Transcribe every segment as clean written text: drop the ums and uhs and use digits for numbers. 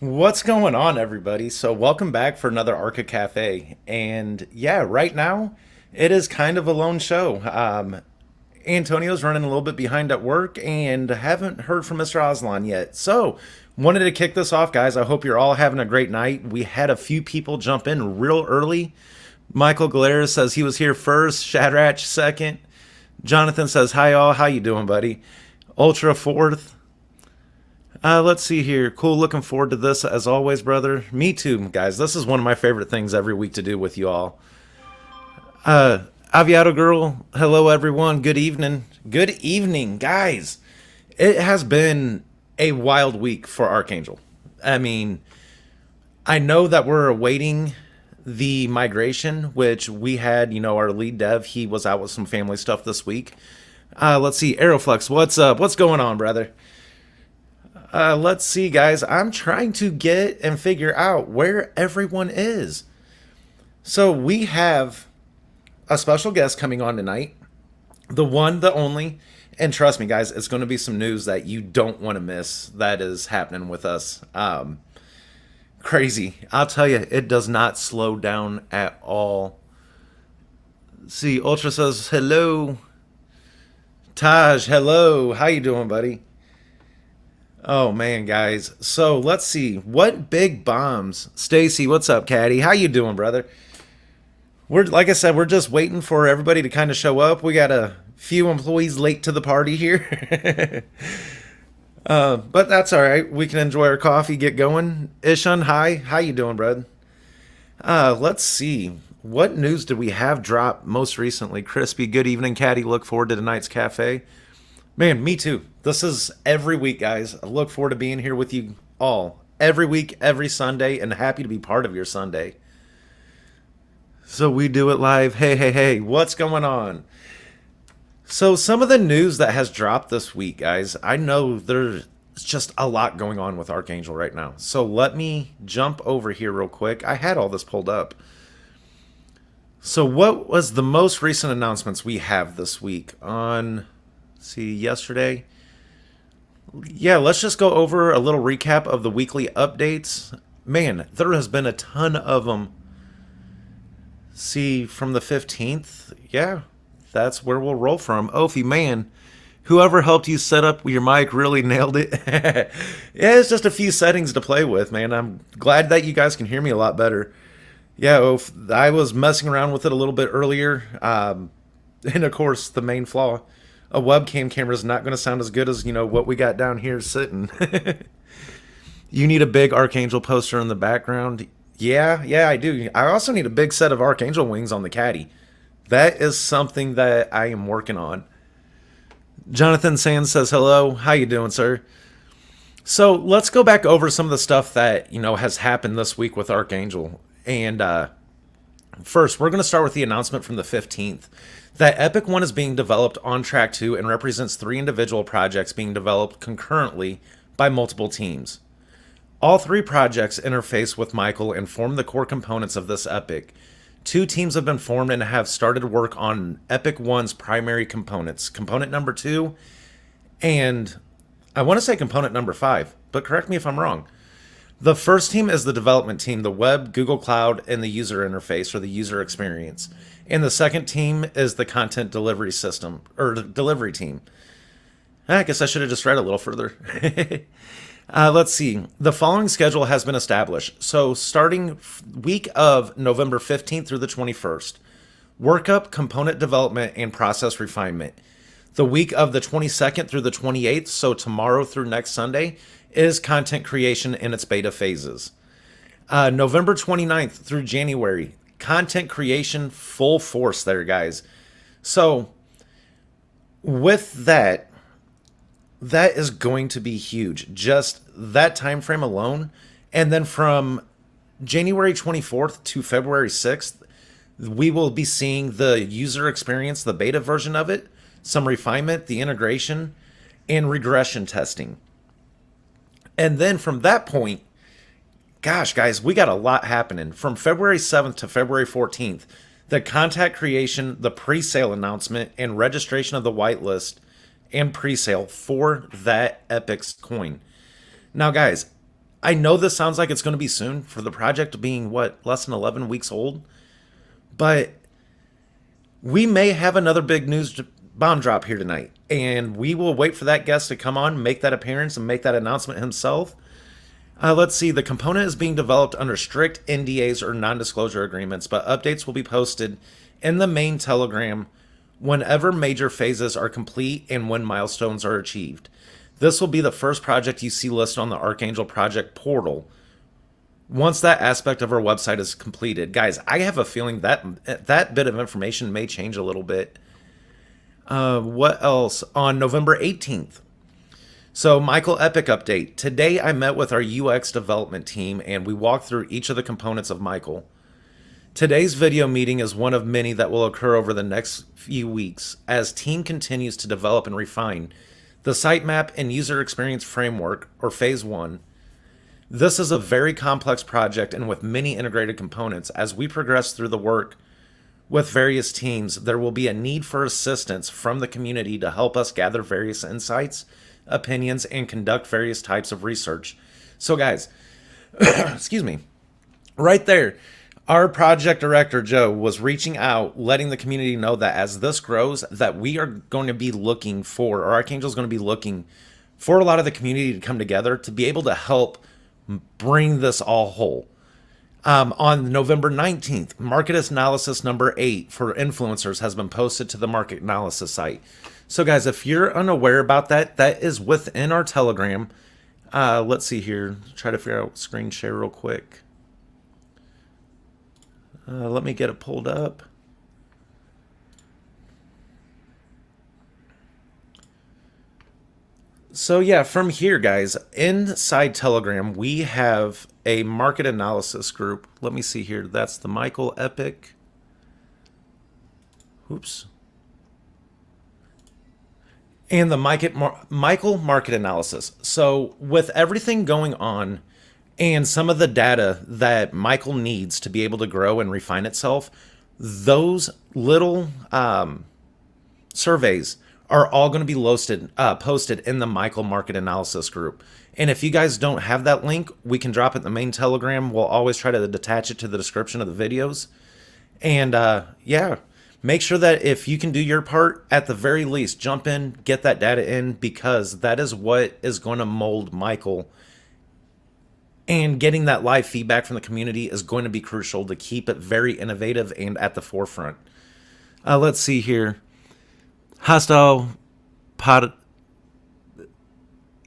What's going on, everybody? So, welcome back for another Arca Cafe. And yeah, right now it is kind of a lone show. Antonio's running a little bit behind at work and haven't heard from Mr. Aslan yet. So, wanted to kick this off, guys. I hope you're all having a great night. We had a few people jump in real early. Michael Galera says he was here first, Shadrach second. Jonathan says, hi, all. How you doing, buddy? Ultra fourth. Let's see here. Cool. Looking forward to this as always, brother. Me too, guys. This is one of my favorite things every week to do with you all. Aviato girl. Hello, everyone. Good evening. Good evening, guys. It has been a wild week for Archangel. I mean, I know that we're awaiting the migration, which we had, our lead dev, he was out with some family stuff this week. Let's see. Aeroflux, what's up? What's going on, brother? Let's see, guys. I'm trying to get and figure out where everyone is. So we have a special guest coming on tonight. The one, the only. And trust me, guys, it's going to be some news that you don't want to miss that is happening with us. Crazy. I'll tell you, it does not slow down at all. See, Ultra says, hello. Taj, hello. How you doing, buddy? Oh man, guys. So let's see. What big bombs? Stacy, what's up, Caddy? How you doing, brother? We're like I said, we're just waiting for everybody to kind of show up. We got a few employees late to the party here. But that's all right. We can enjoy our coffee, get going. Ishan, hi. How you doing, bud? Let's see. What news did we have drop most recently? Crispy, good evening, Caddy. Look forward to tonight's cafe. Man, me too. This is every week, guys. I look forward to being here with you all. Every week, every Sunday, and happy to be part of your Sunday. So we do it live. Hey, hey, hey, what's going on? So some of the news that has dropped this week, guys, I know there's just a lot going on with Archangel right now. So let me jump over here real quick. I had all this pulled up. So what was the most recent announcements we have this week on... See, yesterday. Yeah, let's just go over a little recap of the weekly updates. Man, there has been a ton of them. See, from the 15th, yeah, that's where we'll roll from. Ophi, man, whoever helped you set up your mic really nailed it. Yeah, it's just a few settings to play with, man. I'm glad that you guys can hear me a lot better. Yeah, Oph, I was messing around with it a little bit earlier. And of course, the main flaw. A webcam camera is not going to sound as good as, what we got down here sitting. You need a big Archangel poster in the background. Yeah, I do. I also need a big set of Archangel wings on the caddy. That is something that I am working on. Jonathan Sands says, hello. How you doing, sir? So let's go back over some of the stuff that, has happened this week with Archangel. And first, we're going to start with the announcement from the 15th. That Epic 1 is being developed on track 2 and represents 3 individual projects being developed concurrently by multiple teams. All 3 projects interface with Michael and form the core components of this Epic. 2 teams have been formed and have started work on Epic 1's primary components. Component number 2 and I want to say component number 5, but correct me if I'm wrong. The first team is the development team, the web, Google Cloud, and the user interface or the user experience. And the second team is the content delivery system or delivery team. I guess I should have just read a little further. Let's see. The following schedule has been established. So starting week of November 15th through the 21st, workup, component development, and process refinement. The week of the 22nd through the 28th, so tomorrow through next Sunday, is content creation in its beta phases. November 29th through January, content creation full force there, guys. So with that is going to be huge. Just that time frame alone. And then from January 24th to February 6th, we will be seeing the user experience, the beta version of it, some refinement, the integration, and regression testing. And then from that point, gosh, guys, we got a lot happening. From February 7th to February 14th, the contact creation, the pre-sale announcement, and registration of the whitelist and pre-sale for that Epic's coin. Now, guys, I know this sounds like it's going to be soon for the project being, what, less than 11 weeks old? But we may have another big news bomb drop here tonight. And we will wait for that guest to come on, make that appearance, and make that announcement himself. Let's see. The component is being developed under strict NDAs or non-disclosure agreements, but updates will be posted in the main Telegram whenever major phases are complete and when milestones are achieved. This will be the first project you see listed on the Archangel project portal once that aspect of our website is completed. Guys, I have a feeling that that bit of information may change a little bit. What else? On November 18th. So, Michael Epic update. Today I met with our UX development team and we walked through each of the components of Michael. Today's video meeting is one of many that will occur over the next few weeks as team continues to develop and refine the sitemap and user experience framework, or phase 1. This is a very complex project and with many integrated components. As we progress through the work with various teams, there will be a need for assistance from the community to help us gather various insights, opinions, and conduct various types of research. So guys, excuse me, right there, our project director, Joe, was reaching out, letting the community know that as this grows, that we are going to be looking for, or Archangel is going to be looking for a lot of the community to come together to be able to help bring this all whole. On November 19th, market analysis number 8 for influencers has been posted to the market analysis site. So guys, if you're unaware about that, that is within our Telegram. Let's see here. Try to figure out screen share real quick. Let me get it pulled up. So yeah, from here, guys, inside Telegram, we have a market analysis group. Let me see here. That's the Michael Epic. Oops. And the Michael Market Analysis. So with everything going on and some of the data that Michael needs to be able to grow and refine itself, those little surveys are all going to be posted in the Michael Market Analysis group. And if you guys don't have that link, we can drop it in the main Telegram. We'll always try to attach it to the description of the videos. And yeah, make sure that if you can do your part, at the very least, jump in, get that data in, because that is what is going to mold Michael. And getting that live feedback from the community is going to be crucial to keep it very innovative and at the forefront. Let's see here. Hostile pod.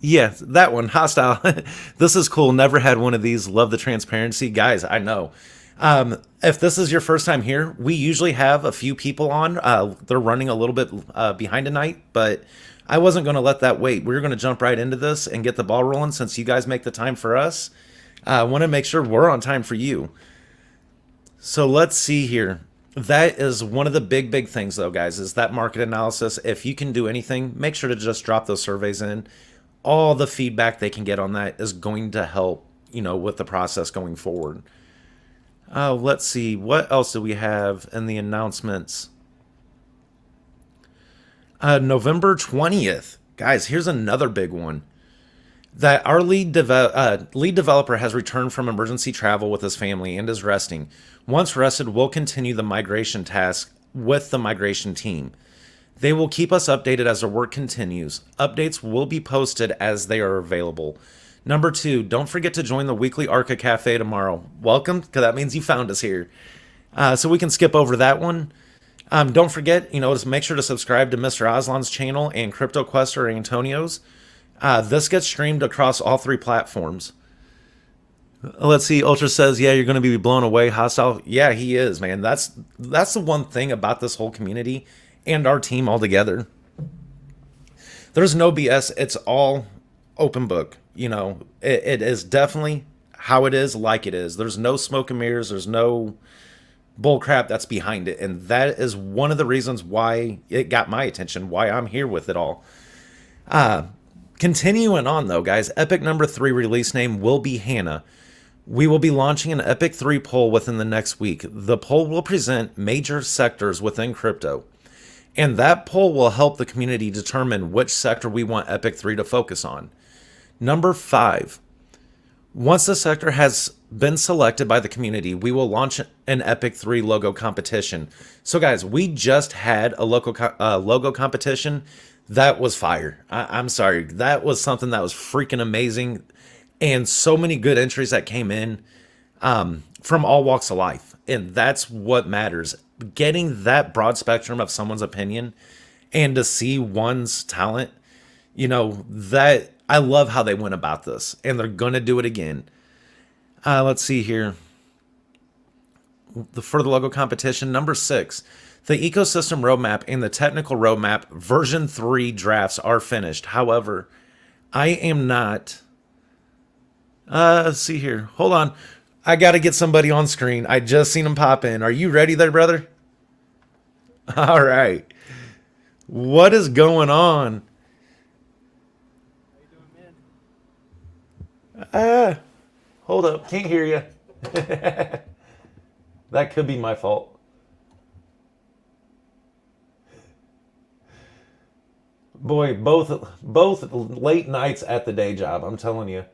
Yeah, that one. Hostile. This is cool. Never had one of these. Love the transparency. Guys, I know. If this is your first time here, we usually have a few people on. They're running a little bit behind tonight, but I wasn't going to let that wait. We're going to jump right into this and get the ball rolling since you guys make the time for us. I want to make sure we're on time for you. So let's see here. That is one of the big things, though, guys, is that market analysis. If you can do anything, make sure to just drop those surveys in. All the feedback they can get on that is going to help, with the process going forward. Let's see. What else do we have in the announcements? November 20th. Guys, here's another big one. That our lead developer has returned from emergency travel with his family and is resting. Once rested, we'll continue the migration task with the migration team. They will keep us updated as their work continues. Updates will be posted as they are available. Number 2, don't forget to join the weekly Arca Cafe tomorrow. Welcome, because that means you found us here. So we can skip over that one. Don't forget, to make sure to subscribe to Mr. Aslan's channel and Crypto Quest or Antonio's. This gets streamed across all 3 platforms. Let's see. Ultra says, yeah, you're going to be blown away. Hostile. Yeah, he is, man. That's the one thing about this whole community and our team altogether. There's no BS. It's all open book. It is definitely how it is, like it is. There's no smoke and mirrors. There's no bull crap that's behind it. And that is one of the reasons why it got my attention, why I'm here with it all. Continuing on, though, guys, Epic number 3 release name will be Hannah. We will be launching an Epic 3 poll within the next week. The poll will present major sectors within crypto, and that poll will help the community determine which sector we want Epic 3 to focus on. Number 5, Once the sector has been selected by the community, we will launch an Epic 3 logo competition. So, guys, we just had a logo competition that was fire. I'm sorry. That was something that was freaking amazing. And so many good entries that came in from all walks of life. And that's what matters. Getting that broad spectrum of someone's opinion and to see one's talent, that I love how they went about this, and they're going to do it again. Let's see here. For the logo competition, number 6, the ecosystem roadmap and the technical roadmap version 3 drafts are finished. However, I am not. Let's see here. Hold on. I got to get somebody on screen. I just seen him pop in. Are you ready there, brother? All right. What is going on? Hold up. Can't hear you. That could be my fault. Boy, both late nights at the day job, I'm telling you.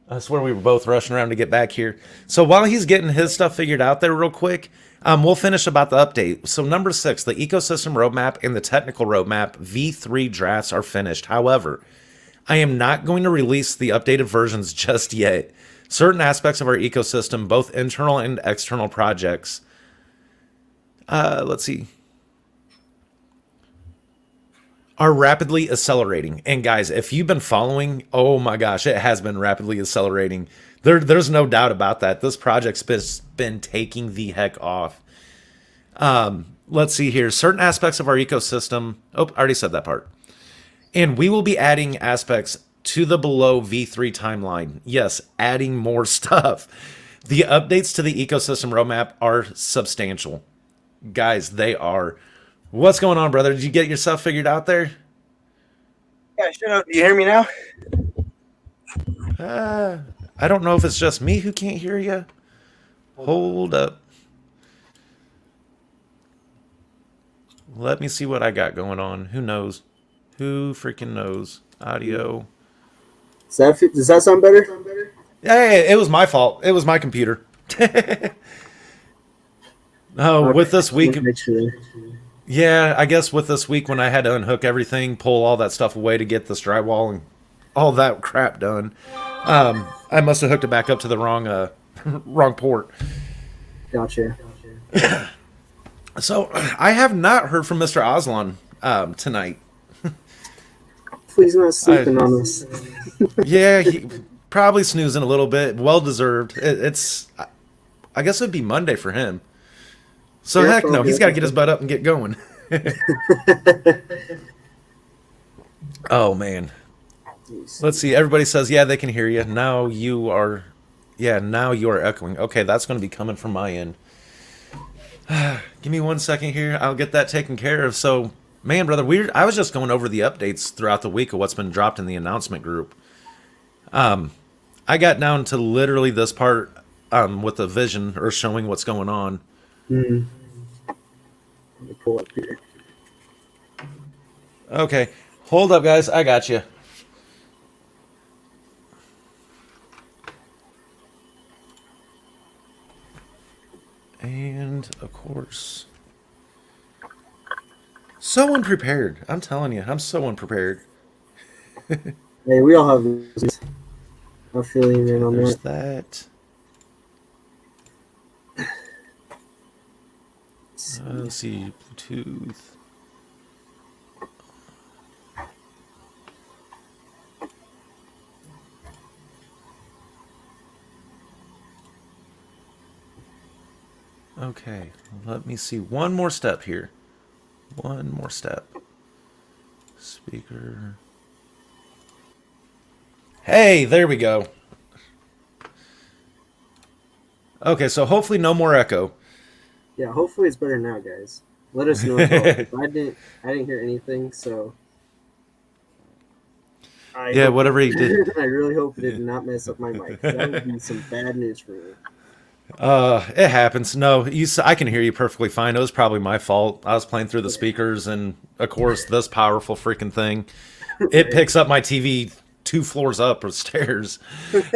I swear we were both rushing around to get back here. So while he's getting his stuff figured out there real quick, we'll finish about the update. So number 6, the ecosystem roadmap and the technical roadmap V3 drafts are finished. However, I am not going to release the updated versions just yet. Certain aspects of our ecosystem, both internal and external projects, let's see, are rapidly accelerating. And guys, if you've been following, oh my gosh, it has been rapidly accelerating. There's no doubt about that. This project's been taking the heck off. Let's see here. Certain aspects of our ecosystem. Oh, I already said that part. And we will be adding aspects to the below V3 timeline. Yes, adding more stuff. The updates to the ecosystem roadmap are substantial. Guys, they are. What's going on, brother? Did you get yourself figured out there? Yeah, sure. Do you hear me now? I don't know if it's just me who can't hear you. Hold up. Let me see what I got going on. Who knows? Who freaking knows? Audio. Does that sound better? Yeah, it was my fault. It was my computer. Oh, with this week. Yeah, I guess with this week when I had to unhook everything, pull all that stuff away to get this drywall and all that crap done, I must have hooked it back up to the wrong port. Gotcha. So I have not heard from Mr. Aslan tonight. Please not sleeping on us. Yeah, he probably snoozing a little bit. Well deserved. I guess it'd be Monday for him. So heck no, he's got to get his butt up and get going. Oh man. Let's see. Everybody says, yeah, they can hear you. Now you are echoing. Okay, that's going to be coming from my end. Give me 1 second here. I'll get that taken care of. So, man, brother, I was just going over the updates throughout the week of what's been dropped in the announcement group. I got down to literally this part with the vision or showing what's going on. Mm. Let me pull up here. Okay, hold up, guys. I got you. And, of course, so unprepared. I'm telling you, I'm so unprepared. Hey, we all have this. I feel you, man, on There's that. Let's see, Bluetooth. Okay, let me see. One more step here. One more step. Speaker. Hey, there we go. Okay, so hopefully no more echo. Yeah, hopefully it's better now, guys. Let us know. I didn't hear anything, so. Whatever he did. I really hope it did not mess up my mic. That would be some bad news for me. It happens. No, I can hear you perfectly fine. It was probably my fault. I was playing through the speakers, and of course, this powerful freaking thing, it picks up my TV 2 floors up of stairs.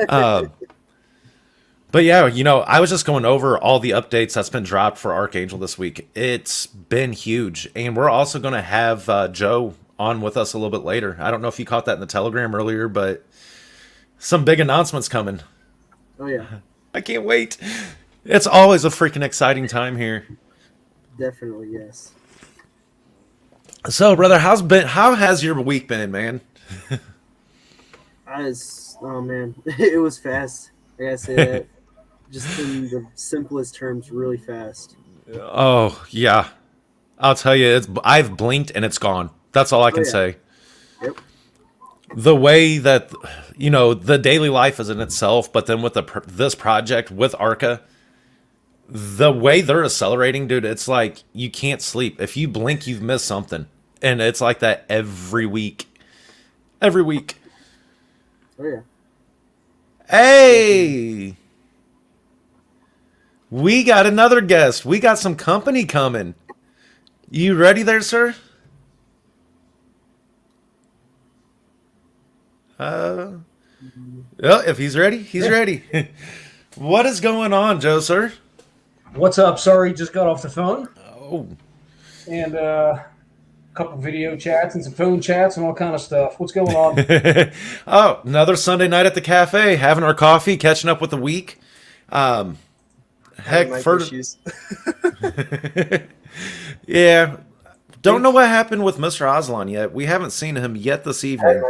But yeah, I was just going over all the updates that's been dropped for Archangel this week. It's been huge. And we're also going to have Joe on with us a little bit later. I don't know if you caught that in the Telegram earlier, but some big announcements coming. Oh, yeah. I can't wait. It's always a freaking exciting time here. Definitely, yes. So, brother, how has your week been, man? Oh, man. It was fast. I gotta say that. Just in the simplest terms, really fast. Oh, yeah. I'll tell you, I've blinked and it's gone. That's all I can say. Yep. The way that, the daily life is in itself, but then with this project with Archa, the way they're accelerating, dude, it's like you can't sleep. If you blink, you've missed something. And it's like that every week. Every week. Oh, yeah. Hey! We got another guest. We got some company coming. You ready there, sir? Well, if he's ready, he's ready. What is going on, Joe, sir? What's up? Sorry, just got off the phone. Oh. And a couple video chats and some phone chats and all kind of stuff. What's going on? Oh, another Sunday night at the cafe, having our coffee, catching up with the week. Heck, issues. Yeah. Don't know what happened with Mr. Aslan yet. We haven't seen him yet this evening.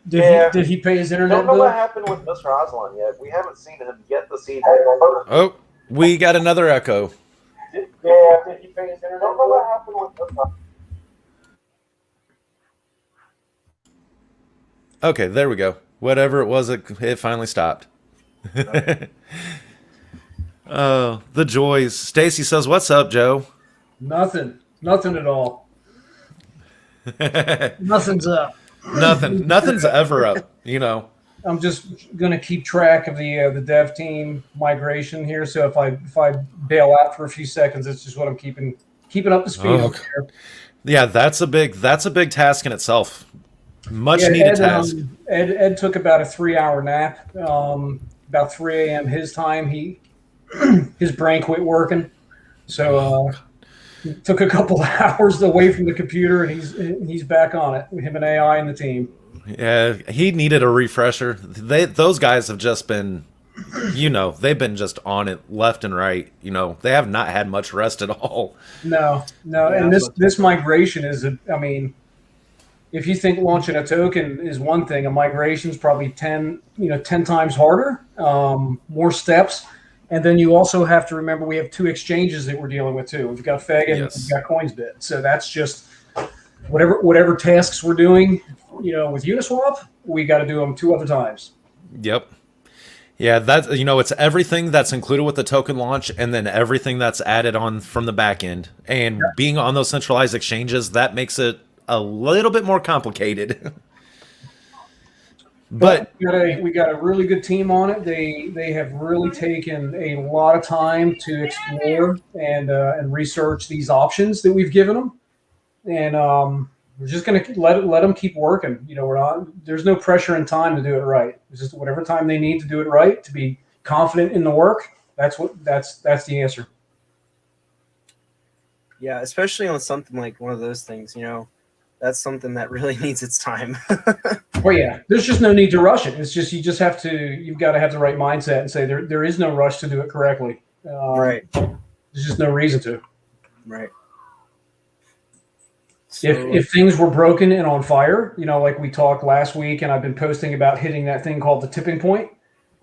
Did he pay his internet bill? Don't know what happened with Mr. Aslan yet. We haven't seen him yet this evening. Oh, we got another echo. Did he pay his internet bill? Don't know what happened with Mr. Okay, there we go. Whatever it was, it finally stopped. Oh, the joys. Stacy says, "What's up, Joe?" Nothing at all. Nothing's up. Nothing's ever up. I'm just gonna keep track of the dev team migration here. So if I bail out for a few seconds, it's just what I'm keeping up to speed. Oh, yeah, that's a big task in itself. Much needed task. Ed took about a 3-hour nap. About 3 a.m. his time, his brain quit working, so took a couple hours away from the computer, and he's back on it. Him and AI and the team. Yeah, he needed a refresher. Those guys have just been, they've been just on it left and right. They have not had much rest at all. No, and this migration is if you think launching a token is one thing, a migration is probably 10 times harder, more steps. And then you also have to remember we have 2 exchanges that we're dealing with too. We've got Feg and we've got CoinsBit. So that's just whatever tasks we're doing, with Uniswap, we got to do them 2 other times. Yep. Yeah, that's, it's everything that's included with the token launch and then everything that's added on from the back end. And being on those centralized exchanges, that makes it a little bit more complicated. But we got a really good team on it. They have really taken a lot of time to explore and research these options that we've given them, and we're just going to let them keep working. There's no pressure in time to do it right. It's just whatever time they need to do it right, to be confident in the work. That's the answer. Yeah, especially on something like one of those things, that's something that really needs its time. Well, yeah, there's just no need to rush it. It's just you've got to have the right mindset and say there is no rush to do it correctly. Right. There's just no reason to. Right. So, if things were broken and on fire, like we talked last week, and I've been posting about hitting that thing called the tipping point.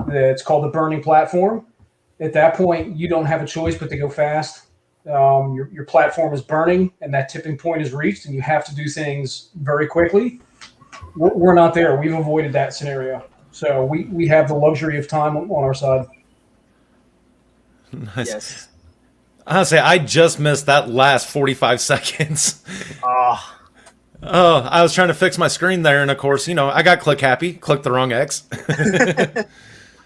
It's called the burning platform. At that point, you don't have a choice but to go fast. Your platform is burning and that tipping point is reached and you have to do things very quickly. We're not there. We've avoided that scenario. So we have the luxury of time on our side. Nice. Yes. Honestly, I just missed that last 45 seconds. Oh, I was trying to fix my screen there, and of course, I got click happy, clicked the wrong X.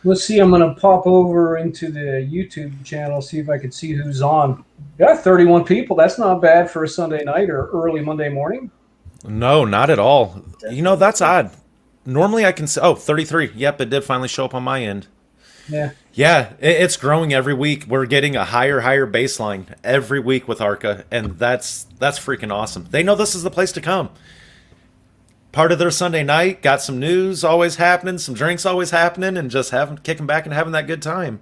Let's see. I'm going to pop over into the YouTube channel, see if I can see who's on. Got 31 people. That's not bad for a Sunday night or early Monday morning. No, not at all. You know, that's odd. Normally I can say, oh, 33. Yep, it did finally show up on my end. Yeah. Yeah, it's growing every week. We're getting a higher baseline every week with Arca, and that's freaking awesome. They know this is the place to come. Part of their Sunday night, got some news always happening, some drinks always happening, and just kicking back and having that good time.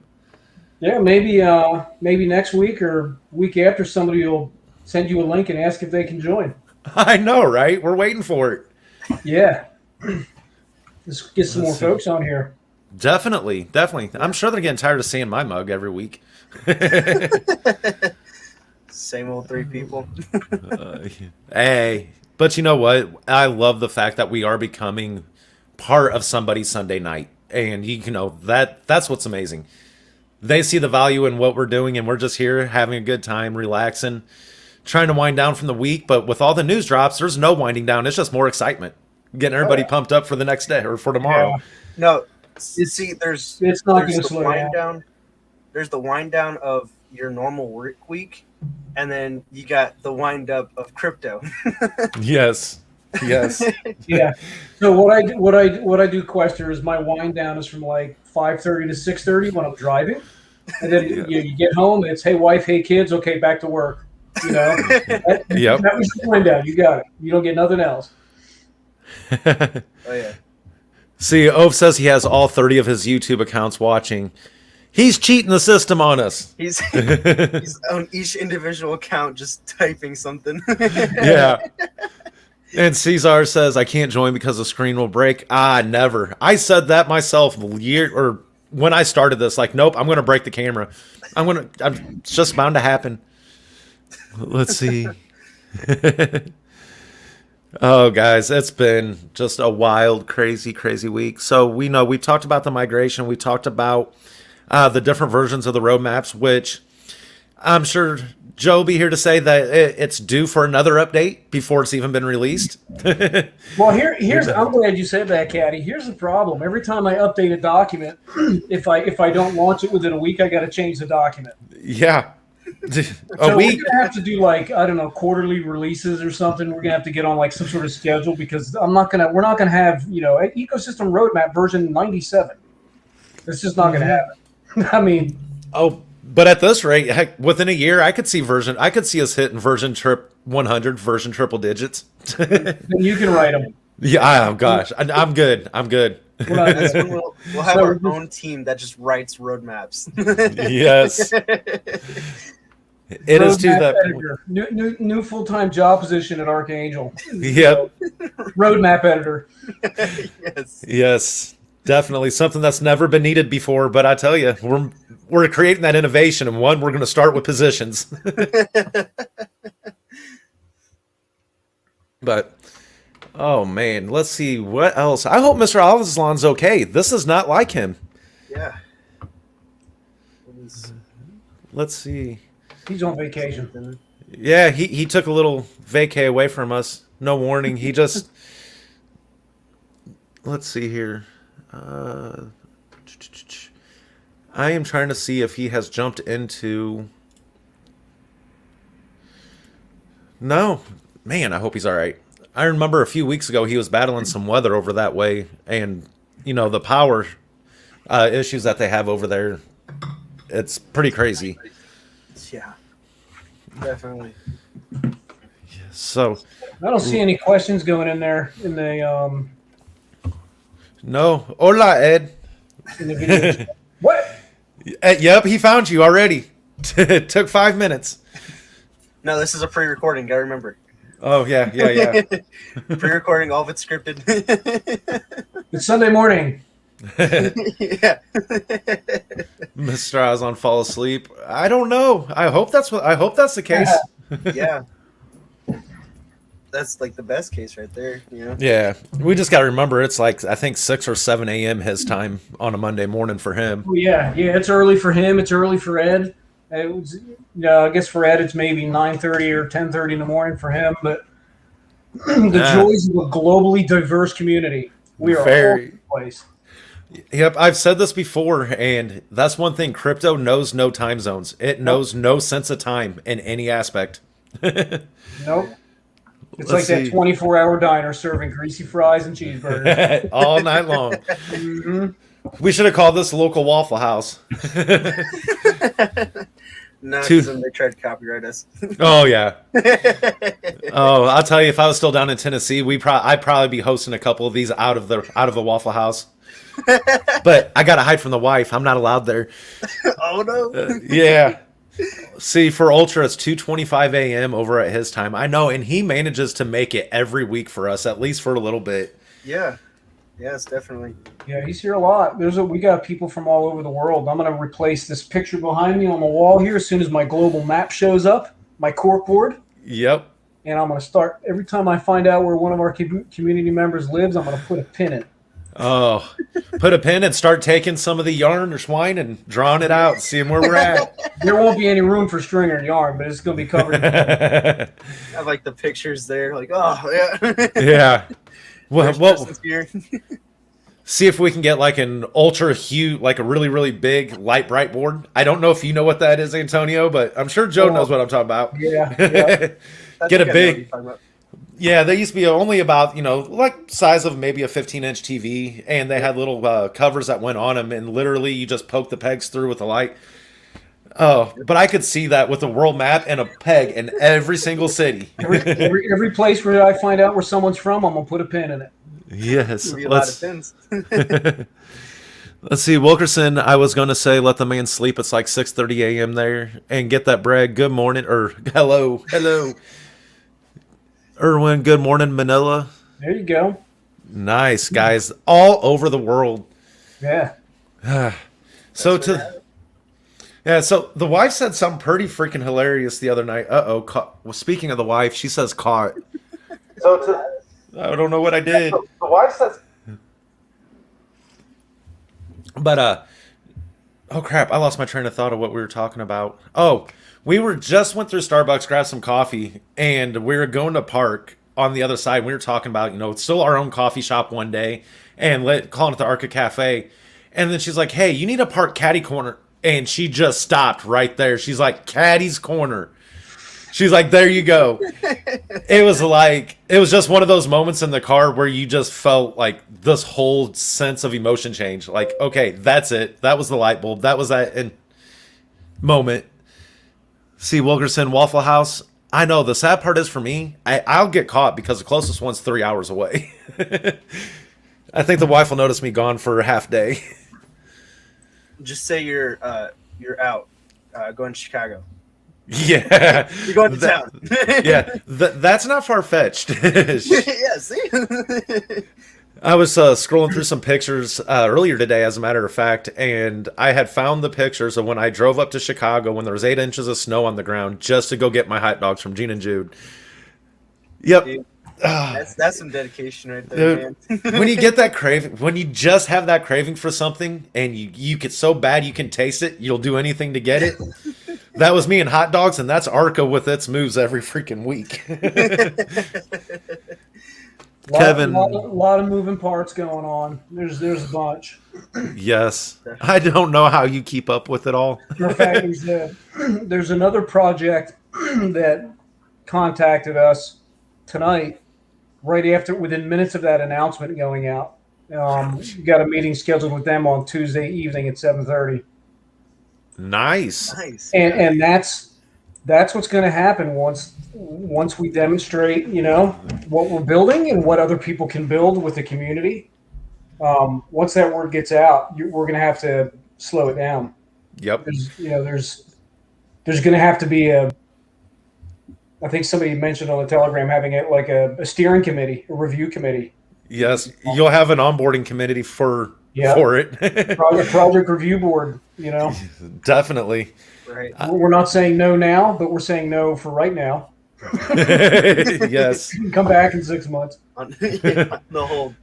Yeah, maybe next week or week after, somebody will send you a link and ask if they can join. I know, right? We're waiting for it. Yeah. Let's get some more folks on here. Definitely. I'm sure they're getting tired of seeing my mug every week. Same old three people. Hey, but you know what? I love the fact that we are becoming part of somebody's Sunday night, and you know that's what's amazing. They see the value in what we're doing, and we're just here having a good time, relaxing, trying to wind down from the week. But with all the news drops, there's no winding down. It's just more excitement, getting everybody pumped up for the next day or for tomorrow. Yeah. No, see, there's the wind down. There's the wind down of your normal work week, and then you got the wind up of crypto. Yes. Yeah. So what I do, Quester, is my wind down is from like 5:30 to 6:30 when I'm driving, and then you get home and it's, hey wife, hey kids, okay, back to work. You know, that was your wind down. You got it. You don't get nothing else. Oh yeah. See, Ove says he has all 30 of his YouTube accounts watching. He's cheating the system on us. He's on each individual account just typing something. Yeah. And Cesar says, I can't join because the screen will break. Never. I said that myself when I started this, like, nope, I'm going to break the camera. It's just bound to happen. Let's see. Oh, guys, it's been just a wild, crazy week. So we know we've talked about the migration. We talked about the different versions of the roadmaps, which I'm sure Joe will be here to say that it's due for another update before it's even been released. Well, here's I'm glad you said that, Caddy. Here's the problem. Every time I update a document, if I don't launch it within a week, I got to change the document. Yeah. So we're gonna have to do, like, I don't know, quarterly releases or something. We're gonna have to get on like some sort of schedule, because we're not gonna have, you know, an ecosystem roadmap version 97. It's just not gonna happen. I mean, but at this rate, heck, within a year, I could see us hitting version 100, version triple digits. then you can write them. Yeah, gosh, I'm good. We'll have our own team that just writes roadmaps. Yes. It is to that new full-time job position at Archangel. Yep. Roadmap editor. Yes, definitely something that's never been needed before. But I tell you, we're creating that innovation, and we're going to start with positions. But oh man, let's see what else. I hope Mr. Alislan's okay. This is not like him. Yeah. Let's see. He's on vacation. Yeah, he took a little vacay away from us. No warning. He just... Let's see here. I am trying to see if he has jumped into... No. Man, I hope he's all right. I remember a few weeks ago he was battling some weather over that way, and, you know, the power issues that they have over there, it's pretty crazy. Yeah, definitely. So I don't see any questions going in there in the no. Hola, Ed. in the video. What? Yep, he found you already. It took 5 minutes. No, this is a pre-recording. Gotta remember. Oh yeah. Pre-recording, all of it's scripted. It's Sunday morning. Yeah. Mr. Ozon fall asleep. I don't know. I hope that's the case. Yeah. That's like the best case right there, you know? Yeah. We just got to remember it's like, I think 6 or 7 a.m. his time on a Monday morning for him. Oh, yeah, it's early for him. It's early for Ed. I guess for Ed it's maybe 9:30 or 10:30 in the morning for him. But the joys of a globally diverse community. We are all over the place. Yep, I've said this before, and that's one thing. Crypto knows no time zones. It knows no sense of time in any aspect. Nope. It's like that 24-hour diner serving greasy fries and cheeseburgers. all night long. Mm-hmm. We should have called this local Waffle House. No, because they tried to copyright us. Oh yeah. Oh, I'll tell you, if I was still down in Tennessee, I'd probably be hosting a couple of these out of the Waffle House. But I gotta hide from the wife. I'm not allowed there. Oh no. Yeah. See, for Ultra, it's 2:25 a.m. over at his time. I know, and he manages to make it every week for us, at least for a little bit. Yeah. Yes, definitely. Yeah, he's here a lot. We got people from all over the world. I'm going to replace this picture behind me on the wall here as soon as my global map shows up, my cork board. Yep. And I'm going to start, every time I find out where one of our community members lives, I'm going to put a pin in it. Oh, put a pin and start taking some of the yarn or twine and drawing it out, seeing where we're at. There won't be any room for string or yarn, but it's going to be covered. I like the pictures there. Like, oh, yeah. Yeah. Well, Here. see if we can get like an ultra huge, like a really, really big light bright board. I don't know if you know what that is, Antonio, but I'm sure Joe knows what I'm talking about. Yeah. Get a big. Yeah, they used to be only about, like size of maybe a 15-inch TV, and they had little covers that went on them, and literally you just poke the pegs through with the light. Oh, but I could see that with a world map and a peg in every single city. Every place where I find out where someone's from, I'm going to put a pin in it. Yes. Be a lot of pins. Let's see, Wilkerson, I was going to say let the man sleep. It's like 6:30 a.m. there. And get that bread. Good morning. Or hello. Erwin, good morning, Manila. There you go. Nice, guys. All over the world. Yeah. So the wife said something pretty freaking hilarious the other night. Well, speaking of the wife, she says caught. I don't know what I did. The wife says. But oh crap, I lost my train of thought of what we were talking about. Oh, we just went through Starbucks, grabbed some coffee, and we were going to park on the other side. We were talking about, it's still our own coffee shop one day, and calling it the Arca Cafe. And then she's like, "Hey, you need to park caddy corner." And she just stopped right there. She's like, "Caddy's corner." She's like, "There you go." It was just one of those moments in the car where you just felt like this whole sense of emotion change. Like, okay, that's it. That was the light bulb. That was that moment. See, Wilkerson, Waffle House. I know the sad part is for me, I'll get caught because the closest one's 3 hours away. I think the wife will notice me gone for a half day. Just say you're out going to Chicago. Yeah. You're going to town. Yeah. That's not far-fetched. Yeah, see? I was scrolling through some pictures earlier today, as a matter of fact, and I had found the pictures of when I drove up to Chicago when there was 8 inches of snow on the ground just to go get my hot dogs from Gene and Jude. Yep. Dude, that's some dedication right there, dude, man. When you get that craving, when you just have that craving for something and you get so bad you can taste it, you'll do anything to get it. That was me and hot dogs, and that's Arca with its moves every freaking week. Kevin, a lot of moving parts going on. There's a bunch. Yes, I don't know how you keep up with it all. In fact, there's another project that contacted us tonight, within minutes of that announcement going out. We got a meeting scheduled with them on Tuesday evening at 7:30. Nice. And that's what's going to happen once we demonstrate, what we're building and what other people can build with the community. Once that word gets out, we're going to have to slow it down. Yep. There's going to have to be I think somebody mentioned on the Telegram having a steering committee, a review committee. Yes, you'll have an onboarding committee for it. project review board, Definitely. Right. We're not saying no now, but we're saying no for right now. Yes. Come back in 6 months. The whole.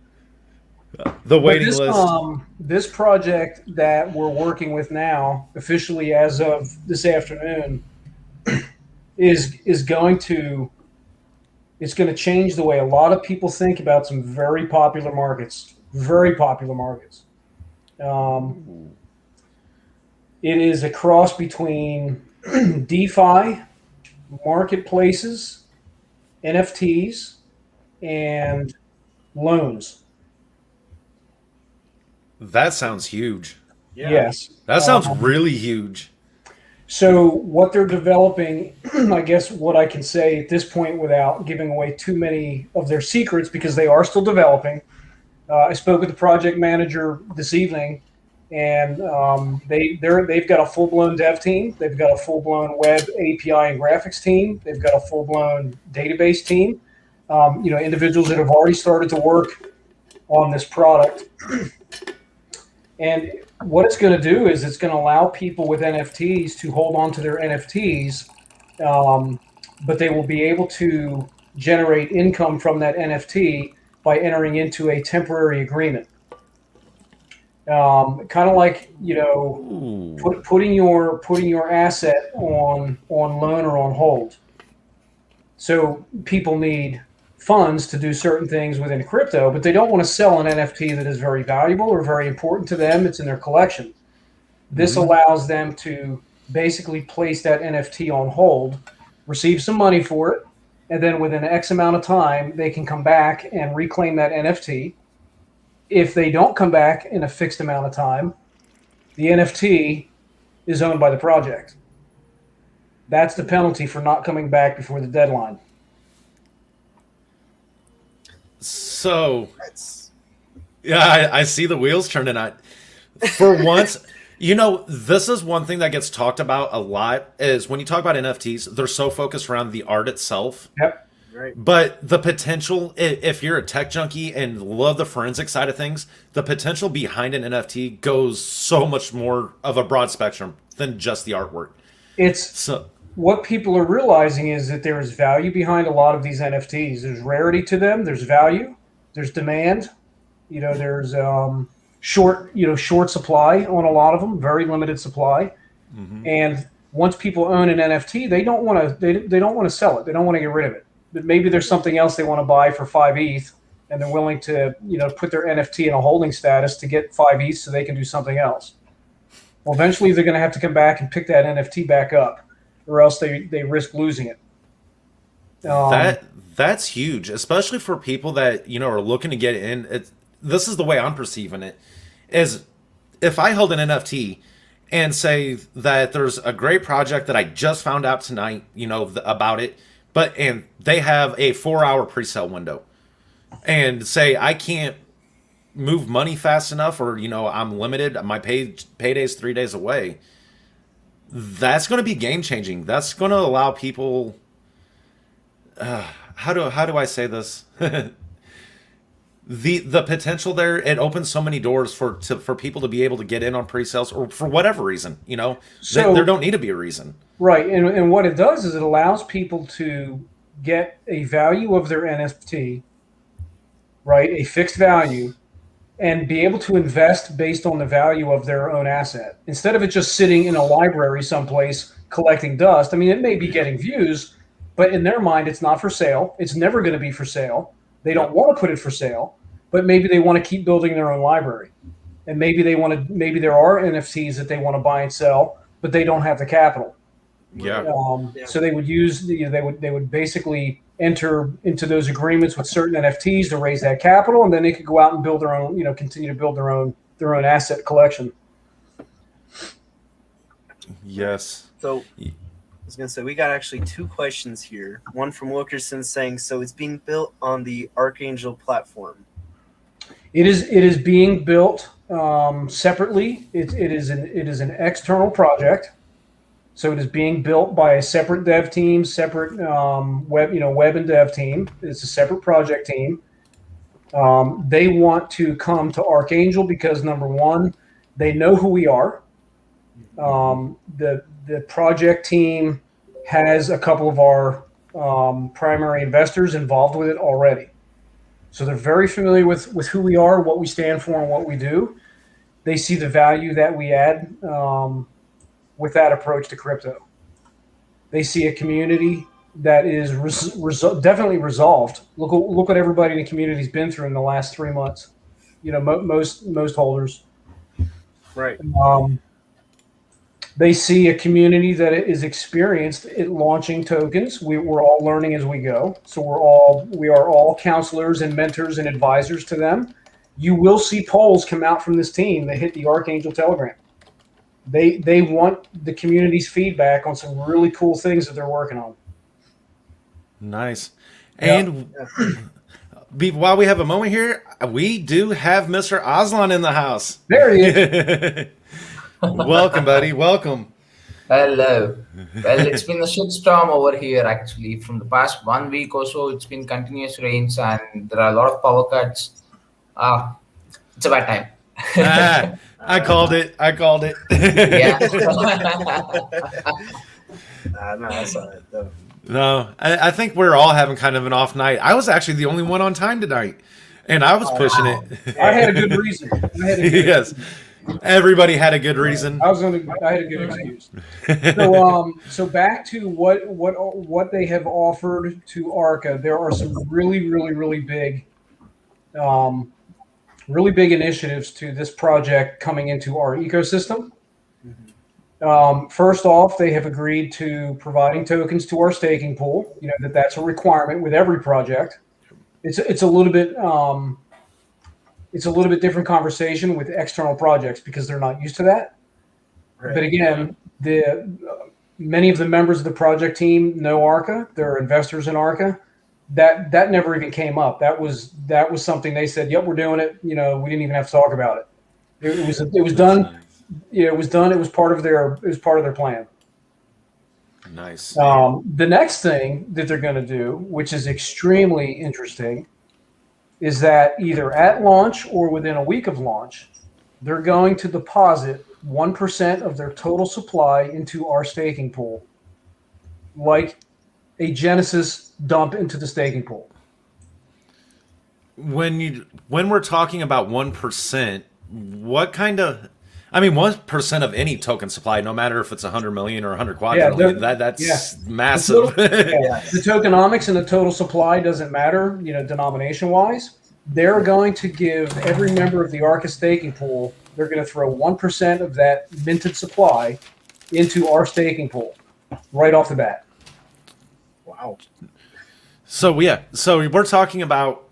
The waiting list. This project that we're working with now, officially as of this afternoon, is going to change the way a lot of people think about some very popular markets. Very popular markets. It is a cross between DeFi, marketplaces, NFTs, and loans. That sounds huge. Yeah. Yes. That sounds really huge. So what they're developing, I guess what I can say at this point without giving away too many of their secrets, because they are still developing. I spoke with the project manager this evening, and they've got a full blown dev team. They've got a full blown web API and graphics team. They've got a full blown database team. Individuals that have already started to work on this product. And what it's going to do is it's going to allow people with NFTs to hold on to their NFTs, but they will be able to generate income from that NFT by entering into a temporary agreement. Kind of like, putting your asset on loan or on hold. So people need funds to do certain things within crypto, but they don't want to sell an NFT that is very valuable or very important to them. It's in their collection. This allows them to basically place that NFT on hold, receive some money for it, and then within X amount of time, they can come back and reclaim that NFT. If they don't come back in a fixed amount of time, the NFT is owned by the project. That's the penalty for not coming back before the deadline. So, yeah, I see the wheels turning. For once, this is one thing that gets talked about a lot is when you talk about NFTs, they're so focused around the art itself. Yep. Right. But the potential, if you're a tech junkie and love the forensic side of things, the potential behind an NFT goes so much more of a broad spectrum than just the artwork. What people are realizing is that there is value behind a lot of these NFTs. There's rarity to them. There's value. There's demand. There's short supply on a lot of them. Very limited supply. Mm-hmm. And once people own an NFT, they don't want to. They don't want to sell it. They don't want to get rid of it. But maybe there's something else they want to buy for 5 ETH, and they're willing to put their NFT in a holding status to get 5 ETH so they can do something else. Well, eventually they're going to have to come back and pick that NFT back up, or else they risk losing it. That's huge, especially for people that are looking to get in. This is the way I'm perceiving it: is if I held an NFT and say that there's a great project that I just found out tonight, about it, and they have a 4-hour pre-sale window, and say I can't move money fast enough, or I'm limited, my payday's 3 days away. That's going to be game changing. That's going to allow people. How do I say this? The potential there, it opens so many doors for people to be able to get in on pre-sales, or for whatever reason. There don't need to be a reason. Right, and what it does is it allows people to get a value of their NFT, right, a fixed value, and be able to invest based on the value of their own asset. Instead of it just sitting in a library someplace collecting dust. I mean, it may be getting views, but in their mind, it's not for sale. It's never going to be for sale. They don't want to put it for sale, but maybe they want to keep building their own library. And maybe there are NFTs that they want to buy and sell, but they don't have the capital. Yeah. So they would they would basically enter into those agreements with certain NFTs to raise that capital, and then they could go out and build their own, continue to build their own asset collection. Yes. So I was going to say, we got actually 2 questions here. One from Wilkerson saying, so it's being built on the Archangel platform. It is being built separately. It is an external project. So it is being built by a separate dev team, separate web and dev team. It's a separate project team. They want to come to Archangel because, number one, they know who we are. The project team has a couple of our primary investors involved with it already. So they're very familiar with who we are, what we stand for, and what we do. They see the value that we add with that approach to crypto. They see a community that is definitely resolved. Look what everybody in the community's been through in the last 3 months. Most holders. Right. They see a community that is experienced at launching tokens. We're all learning as we go. So we are all counselors and mentors and advisors to them. You will see polls come out from this team that hit the Archangel Telegram. They want the community's feedback on some really cool things that they're working on. Nice. Yeah. And while we have a moment here, we do have Mr. Aslan in the house. There he is. Welcome, buddy. Welcome. Hello. Well, it's been a shitstorm over here actually. From the past 1 week or so, it's been continuous rains and there are a lot of power cuts. It's a bad time. I called it. Yeah. No, that's all right, though. No, I think we're all having kind of an off night. I was actually the only one on time tonight, and I was pushing it. I had a good reason. Yes. Everybody had a good reason. I had a good excuse. So back to what they have offered to Arca. There are some really big initiatives to this project coming into our ecosystem. First off, they have agreed to providing tokens to our staking pool. You know that's a requirement with every project. It's a little bit different conversation with external projects because they're not used to that. Right. But again, many of the members of the project team know Arca. They're investors in Arca. That never even came up. That was something they said, "Yep, we're doing it." You know, we didn't even have to talk about it. It was done. Nice. Yeah, it was done. It was part of their plan. Nice. The next thing that they're going to do, which is extremely interesting, is that either at launch or within a week of launch, they're going to deposit 1% of their total supply into our staking pool, like a Genesis dump into the staking pool. When we're talking about 1%, what kind of 1% of any token supply, no matter if it's 100 million or 100 quadrillion, that's massive. The tokenomics and the total supply doesn't matter, denomination wise. They're going to give every member of the Arca staking pool, they're going to throw 1% of that minted supply into our staking pool right off the bat. Wow. So we're talking about,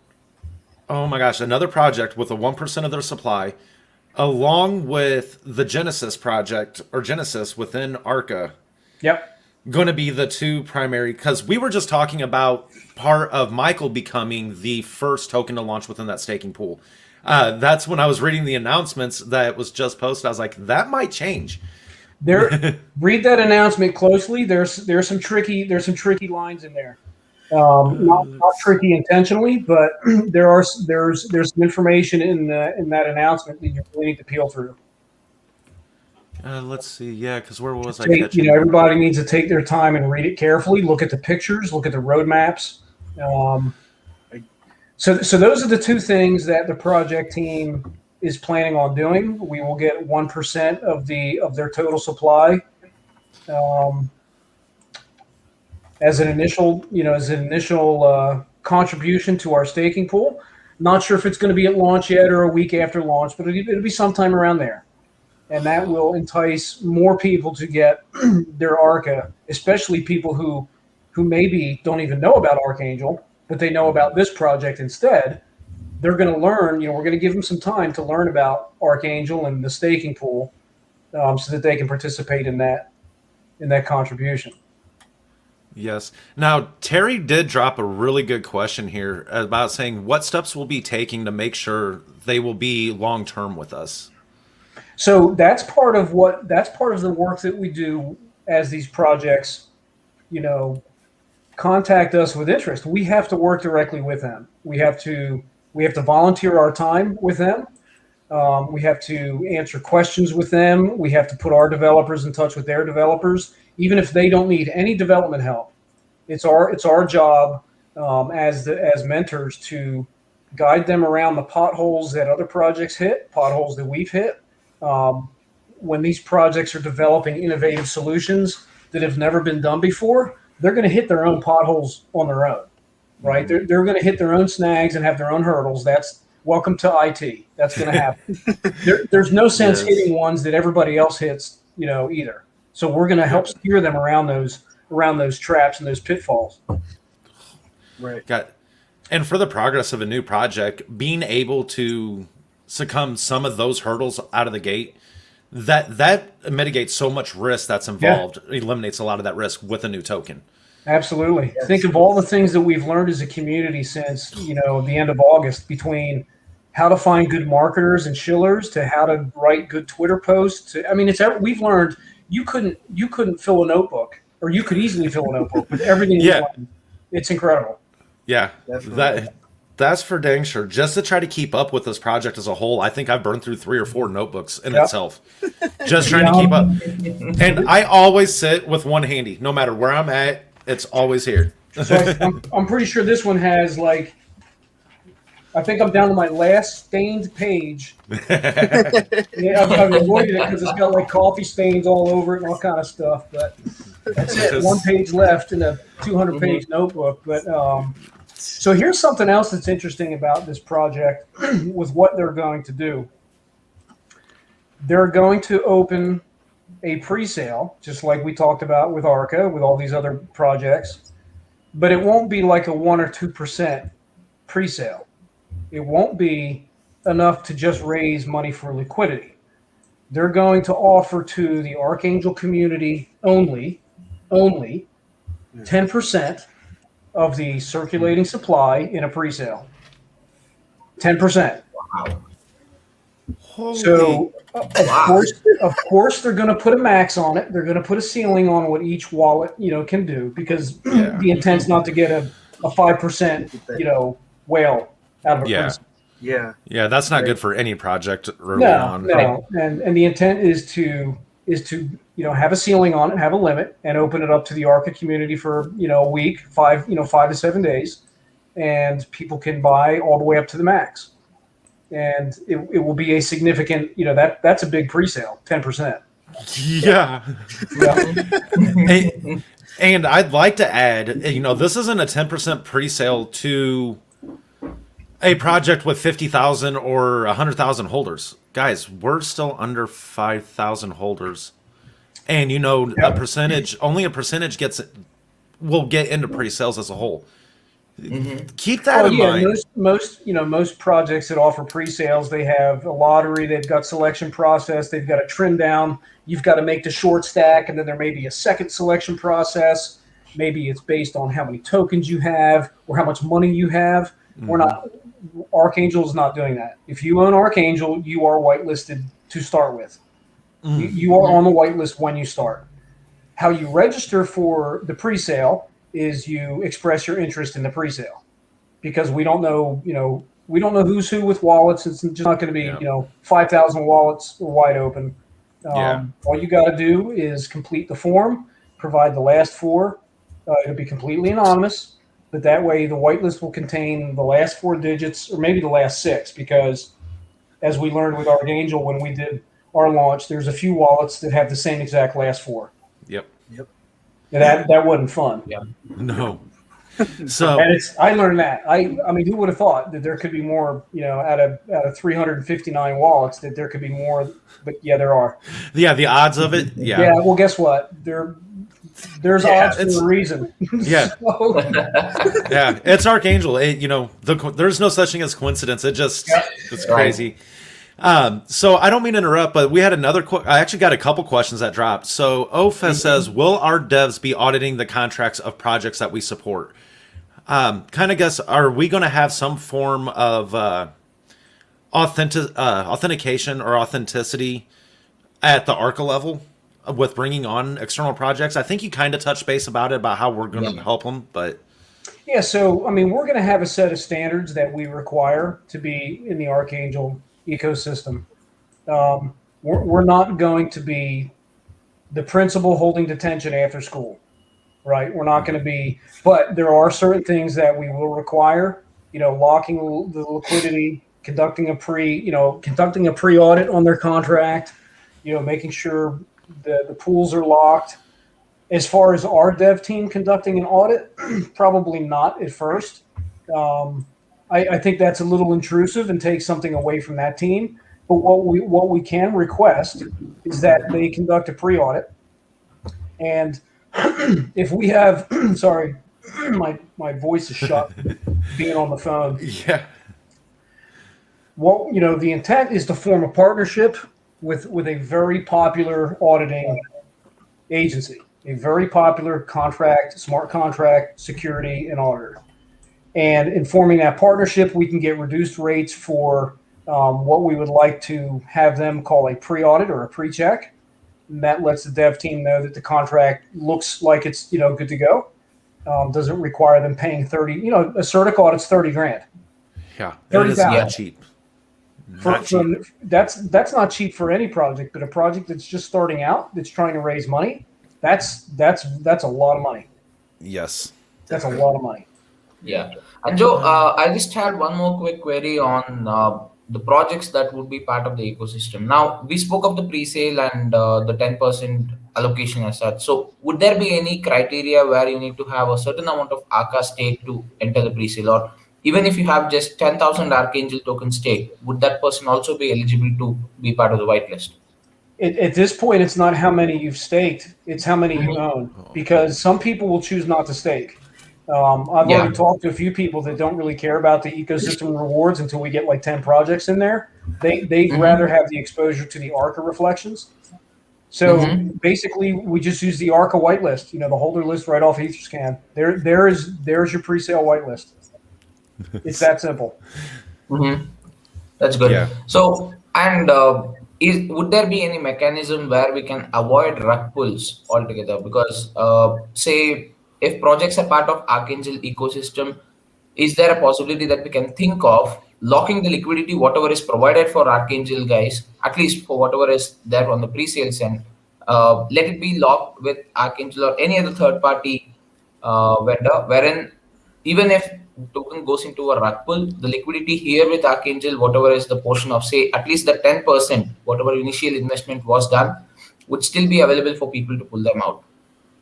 oh my gosh, another project with a 1% of their supply, along with the Genesis project or Genesis within Arca. Yep. Going to be the two primary, because we were just talking about part of Michael becoming the first token to launch within that staking pool. That's when I was reading the announcements that was just posted. I was like, that might change. Read that announcement closely. There's some tricky lines in there. Not tricky intentionally, but there's some information in that announcement that you really need to peel through. Let's see. Yeah, because where was I? Everybody needs to take their time and read it carefully. Look at the pictures. Look at the roadmaps. So those are the two things that the project team is planning on doing. We will get 1% of their total supply. As an initial contribution to our staking pool. Not sure if it's going to be at launch yet or a week after launch, but it'll be sometime around there. And that will entice more people to get their Arca, especially people who maybe don't even know about Archangel, but they know about this project instead. They're going to learn, we're going to give them some time to learn about Archangel and the staking pool so that they can participate in that contribution. Yes. Now, Terry did drop a really good question here about saying what steps we'll be taking to make sure they will be long-term with us. So that's part of the work that we do as these projects, contact us with interest. We have to work directly with them. We have to volunteer our time with them. We have to answer questions with them. We have to put our developers in touch with their developers, even if they don't need any development help. It's our job as mentors to guide them around the potholes that other projects hit, potholes that we've hit. When these projects are developing innovative solutions that have never been done before, they're going to hit their own potholes on their own, right? They're going to hit their own snags and have their own hurdles. That's welcome to IT. That's going to happen. There's no sense hitting ones that everybody else hits, either. So we're going to help steer them around those traps and those pitfalls. Right. And for the progress of a new project, being able to succumb some of those hurdles out of the gate, that mitigates so much risk that's involved, eliminates a lot of that risk with a new token. Absolutely. Think of all the things that we've learned as a community since, the end of August, between how to find good marketers and shillers to how to write good Twitter posts. We've learned you couldn't fill a notebook, or you could easily fill a notebook with everything. It's incredible. Yeah, Definitely. that's for dang sure. Just to try to keep up with this project as a whole, I think I've burned through 3 or 4 notebooks in itself. Just trying to keep up. And I always sit with one handy, no matter where I'm at. It's always here. So I'm pretty sure this one has I think I'm down to my last stained page. I've avoided it because it's got coffee stains all over it and all kind of stuff. But that's it. 1 page left in a 200-page notebook. But so here's something else that's interesting about this project with what they're going to do. They're going to open a pre-sale, just like we talked about with Archa, with all these other projects. But it won't be like a 1 or 2% pre-sale. It won't be enough to just raise money for liquidity. They're going to offer to the Archangel community only 10% of the circulating supply in a pre-sale. 10%. Wow. So, of course, they're going to put a max on it. They're going to put a ceiling on what each wallet, can do, because the intent's not to get a 5%, whale out of a pre-sale. Yeah, that's not good for any project early on. No, and the intent is to have a ceiling on it, have a limit, and open it up to the Arca community for a week, 5 to 7 days, and people can buy all the way up to the max, and it will be a significant, that's a big pre-sale, 10%. Yeah. And I'd like to add, this isn't a 10% pre-sale to a project with 50,000 or 100,000 holders. Guys, we're still under 5,000 holders. And a percentage, only a percentage will get into pre-sales as a whole. Keep that in mind. Most projects that offer pre-sales, they have a lottery, they've got selection process, they've got a trim down, you've got to make the short stack, and then there may be a second selection process. Maybe it's based on how many tokens you have or how much money you have. Archangel is not doing that. If you own Archangel, you are whitelisted to start with. You are on the whitelist when you start. How you register for the pre-sale is you express your interest in the pre-sale, because we don't know who's who with wallets. It's just not going to be 5,000 wallets wide open. All you got to do is complete the form, provide the last 4. It'll be completely anonymous. But that way, the whitelist will contain the last 4 digits, or maybe the last 6, because as we learned with Archangel when we did our launch, there's a few wallets that have the same exact last 4. Yep. And that wasn't fun. Yeah. No. So and I learned that. I mean, who would have thought that there could be more? Out of 359 wallets, that there could be more. But there are. Yeah, the odds of it. Yeah. Yeah. Well, guess what? There's odds for a reason. Yeah. Yeah, it's Archangel. There's no such thing as coincidence. It's crazy. So I don't mean to interrupt, but we had I actually got a couple questions that dropped. So OFA says, will our devs be auditing the contracts of projects that we support? Kind of guess, are we going to have some form of authentication or authenticity at the Arca level with bringing on external projects? I think you kind of touched base about how we're going to help them, but yeah. So we're going to have a set of standards that we require to be in the Archangel ecosystem. We're not going to be the principal holding detention after school, right? We're not going to be, but there are certain things that we will require. Locking the liquidity, conducting a pre-audit on their contract. Making sure the pools are locked. As far as our dev team conducting an audit, probably not at first. I think that's a little intrusive and takes something away from that team. But what we can request is that they conduct a pre-audit, And if we have, sorry, my voice is shut being on the phone. Yeah. Well, the intent is to form a partnership with a very popular auditing agency, a very popular smart contract security and auditor. And in forming that partnership, we can get reduced rates for what we would like to have them call a pre-audit or a pre-check. And that lets the dev team know that the contract looks like it's good to go. Doesn't require them paying 30. A Certic audit's 30 grand. Yeah, it is not cheap. Not cheap. That's not cheap for any project, but a project that's just starting out, that's trying to raise money, that's a lot of money. Yes, that's a lot of money. Yeah. And Joe, I just had one more quick query on the projects that would be part of the ecosystem. Now, we spoke of the pre-sale and the 10% allocation as such. So would there be any criteria where you need to have a certain amount of Arca stake to enter the pre-sale? Or even if you have just 10,000 Archangel token stake, would that person also be eligible to be part of the whitelist? At this point, it's not how many you've staked, it's how many you own. Because some people will choose not to stake. I've already talked to a few people that don't really care about the ecosystem rewards until we get like 10 projects in there. They'd rather have the exposure to the Arca reflections. So basically, we just use the Arca whitelist, the holder list right off Etherscan. There's your pre-sale whitelist. It's that simple. That's good. Yeah. So, and would there be any mechanism where we can avoid rug pulls altogether? Because say, if projects are part of Archangel ecosystem, is there a possibility that we can think of locking the liquidity, whatever is provided for Archangel guys, at least for whatever is there on the pre-sales end, let it be locked with Archangel or any other third-party vendor, wherein even if token goes into a rug pull, the liquidity here with Archangel, whatever is the portion of, say, at least the 10%, whatever initial investment was done, would still be available for people to pull them out.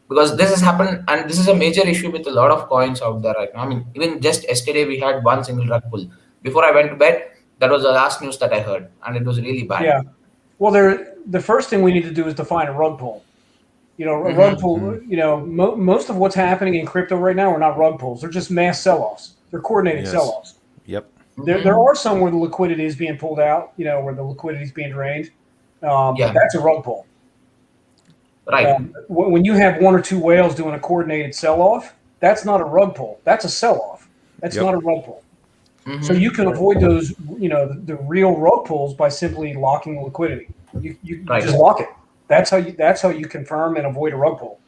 Because this has happened, and this is a major issue with a lot of coins out there right now. I mean, even just yesterday, we had one single rug pull. Before I went to bed, that was the last news that I heard, and it was really bad. Yeah. Well, the first thing we need to do is define a rug pull. A rug pull, most of what's happening in crypto right now are not rug pulls. They're just mass sell-offs. They're coordinated sell-offs. Yep. There are some where the liquidity is being pulled out, where the liquidity is being drained. But that's a rug pull. Right. When you have one or two whales doing a coordinated sell-off, that's not a rug pull. That's a sell-off. That's not a rug pull. So you can avoid those, the real rug pulls by simply locking the liquidity. You just lock it. That's how you confirm and avoid a rug pull.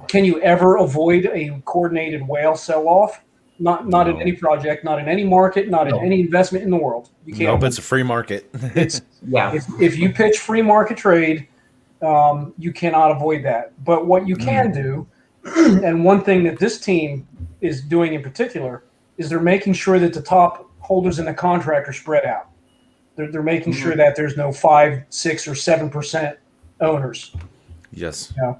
Can you ever avoid a coordinated whale sell-off? Not in any project, not in any market, not in any investment in the world. You can't. Nope, it's a free market. If you pitch free market trade, you cannot avoid that. But what you can do, and one thing that this team is doing in particular, is they're making sure that the top holders in the contract are spread out. They're making sure that there's no 5, 6, or 7% owners. Yes. Yeah.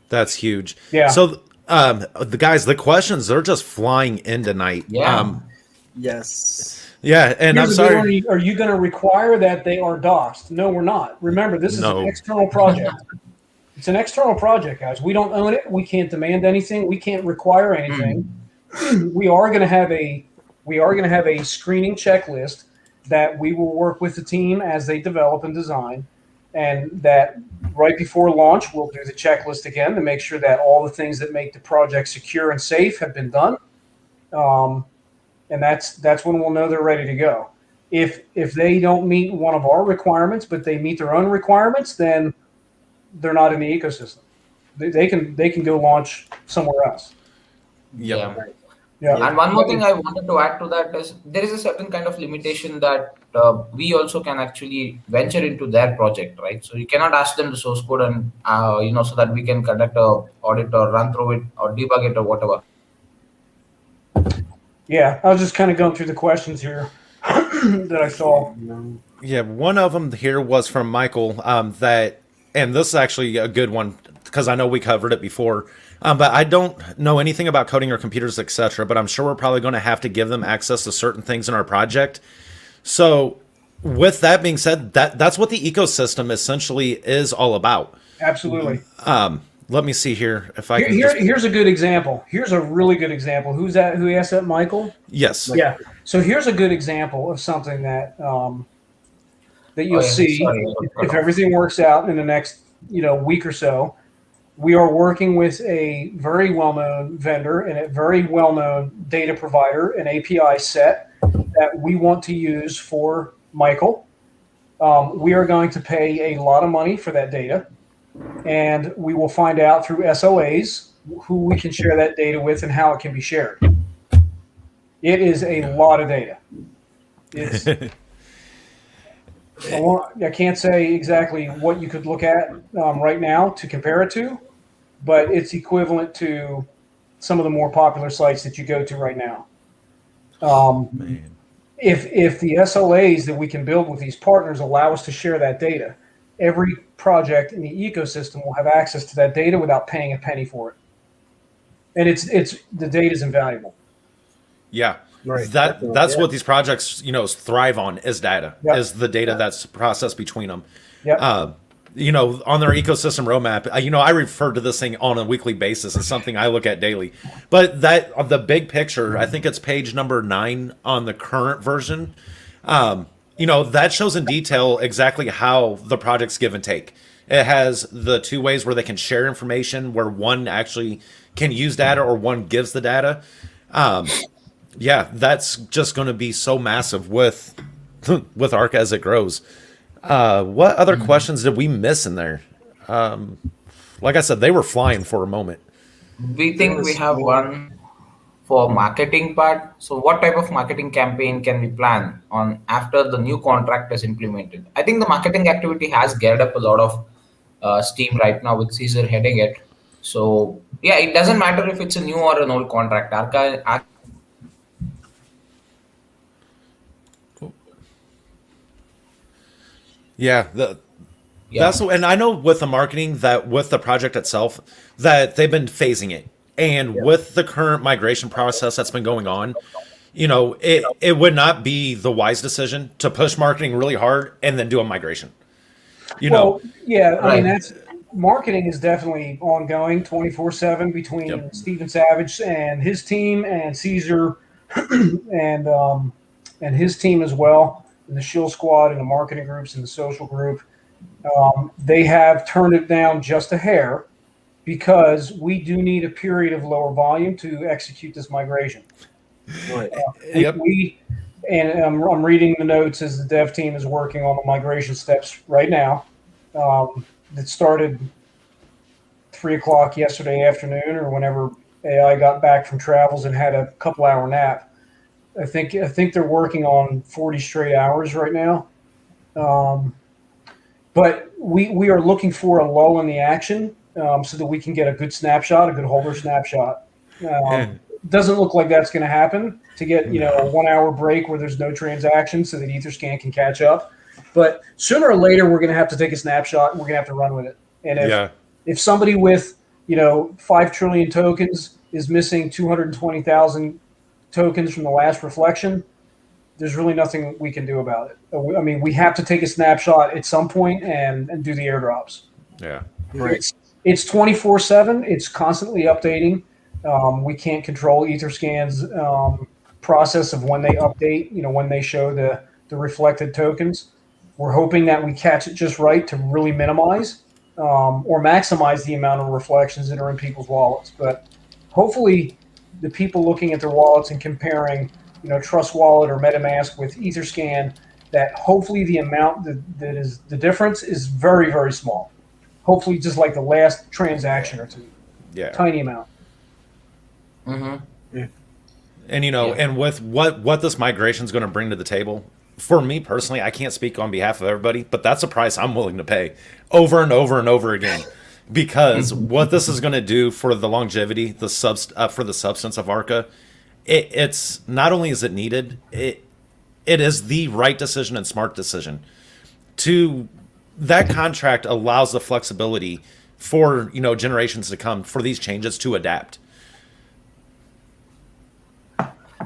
That's huge. Yeah. So the questions, they're just flying in tonight. Yeah. Yes. Yeah, and Here's I'm the sorry. deal, are you going to require that they are doxed? No, we're not. Remember, this is an external project. It's an external project, guys. We don't own it. We can't demand anything. We can't require anything. We are going to have a screening checklist that we will work with the team as they develop and design, and that right before launch we'll do the checklist again to make sure that all the things that make the project secure and safe have been done. And that's when we'll know they're ready to go. If they don't meet one of our requirements, but they meet their own requirements, then they're not in the ecosystem. They can go launch somewhere else. Yep. Yeah. And one more thing I wanted to add to that is there is a certain kind of limitation that we also can actually venture into their project, right? So you cannot ask them the source code and so that we can conduct a audit or run through it or debug it or whatever. Yeah, I was just kind of going through the questions here that I saw. Yeah, one of them here was from Michael. And this is actually a good one because I know we covered it before. But I don't know anything about coding or computers, etc. But I'm sure we're probably going to have to give them access to certain things in our project. So with that being said, that's what the ecosystem essentially is all about. Absolutely. Let me see here if I can. Here's a good example. Here's a really good example. Who's that? Who asked that? Michael? Yes. Yeah. So here's a good example of something that that you'll Oh, yeah. see Sorry, if everything works out in the next week or so. We are working with a very well-known vendor and a very well-known data provider, an API set that we want to use for Michael. We are going to pay a lot of money for that data, and we will find out through SOAs who we can share that data with and how it can be shared. It is a lot of data. It's I can't say exactly what you could look at right now to compare it to, but it's equivalent to some of the more popular sites that you go to right now. If the SLAs that we can build with these partners allow us to share that data, every project in the ecosystem will have access to that data without paying a penny for it. And it's the data is invaluable. Yeah. Right. That's what these projects, thrive on is data, is the data that's processed between them. Yep. On their ecosystem roadmap, I refer to this thing on a weekly basis. It's something I look at daily. But the big picture, I think it's page number 9 on the current version. That shows in detail exactly how the projects give and take. It has the 2 ways where they can share information, where one actually can use data or one gives the data. Yeah, that's just going to be so massive with Arca as it grows. What other questions did we miss in there? Like I said, they were flying for a moment. We think we have one for marketing part. So what type of marketing campaign can we plan on after the new contract is implemented? I think the marketing activity has geared up a lot of steam right now with Caesar heading it. So yeah, it doesn't matter if it's a new or an old contract. Arca Yeah, that's and I know with the marketing that with the project itself that they've been phasing it, and with the current migration process that's been going on, it would not be the wise decision to push marketing really hard and then do a migration. Yeah, I mean Right. marketing is definitely ongoing 24/7 between Steven Savage and his team and Caesar and his team as well, and the Shield Squad and the marketing groups and the social group. They have turned it down just a hair because we do need a period of lower volume to execute this migration. Right. I'm reading the notes as the dev team is working on the migration steps right now. That started 3:00 yesterday afternoon, or whenever AI got back from travels and had a couple-hour nap. I think they're working on 40 straight hours right now. But we are looking for a lull in the action so that we can get a good snapshot, a good holder snapshot. Doesn't look like that's going to happen to get a 1-hour break where there's no transaction so that Etherscan can catch up. But sooner or later, we're going to have to take a snapshot and we're going to have to run with it. And if somebody with 5 trillion tokens is missing 220,000 tokens from the last reflection, there's really nothing we can do about it. I mean, we have to take a snapshot at some point and do the airdrops. Yeah. Right. It's 24/7. It's constantly updating. We can't control Etherscan's process of when they update, when they show the reflected tokens. We're hoping that we catch it just right to really minimize or maximize the amount of reflections that are in people's wallets. But hopefully the people looking at their wallets and comparing, Trust Wallet or MetaMask with Etherscan, that hopefully the amount that is the difference is very, very small. Hopefully just like the last transaction or two. Yeah. Tiny amount. Mm-hmm. And and with what this migration is going to bring to the table, for me personally, I can't speak on behalf of everybody, but that's a price I'm willing to pay over and over and over again, because what this is going to do for the longevity, for the substance of Arca, it's not only is it needed, it is the right decision and smart decision. That contract allows the flexibility for generations to come for these changes to adapt.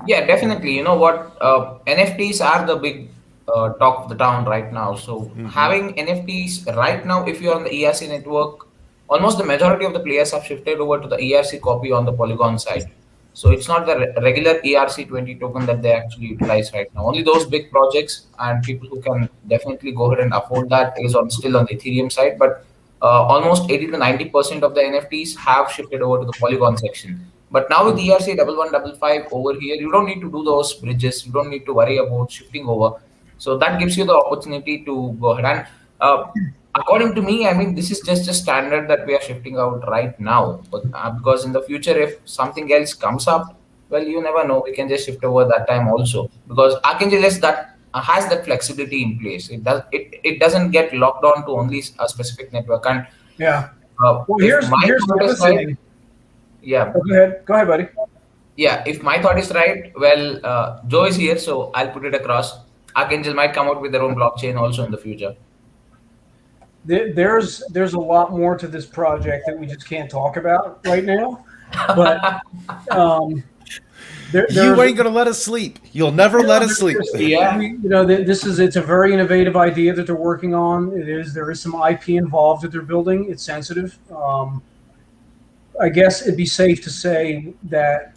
Yeah, definitely. You know what? NFTs are the big talk of the town right now. So having NFTs right now, if you're on the ERC network, almost the majority of the players have shifted over to the ERC copy on the Polygon side. So it's not the regular ERC20 token that they actually utilize right now. Only those big projects and people who can definitely go ahead and afford that is on still on the Ethereum side. But almost 80 to 90% of the NFTs have shifted over to the Polygon section. But now with ERC 1155 over here, you don't need to do those bridges. You don't need to worry about shifting over. So that gives you the opportunity to go ahead. And according to me, I mean, this is just a standard that we are shifting out right now. But because in the future, if something else comes up, well, you never know. We can just shift over that time also. Because Archangel is that has that flexibility in place. It doesn't get locked on to only a specific network. And Yeah. Well, here's the other thing. Yeah. Go ahead, buddy. Yeah, if my thought is right, well, Joe is here, so I'll put it across. Archangel might come out with their own blockchain also in the future. There's a lot more to this project that we just can't talk about right now. But you ain't gonna let us sleep. You'll never let us sleep. Yeah. It's a very innovative idea that they're working on. There is some IP involved that they're building. It's sensitive. I guess it'd be safe to say that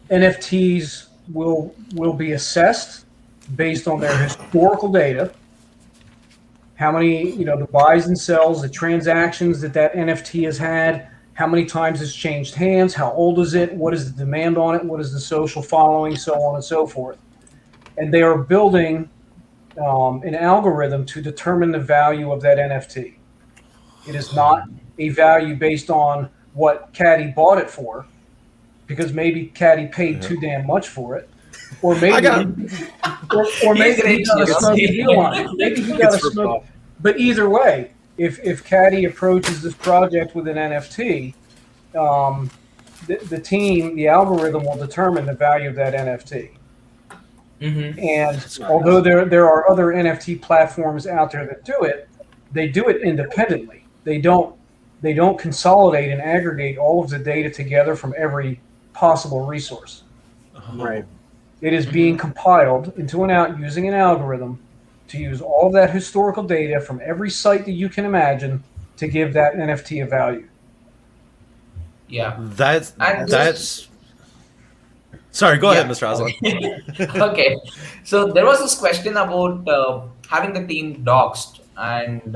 NFTs will be assessed based on their historical data. How many, the buys and sells, the transactions that NFT has had, how many times it's changed hands, how old is it, what is the demand on it, what is the social following, so on and so forth. And they are building an algorithm to determine the value of that NFT. It is not a value based on what Caddy bought it for, because maybe Caddy paid too damn much for it. Or maybe, maybe he got a smoke deal on it. Maybe he got a smoke. But either way, if Caddy approaches this project with an NFT, the team, the algorithm will determine the value of that NFT. Mm-hmm. And although there are other NFT platforms out there that do it, they do it independently. They don't consolidate and aggregate all of the data together from every possible resource. Right. It is being compiled into using an algorithm to use all of that historical data from every site that you can imagine to give that NFT a value. Yeah. That's Sorry, go ahead, Mr. Aslan. Okay. So there was this question about having the team doxed. And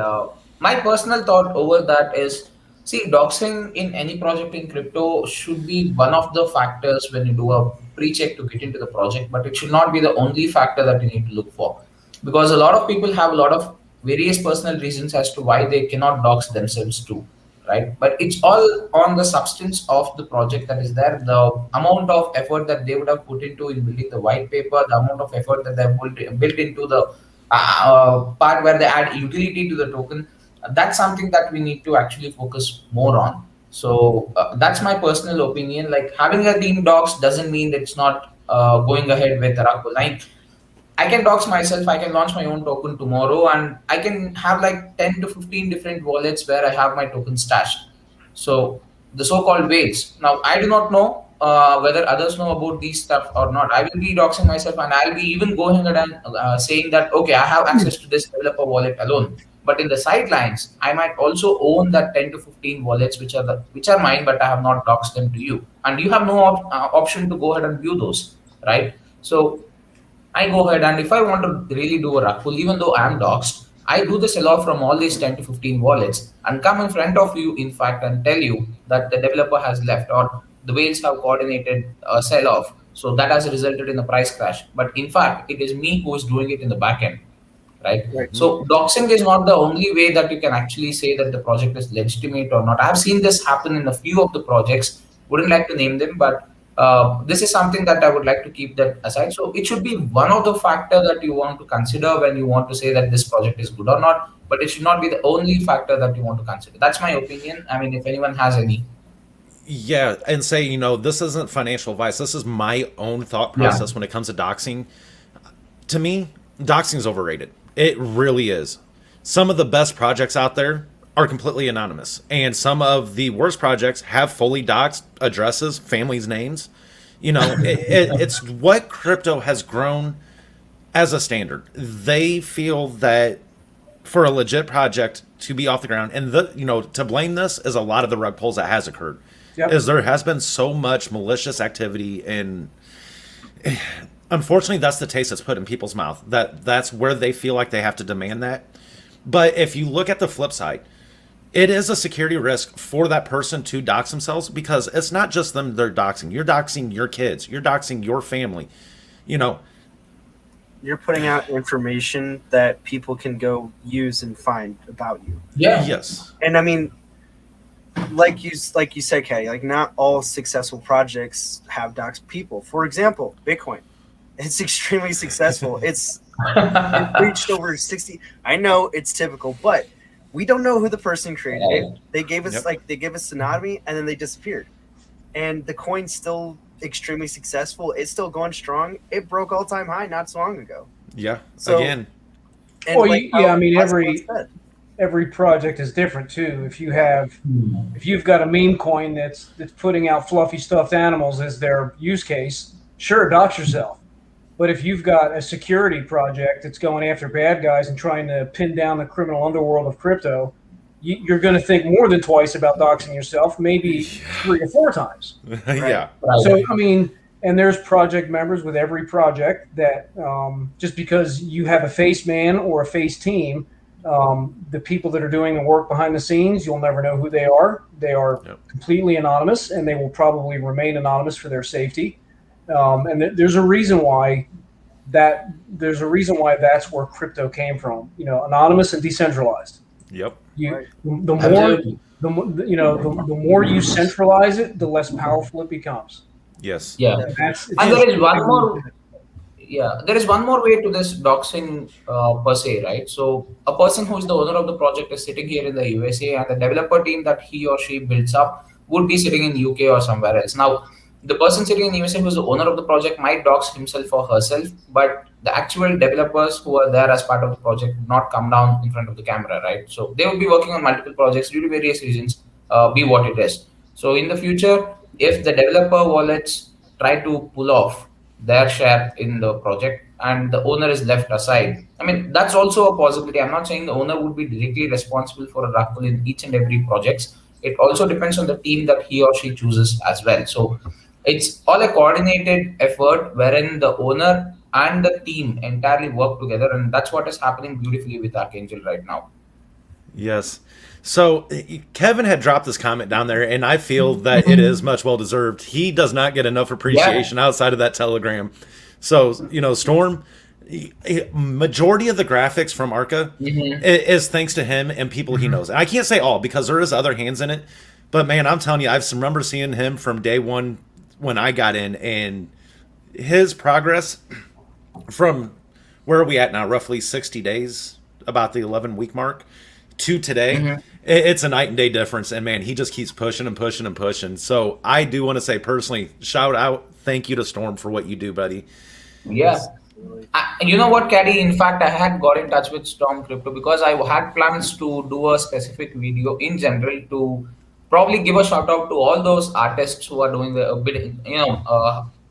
my personal thought over that is, see, doxing in any project in crypto should be one of the factors when you do a pre-check to get into the project, but it should not be the only factor that you need to look for. Because a lot of people have a lot of various personal reasons as to why they cannot dox themselves too, right? But it's all on the substance of the project that is there, the amount of effort that they would have put into in building the white paper, the amount of effort that they've built into the part where they add utility to the token. That's something that we need to actually focus more on. So that's my personal opinion. Like, having a team docs doesn't mean that it's not going ahead with Oracle. Like, I can dox myself, I can launch my own token tomorrow, and I can have like 10 to 15 different wallets where I have my token stashed. So the so-called whales. Now, I do not know whether others know about these stuff or not. I will be doxing myself, and I'll be even going ahead and saying that, okay, I have access to this developer wallet alone. But in the sidelines, I might also own that 10 to 15 wallets, which are mine, but I have not doxed them to you. And you have no option to go ahead and view those, right? So I go ahead, and if I want to really do a rug pull, even though I am doxed, I do the sell-off from all these 10 to 15 wallets and come in front of you, in fact, and tell you that the developer has left or the whales have coordinated a sell-off. So that has resulted in a price crash. But in fact, it is me who is doing it in the back end. Right. So doxing is not the only way that you can actually say that the project is legitimate or not. I've seen this happen in a few of the projects. Wouldn't like to name them, but this is something that I would like to keep that aside. So it should be one of the factor that you want to consider when you want to say that this project is good or not, but it should not be the only factor that you want to consider. That's my opinion. I mean, if anyone has any. Yeah, and say, this isn't financial advice. This is my own thought process when it comes to doxing. To me, doxing is overrated. It really is. Some of the best projects out there are completely anonymous, and some of the worst projects have fully doxed addresses, families' names. It's what crypto has grown as a standard. They feel that for a legit project to be off the ground, and to blame this is a lot of the rug pulls that has occurred. Yep. Is there has been so much malicious activity, and unfortunately that's the taste that's put in people's mouth. That's where they feel like they have to demand that. But if you look at the flip side, it is a security risk for that person to dox themselves, because it's not just them they're doxing. You're doxing your kids. You're doxing your family. You're putting out information that people can go use and find about you. Yeah. Yes. And I mean, like you said, Caddy, like not all successful projects have doxed people. For example, Bitcoin. It's extremely successful. It reached over 60. I know it's typical, but we don't know who the person created it. They gave us anonymity, and then they disappeared. And the coin's still extremely successful. It's still going strong. It broke all-time high not so long ago. Yeah. So, again. And every project is different too. If you've got a meme coin that's putting out fluffy stuffed animals as their use case, sure, dox yourself. But if you've got a security project that's going after bad guys and trying to pin down the criminal underworld of crypto, you're going to think more than twice about doxing yourself, maybe 3 or 4 times. Right? Yeah. So, I mean, and there's project members with every project that just because you have a face man or a face team, the people that are doing the work behind the scenes, you'll never know who they are. They are completely anonymous, and they will probably remain anonymous for their safety. And there's a reason why that's where crypto came from. Anonymous and decentralized. Yep. The more you centralize it, the less powerful it becomes. Yes. Yeah. And there is one more. Yeah, there is one more way to this doxing per se, right? So a person who is the owner of the project is sitting here in the USA, and the developer team that he or she builds up would be sitting in UK or somewhere else. Now, the person sitting in the USA who is the owner of the project might dox himself or herself, but the actual developers who are there as part of the project would not come down in front of the camera, right? So they would be working on multiple projects due to various reasons, be what it is. So in the future, if the developer wallets try to pull off their share in the project and the owner is left aside, I mean, that's also a possibility. I'm not saying the owner would be directly responsible for a rug pull in each and every project. It also depends on the team that he or she chooses as well. So it's all a coordinated effort wherein the owner and the team entirely work together, and that's what is happening beautifully with Archangel right now. Yes. So Kevin had dropped this comment down there, and I feel that it is much well deserved. He does not get enough appreciation outside of that Telegram. So, Storm, majority of the graphics from Arca is thanks to him and people he knows. And I can't say all, because there is other hands in it. But man, I'm telling you, I remember seeing him from day one when I got in, and his progress from where are we at now, roughly 60 days, about the 11-week mark, to today, it's a night and day difference. And man, he just keeps pushing and pushing and pushing. So I do want to say personally, shout out, thank you to Storm for what you do, buddy. Yeah. You know what, Caddy? In fact, I had got in touch with Storm Crypto because I had plans to do a specific video in general to probably give a shout out to all those artists who are doing the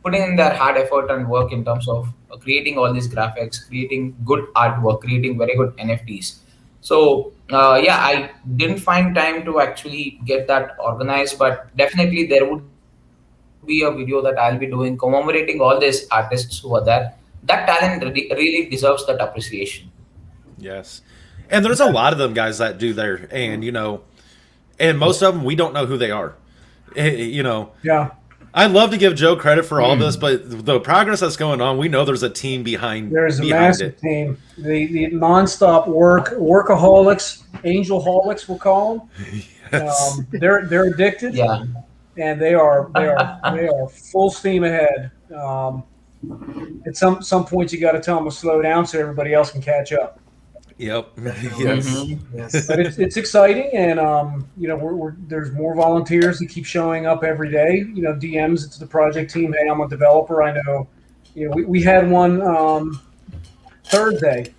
putting in their hard effort and work in terms of creating all these graphics, creating good artwork, creating very good NFTs. So I didn't find time to actually get that organized, but definitely there would be a video that I'll be doing commemorating all these artists who are there. That talent really deserves that appreciation. Yes. And there's a lot of them guys that do there, and and most of them we don't know who they are. Yeah. I'd love to give Joe credit for all this, but the progress that's going on, we know there's a team behind. There's a massive team. The nonstop workaholics, angelholics, we'll call them. Yes. They're addicted. Yeah. And they are full steam ahead. At some points, you got to tell them to slow down so everybody else can catch up. Yep. Yes. Yes. But it's exciting, and there's more volunteers that keep showing up every day. DMs to the project team. Hey, I'm a developer. I know. We had one Thursday.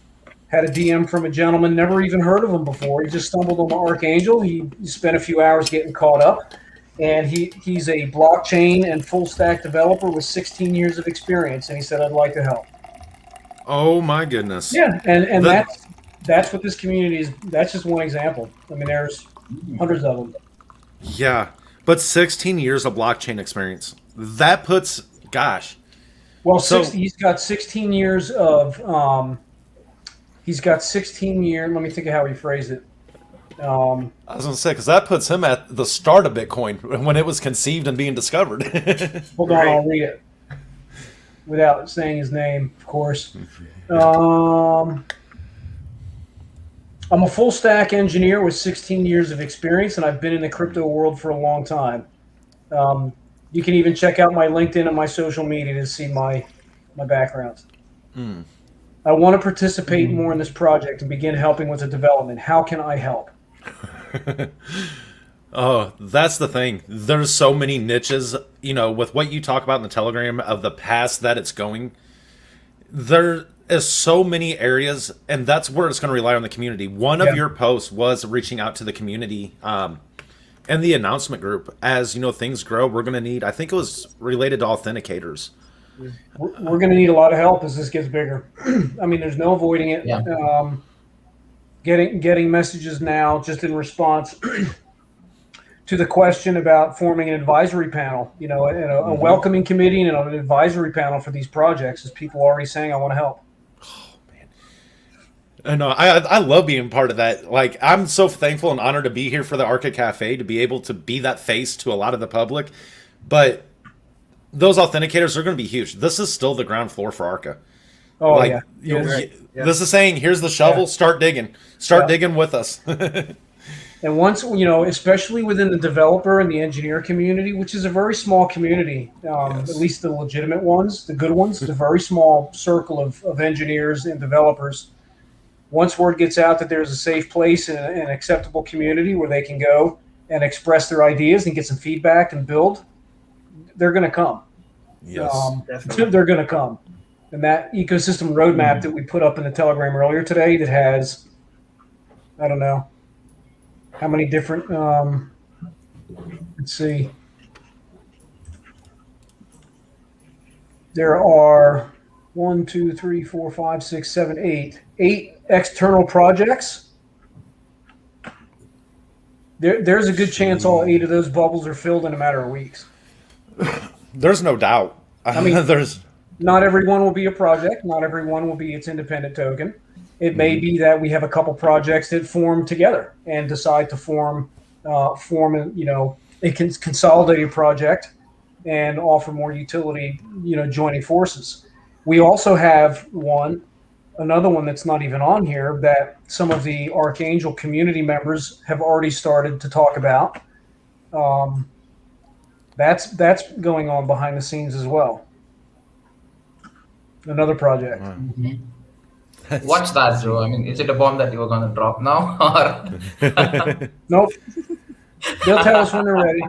Had a DM from a gentleman, never even heard of him before. He just stumbled on Archangel. He spent a few hours getting caught up, and he's a blockchain and full stack developer with 16 years of experience. And he said, "I'd like to help." Oh my goodness. Yeah, and that's what this community is. That's just one example. I mean, there's hundreds of them. Yeah. But 16 years of blockchain experience. That puts, gosh. Well, So- he's got 16 years of. He's got 16 years. Let me think of how he phrased it. I was going to say, because that puts him at the start of Bitcoin when it was conceived and being discovered. Hold on, I'll read it without saying his name, of course. I'm a full stack engineer with 16 years of experience, and I've been in the crypto world for a long time. You can even check out my LinkedIn and my social media to see my background. I want to participate more in this project and begin helping with the development. How can I help? Oh, that's the thing. There's so many niches, with what you talk about in the Telegram of the past that it's going. There is so many areas, and that's where it's going to rely on the community. One of your posts was reaching out to the community and the announcement group. As, things grow, we're going to need, I think it was related to authenticators. We're going to need a lot of help as this gets bigger. I mean, there's no avoiding it. Yeah. Getting messages now just in response to the question about forming an advisory panel, and a welcoming committee and an advisory panel for these projects is people already saying, I want to help. I know. I love being part of that. Like, I'm so thankful and honored to be here for the Arca Cafe, to be able to be that face to a lot of the public. But those authenticators are going to be huge. This is still the ground floor for Arca. Oh, like, yeah. This is saying, here's the shovel, start digging. Start digging with us. And once, especially within the developer and the engineer community, which is a very small community, at least the legitimate ones, the good ones, it's a very small circle of engineers and developers. Once word gets out that there's a safe place and an acceptable community where they can go and express their ideas and get some feedback and build, they're going to come. Yes. They're going to come. And that ecosystem roadmap that we put up in the Telegram earlier today that has, I don't know, how many different, let's see. There are 1, 2, 3, 4, 5, 6, 7, 8 external projects. There's a good chance all 8 of those bubbles are filled in a matter of weeks. There's no doubt. I mean, there's not everyone will be a project. Not everyone will be its independent token. It may be that we have a couple projects that form together and decide to form a consolidated project and offer more utility, joining forces. We also have another one that's not even on here that some of the Archangel community members have already started to talk about. That's going on behind the scenes as well. Another project. What's that, Joe? I mean, is it a bomb that you were going to drop now? Or Nope. They'll tell us when they're ready.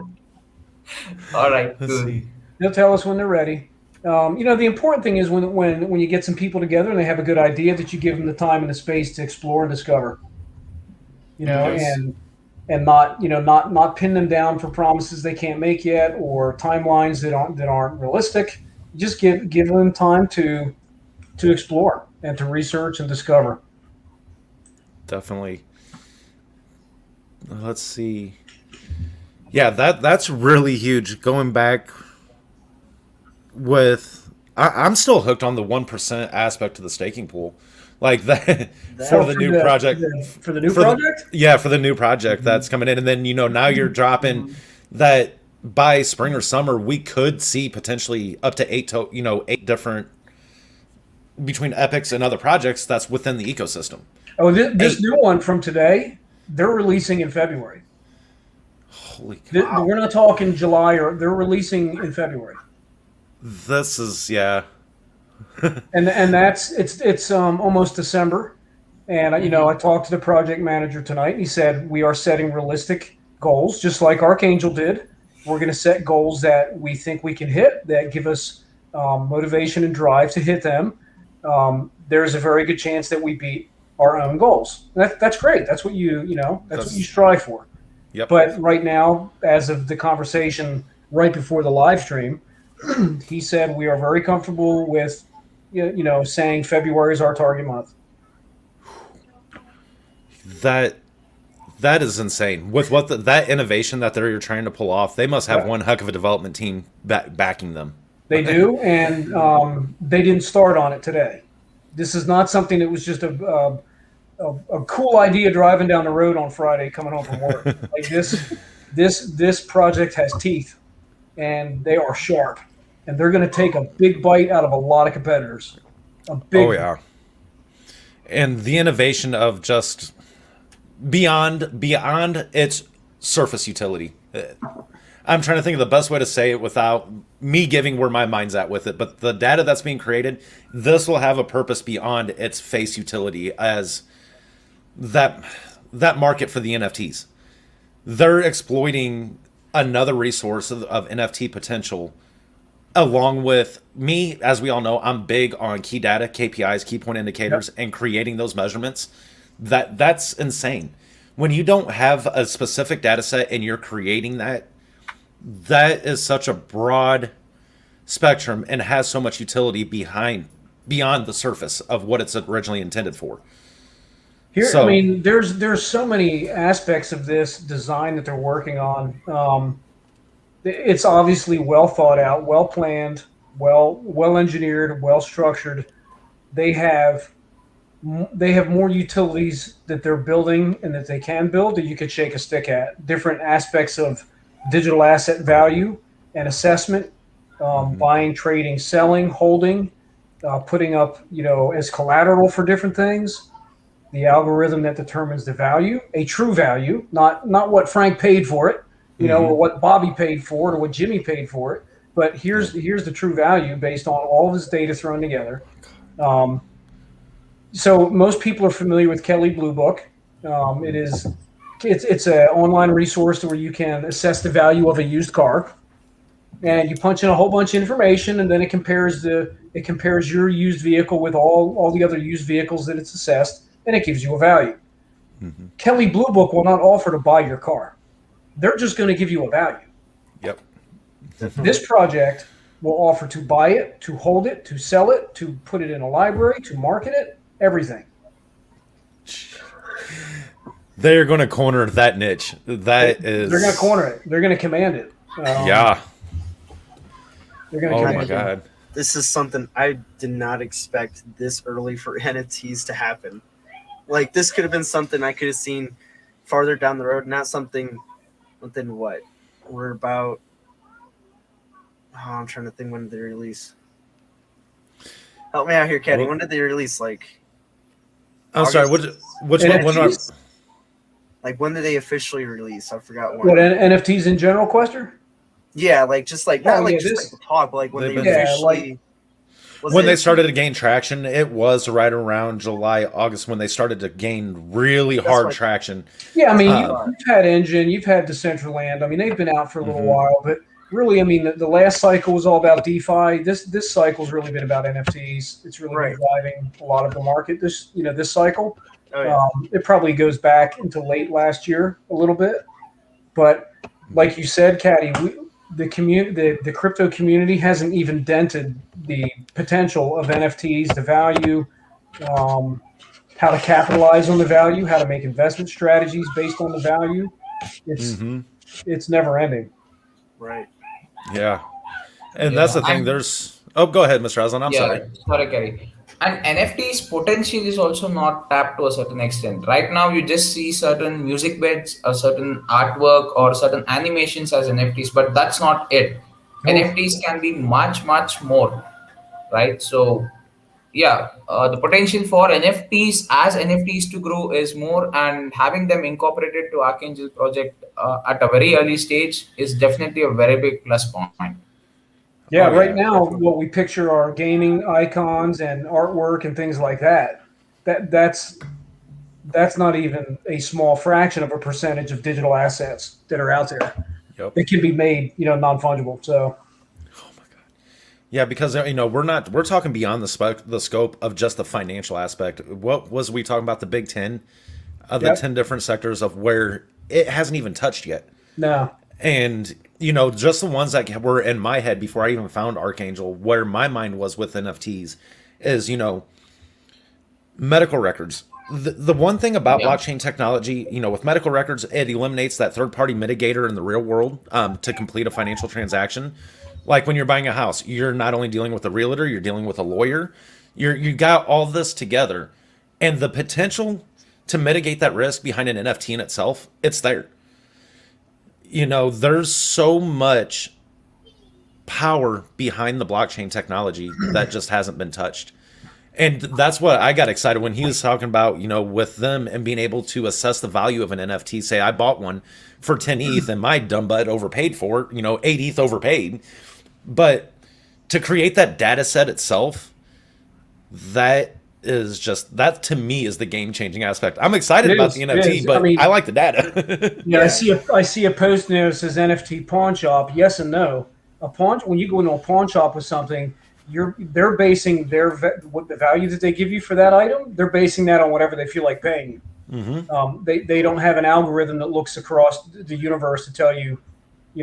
all right, Let's good. see. They'll tell us when they're ready. The important thing is when you get some people together and they have a good idea, that you give them the time and the space to explore and discover. Yes. And not pin them down for promises they can't make yet or timelines that aren't realistic. Just give them time to explore and to research and discover. Definitely. Let's see. Yeah, that's really huge. Going back with, I'm still hooked on the 1% aspect of the staking pool, like that for the new project. For the new project? For the new project that's coming in, and then now you're dropping that by spring or summer we could see potentially up to 8 different between epics and other projects that's within the ecosystem. Oh, this new one from today, they're releasing in February. Holy cow. We're not talking July, or they're releasing in February. This is And that's it's almost December, and I talked to the project manager tonight, and he said we are setting realistic goals, just like Archangel did. We're going to set goals that we think we can hit, that give us motivation and drive to hit them. There's a very good chance that we beat our own goals. That's great. That's what that's what you strive for. Yep. But right now, as of the conversation right before the live stream, he said we are very comfortable with saying February is our target month. That is insane. With what that innovation that they're trying to pull off, they must have one heck of a development team backing them. They do, and they didn't start on it today. This is not something that was just a cool idea driving down the road on Friday coming home from work. Like this project has teeth, and they are sharp, and they're going to take a big bite out of a lot of competitors. Oh yeah, and the innovation of just beyond its surface utility. I'm trying to think of the best way to say it without me giving where my mind's at with it. But the data that's being created, this will have a purpose beyond its face utility as that market for the NFTs. They're exploiting another resource of NFT potential. Along with me, as we all know, I'm big on key data, KPIs, key point indicators, and creating those measurements. That's insane. When you don't have a specific data set and you're creating that is such a broad spectrum and has so much utility beyond the surface of what it's originally intended for. I mean, there's so many aspects of this design that they're working on. It's obviously well thought out, well planned, well engineered, well structured. They have more utilities that they're building and that they can build that you could shake a stick at. Different aspects of digital asset value and assessment, buying, trading, selling, holding, putting up, as collateral for different things. The algorithm that determines the value, a true value, not what Frank paid for it, or what Bobby paid for it, or what Jimmy paid for it. But here's the true value based on all of this data thrown together. So most people are familiar with Kelley Blue Book. It's an online resource where you can assess the value of a used car, and you punch in a whole bunch of information, and then it compares your used vehicle with all the other used vehicles that it's assessed, and it gives you a value. Mm-hmm. Kelley Blue Book will not offer to buy your car; they're just going to give you a value. Yep. This project will offer to buy it, to hold it, to sell it, to put it in a library, to market it, everything. They're going to corner that niche. They're going to corner it. They're going to command it. Yeah. They're going to command it. Oh, my God. This is something I did not expect this early for NFTs to happen. Like, this could have been something I could have seen farther down the road, not something within what? We're about... Oh, I'm trying to think, when did they release? Help me out here, Caddy. When did they release? Like... I'm sorry, which one? Like, when did they officially release? I forgot when. What, NFTs in general, Quester? Yeah, like, just like, not like just like the talk, but like when they officially... When they started to gain traction, it was right around July, August when they started to gain really hard traction. Yeah, I mean, you've had Engine, you've had Decentraland. I mean, they've been out for a little while, but really, I mean, the last cycle was all about DeFi. This cycle's really been about NFTs. It's really been driving a lot of the market this cycle. Oh, yeah. It probably goes back into late last year a little bit, but like you said, Caddy, the crypto community hasn't even dented the potential of NFTs, the value, how to capitalize on the value, how to make investment strategies based on the value. It's never ending. Right. Yeah. And that's the thing. Go ahead, Mr. Aslan. I'm sorry. Sorry, Kerry. And NFT's potential is also not tapped to a certain extent. Right now, you just see certain music beds, a certain artwork, or certain animations as NFTs, but that's not it. NFTs can be much, much more, right? So, the potential for NFTs to grow is more, and having them incorporated to Archangel project at a very early stage is definitely a very big plus point. Yeah, right now what we picture are gaming icons and artwork and things like that. That's not even a small fraction of a percentage of digital assets that are out there. Yep. It can be made, non-fungible. So. Oh my God. Yeah, because we're talking beyond the scope of just the financial aspect. What was we talking about, the Big 10 of the 10 different sectors of where it hasn't even touched yet? No. And just the ones that were in my head before I even found Archangel, where my mind was with NFTs, is, medical records. The one thing about Yeah. blockchain technology, with medical records, it eliminates that third-party mitigator in the real world to complete a financial transaction. Like when you're buying a house, you're not only dealing with a realtor, you're dealing with a lawyer. You got all this together, and the potential to mitigate that risk behind an NFT in itself, it's there. There's so much power behind the blockchain technology that just hasn't been touched. And that's what I got excited when he was talking about, with them and being able to assess the value of an NFT. Say I bought one for 10 ETH and my dumb butt overpaid for it, 8 ETH overpaid. But to create that data set itself, that to me is the game changing aspect. I'm excited about the NFT, but I like the data. Yeah, I see a post now that says NFT pawn shop. Yes and no. When you go into a pawn shop with something, they're basing what the value that they give you for that item. They're basing that on whatever they feel like paying you. They don't have an algorithm that looks across the universe to tell you,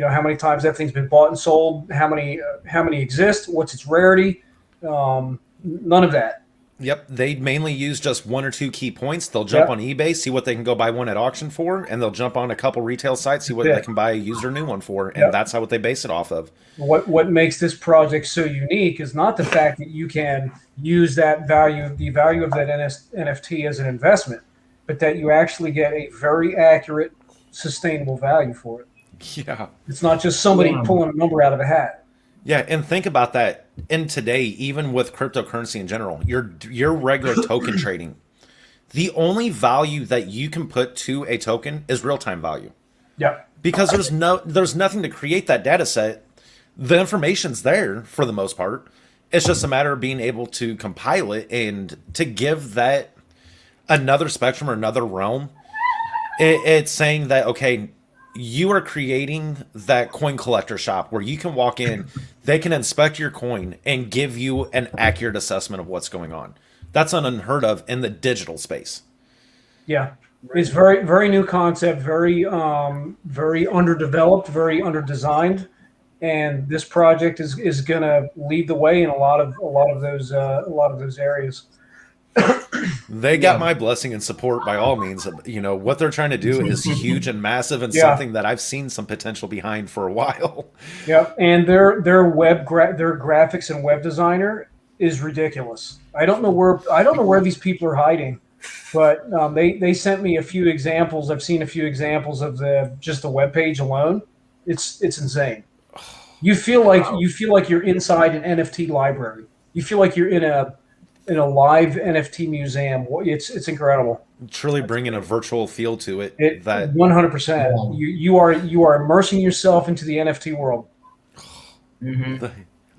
how many times that thing's been bought and sold, how many exist, what's its rarity. None of that. Yep, they mainly use just one or two key points. They'll jump on eBay, see what they can go buy one at auction for, and they'll jump on a couple retail sites, see what they can buy a used or new one for, and that's how they base it off of. What makes this project so unique is not the fact that you can use the value of that NFT as an investment, but that you actually get a very accurate, sustainable value for it. Yeah. It's not just somebody pulling a number out of a hat. Yeah, and think about that. In today, even with cryptocurrency in general, your regular token trading, the only value that you can put to a token is real-time value. Yeah. Because there's nothing to create that data set. The information's there for the most part. It's just a matter of being able to compile it and to give that another spectrum or another realm. It's saying that, okay, you are creating that coin collector shop where you can walk in, they can inspect your coin and give you an accurate assessment of what's going on. That's unheard of in the digital space. Yeah. It's very, very new concept, very underdeveloped, very underdesigned. And this project is going to lead the way in a lot of those areas. They got my blessing and support by all means. What they're trying to do is huge and massive and something that I've seen some potential behind for a while. Yeah, and their graphics and web designer is ridiculous. I don't know where these people are hiding, but they sent me a few examples. I've seen a few examples of just the web page alone. It's insane. You feel like you're inside an NFT library. You feel like you're in a live NFT museum. It's incredible. Truly bringing a virtual feel to it. 100%. You are immersing yourself into the NFT world. Mm-hmm.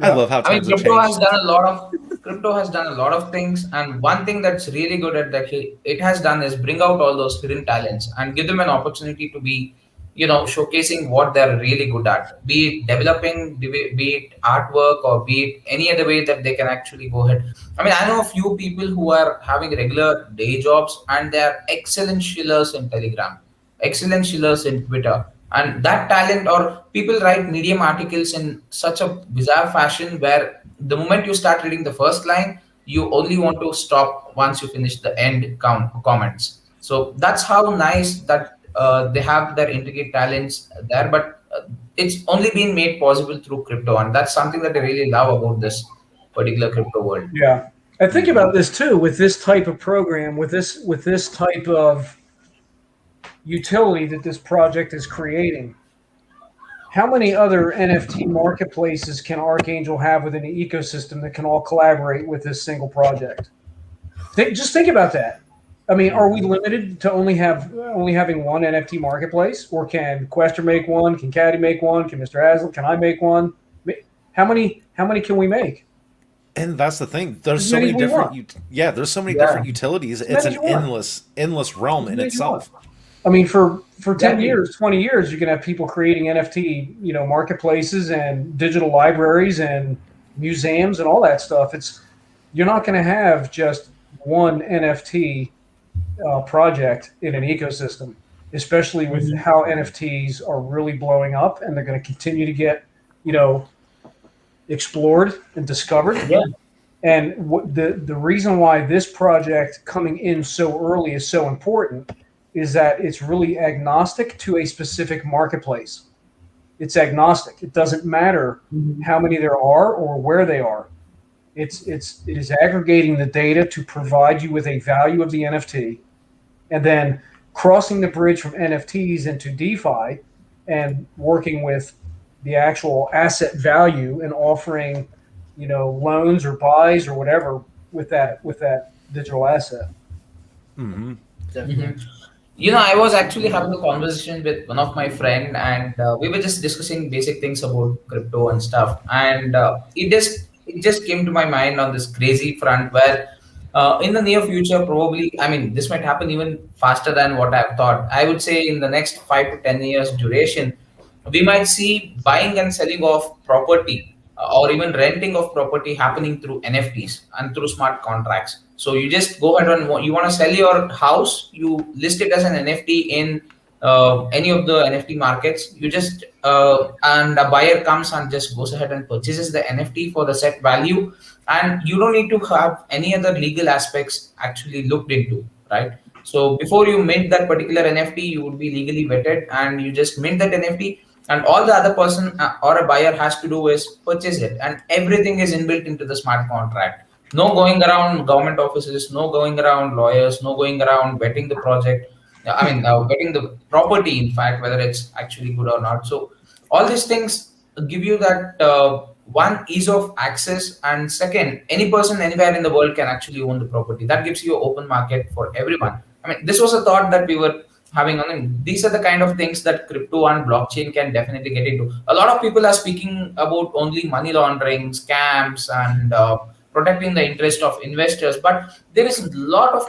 I love how times have crypto changed. has done a lot of things, and one thing that's really good at that it has done is bring out all those hidden talents and give them an opportunity to be, showcasing what they're really good at, be it developing, be it artwork, or be it any other way that they can actually go ahead. I know a few people who are having regular day jobs and they're excellent shillers in Telegram, excellent shillers in Twitter. And that talent, or people write Medium articles in such a bizarre fashion where the moment you start reading the first line, you only want to stop once you finish the end comments. So that's how nice that they have their intricate talents there, but it's only been made possible through crypto, and that's something that I really love about this particular crypto world. Yeah, I think about this too with this type of program, with this type of utility that this project is creating. How many other NFT marketplaces can Archangel have within the ecosystem that can all collaborate with this single project? Just think about that. Are we limited to only having one NFT marketplace, or can Quester make one? Can Caddy make one? Can Mr. Haslett? Can I make one? How many can we make? And that's the thing. There's so many different. There's so many different utilities. It's an endless realm in itself. For 10 years, 20 years, you're going to have people creating NFT, marketplaces and digital libraries and museums and all that stuff. You're not going to have just one NFT project in an ecosystem, especially with how NFTs are really blowing up, and they're going to continue to get, explored and discovered. Yeah. And the reason why this project coming in so early is so important is that it's really agnostic to a specific marketplace. It's agnostic. It doesn't matter how many there are or where they are. It is aggregating the data to provide you with a value of the NFT, and then crossing the bridge from NFTs into DeFi and working with the actual asset value and offering, loans or buys or whatever with that digital asset. Mm-hmm. Definitely. I was actually having a conversation with one of my friend, and we were just discussing basic things about crypto and stuff. And it just came to my mind on this crazy front where, in the near future, probably, I mean, this might happen even faster than what I've thought. I would say in the next 5 to 10 years duration, we might see buying and selling of property, or even renting of property happening through NFTs and through smart contracts. So you just go ahead and you want to sell your house, you list it as an NFT in any of the NFT markets. You just and a buyer comes and just goes ahead and purchases the NFT for the set value, and you don't need to have any other legal aspects actually looked into, right? So before you mint that particular NFT, you would be legally vetted, and you just mint that NFT, and all the other person or a buyer has to do is purchase it, and everything is inbuilt into the smart contract. No going around government offices, no going around lawyers, no going around vetting the project. Vetting the property, in fact, whether it's actually good or not. So all these things give you that one, ease of access, and second, any person anywhere in the world can actually own the property. That gives you an open market for everyone. I mean, this was a thought that we were having on, and these are the kind of things that crypto and blockchain can definitely get into. A lot of people are speaking about only money laundering, scams, and protecting the interest of investors, but there is a lot of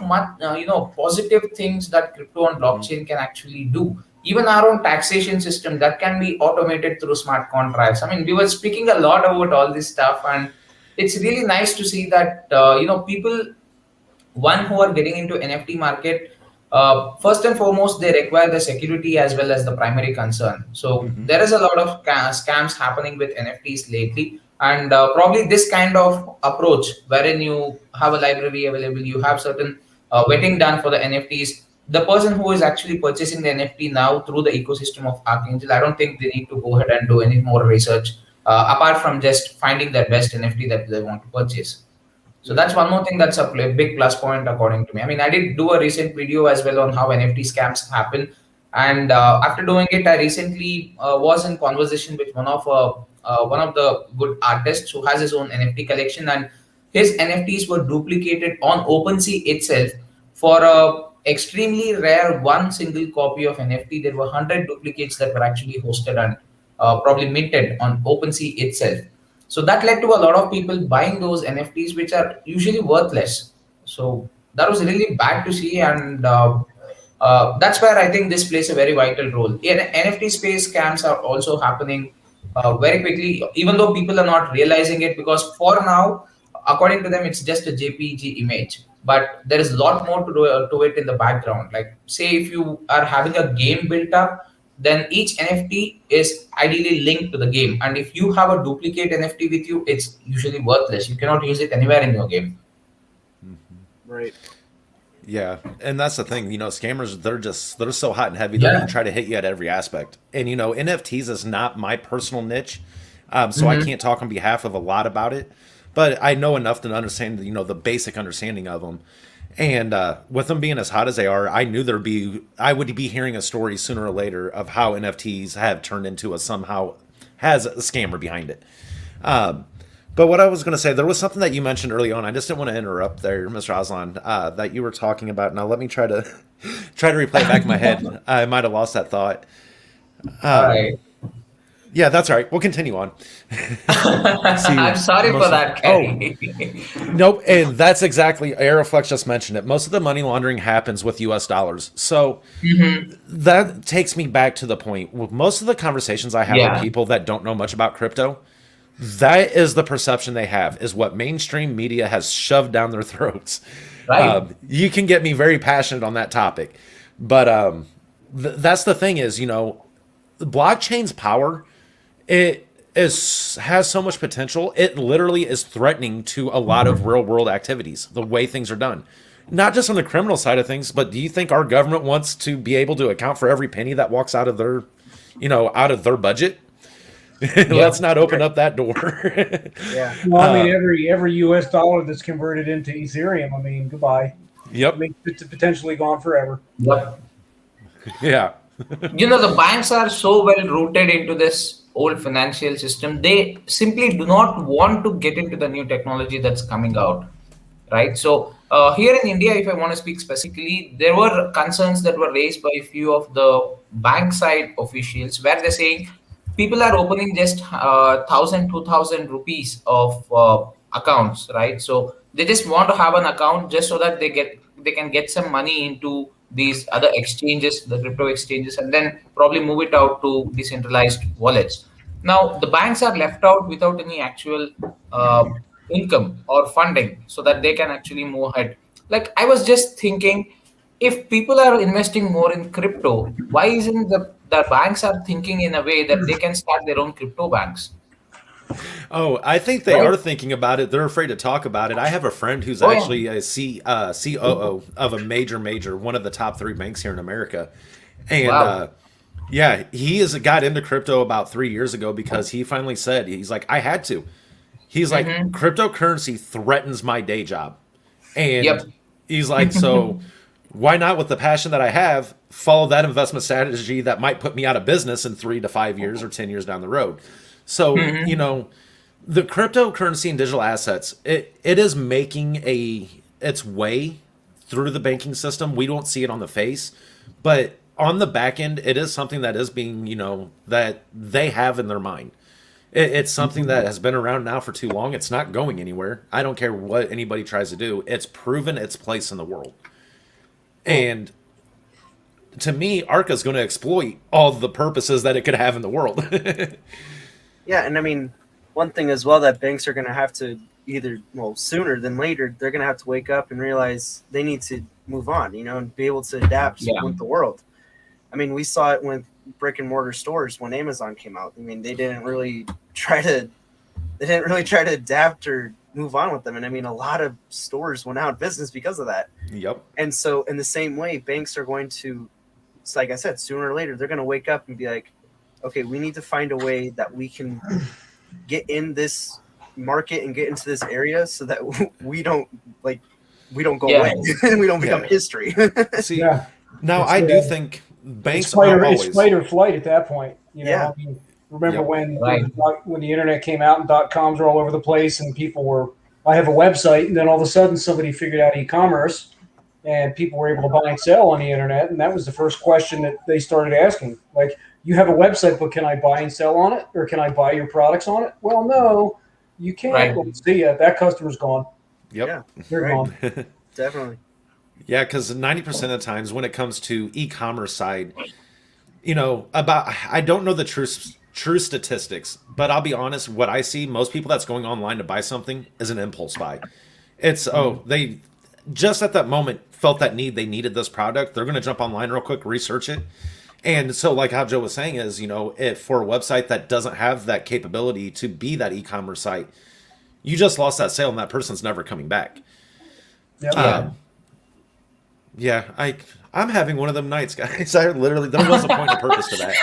positive things that crypto and blockchain can actually do. Even our own taxation system that can be automated through smart contracts. I mean, we were speaking a lot about all this stuff, and it's really nice to see that people, one, who are getting into NFT market, first and foremost, they require the security as well as the primary concern. So there is a lot of scams happening with NFTs lately, and probably this kind of approach, wherein you have a library available, you have certain vetting done for the NFTs. The person who is actually purchasing the NFT now through the ecosystem of Archangel, I don't think they need to go ahead and do any more research apart from just finding their best NFT that they want to purchase. So that's one more thing that's a big plus point according to me. I mean, I did do a recent video as well on how NFT scams happen, and after doing it, I recently was in conversation with one of the good artists who has his own NFT collection, and his NFTs were duplicated on OpenSea itself for a extremely rare one single copy of NFT. There were 100 duplicates that were actually hosted and probably minted on OpenSea itself. So that led to a lot of people buying those NFTs, which are usually worthless. So that was really bad to see, and that's where I think this plays a very vital role. In NFT space, scams are also happening very quickly, even though people are not realizing it, because for now, according to them, it's just a JPG image. But there is a lot more to it in the background. Like, say, if you are having a game built up, then each NFT is ideally linked to the game. And if you have a duplicate NFT with you, it's usually worthless. You cannot use it anywhere in your game. Right. Yeah, and that's the thing. Scammers, they're so hot and heavy. They're going to try to hit you at every aspect. And NFTs is not my personal niche, so I can't talk on behalf of a lot about it. But I know enough to understand, the basic understanding of them. And with them being as hot as they are, I knew I would be hearing a story sooner or later of how NFTs have turned into somehow has a scammer behind it. But what I was going to say, there was something that you mentioned early on. I just didn't want to interrupt there, Mr. Aslan, that you were talking about. Now let me try to replay it back in my head. I might have lost that thought. All right. Yeah, that's all right. We'll continue on. I'm sorry for that, Kenny. Nope, and that's exactly, Aeroflex just mentioned it. Most of the money laundering happens with US dollars. So that takes me back to the point. With most of the conversations I have with people that don't know much about crypto, that is the perception they have, is what mainstream media has shoved down their throats. Right. You can get me very passionate on that topic. But that's the thing is, the blockchain's power, it has so much potential. It literally is threatening to a lot of real world activities, the way things are done. Not just on the criminal side of things, but do you think our government wants to be able to account for every penny that walks out of their, out of their budget? Let's not open up that door. Yeah. Well, I mean, every U.S. dollar that's converted into Ethereum, I mean, goodbye. Yep. I mean, it's potentially gone forever. Yep. Yeah. The banks are so well rooted into this old financial system. They simply do not want to get into the new technology that's coming out, right? So here in India, if I want to speak specifically, there were concerns that were raised by a few of the bank side officials where they're saying people are opening just 1,000, 2,000 rupees of accounts, right? So they just want to have an account just so that they can get some money into these other exchanges, the crypto exchanges, and then probably move it out to decentralized wallets. Now, the banks are left out without any actual income or funding so that they can actually move ahead. Like, I was just thinking, if people are investing more in crypto, why isn't the banks are thinking in a way that they can start their own crypto banks? Oh, I think they are thinking about it. They're afraid to talk about it. I have a friend who's actually a COO of a major, one of the top 3 banks here in America. And he got into crypto about 3 years ago because he finally said, he's like, I had to. He's like, cryptocurrency threatens my day job. And he's like, so why not, with the passion that I have, follow that investment strategy that might put me out of business in 3 to 5 years or 10 years down the road. So, the cryptocurrency and digital assets, it is making its way through the banking system. We don't see it on the face, but on the back end, it is something that is being, that they have in their mind. It's something that has been around now for too long. It's not going anywhere. I don't care what anybody tries to do. It's proven its place in the world. And to me, Arca is going to exploit all the purposes that it could have in the world. Yeah, and I mean, one thing as well that banks are going to have to sooner than later, they're going to have to wake up and realize they need to move on, and be able to adapt with the world. I mean, we saw it with brick and mortar stores when Amazon came out. I mean, they didn't really try to adapt or move on with them. And I mean, a lot of stores went out of business because of that. Yep. And so in the same way, banks are going to, like I said, sooner or later, they're going to wake up and be like, okay, we need to find a way that we can get in this market and get into this area so that we don't go away and we don't become history. See, now I do think banks it's fight or flight at that point. I mean, remember when the internet came out and .coms were all over the place and people were, I have a website, and then all of a sudden somebody figured out e-commerce and people were able to buy and sell on the internet, and that was the first question that they started asking. Like, you have a website, but can I buy and sell on it, or can I buy your products on it? Well, no, you can't. Right. Well, see ya. That customer's gone. Yep. Yeah, They're gone. Definitely. Yeah, because 90% of the times when it comes to e-commerce side, I don't know the true statistics, but I'll be honest, what I see, most people that's going online to buy something is an impulse buy. It's, they just at that moment felt that need, they needed this product. They're going to jump online real quick, research it. And so like how Joe was saying is, if for a website that doesn't have that capability to be that e-commerce site, you just lost that sale and that person's never coming back. Yep. I'm having one of them nights, guys. I literally, there was a point of purpose to that.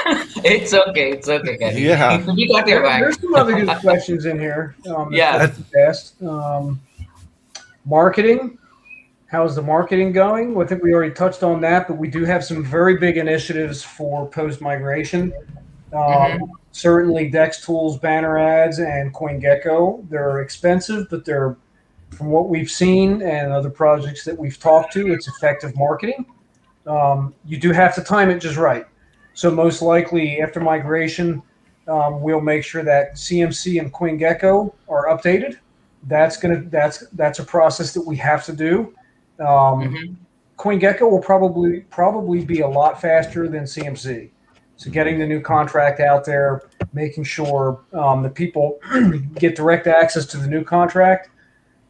It's okay, Kenny. Yeah. We got your back. There's some other good questions in here. Yeah. Asked. Marketing. How's the marketing going? I think we already touched on that, but we do have some very big initiatives for post-migration. Certainly Dex Tools, banner ads, and CoinGecko. They're expensive, but they're, from what we've seen and other projects that we've talked to, it's effective marketing. You do have to time it just right. So most likely after migration, we'll make sure that CMC and CoinGecko are updated. That's a process that we have to do. CoinGecko will probably be a lot faster than CMC. So getting the new contract out there, making sure that people get direct access to the new contract.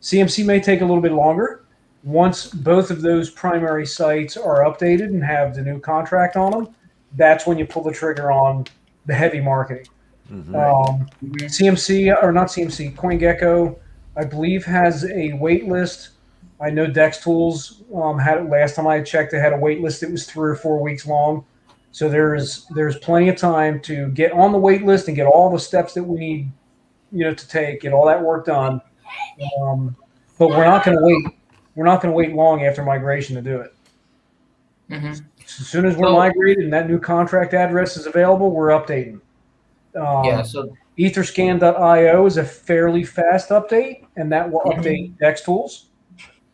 CMC may take a little bit longer. Once both of those primary sites are updated and have the new contract on them, that's when you pull the trigger on the heavy marketing. CMC, or not CMC, CoinGecko, I believe has a wait list. I know Dex Tools had it last time I checked. They had a wait list that was 3 or 4 weeks long. So there's plenty of time to get on the wait list and get all the steps that we need, to take, get all that work done. But we're not going to wait. We're not going to wait long after migration to do it. Mm-hmm. As soon as we're migrated and that new contract address is available, we're updating. So Etherscan.io is a fairly fast update, and that will update Dex Tools.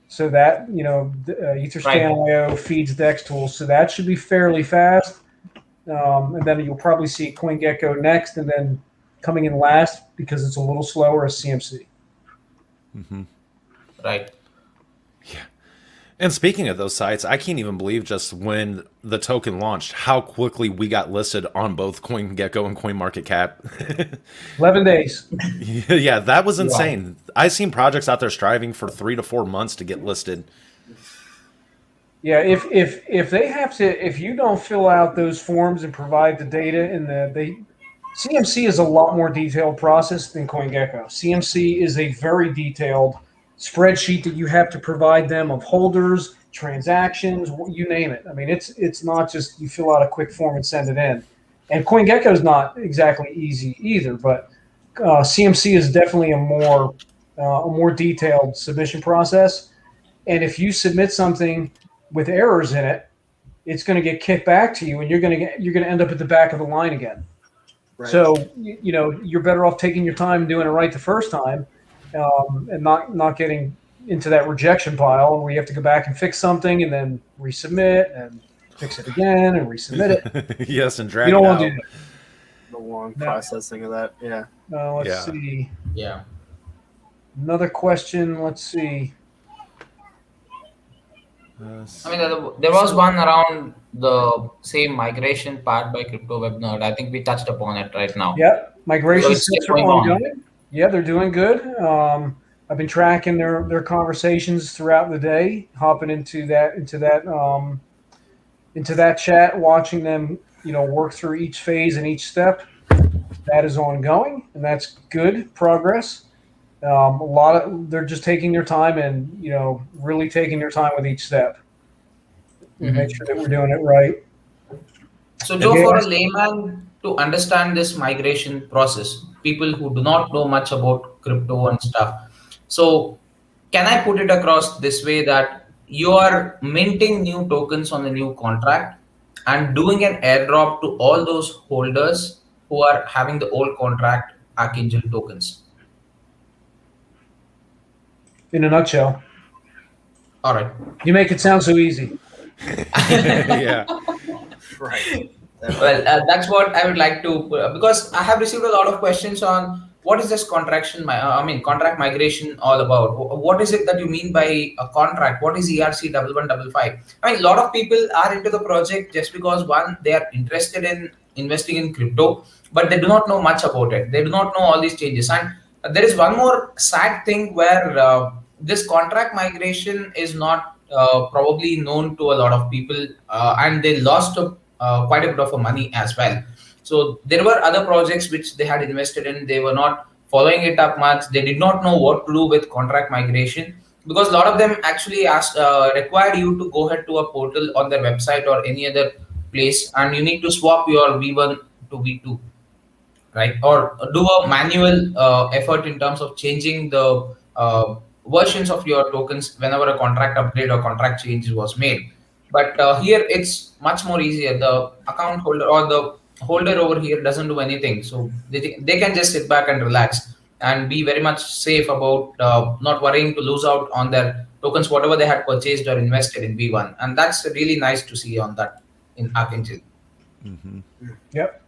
So that, Etherscan.io feeds Dex Tools. So that should be fairly fast. And then you'll probably see CoinGecko next, and then coming in last, because it's a little slower, is CMC. right. And speaking of those sites, I can't even believe just when the token launched, how quickly we got listed on both CoinGecko and CoinMarketCap. 11 days. Yeah, that was insane. I've seen projects out there striving for 3 to 4 months to get listed. Yeah, if they have to, if you don't fill out those forms and provide the data CMC is a lot more detailed process than CoinGecko. CMC is a very detailed spreadsheet that you have to provide them of holders, transactions, you name it. I mean, it's not just you fill out a quick form and send it in. And CoinGecko is not exactly easy either, but CMC is definitely a more detailed submission process. And if you submit something with errors in it, it's going to get kicked back to you, and you're going to end up at the back of the line again. Right. So you're better off taking your time doing it right the first time. And not getting into that rejection pile where you have to go back and fix something and then resubmit and fix it again and resubmit it. Yes, and drag you don't it want out. to do that. The long processing of that, yeah. Let's see. Yeah. Another question. Let's see. I mean, there was one around the same migration part by Crypto Web Nerd. I think we touched upon it right now. Yep, migration steps are ongoing. Yeah, they're doing good. I've been tracking their conversations throughout the day, hopping into that chat, watching them, work through each phase and each step. That is ongoing, and that's good progress. They're just taking their time and really taking their time with each step. Make sure that we're doing it right. So, Joe, for a layman to understand this migration process, people who do not know much about crypto and stuff. So can I put it across this way that you are minting new tokens on the new contract and doing an airdrop to all those holders who are having the old contract Archangel tokens? In a nutshell. All right. You make it sound so easy. Yeah. Right. Well, that's what I would like to, because I have received a lot of questions on what is this contract migration all about? What is it that you mean by a contract? What is ERC 1155? I mean, a lot of people are into the project just because, one, they are interested in investing in crypto, but they do not know much about it. They do not know all these changes. And there is one more sad thing where this contract migration is not probably known to a lot of people, and they lost quite a bit of money as well. So there were other projects which they had invested in. They were not following it up much. They did not know what to do with contract migration, because a lot of them actually required you to go ahead to a portal on their website or any other place, and you need to swap your V1 to V2, right? Or do a manual effort in terms of changing the versions of your tokens whenever a contract upgrade or contract change was made. But here it's much more easier. The account holder or the holder over here doesn't do anything. So they can just sit back and relax and be very much safe about not worrying to lose out on their tokens, whatever they had purchased or invested in V1. And that's really nice to see on that in Archangel. Mm-hmm. Yep.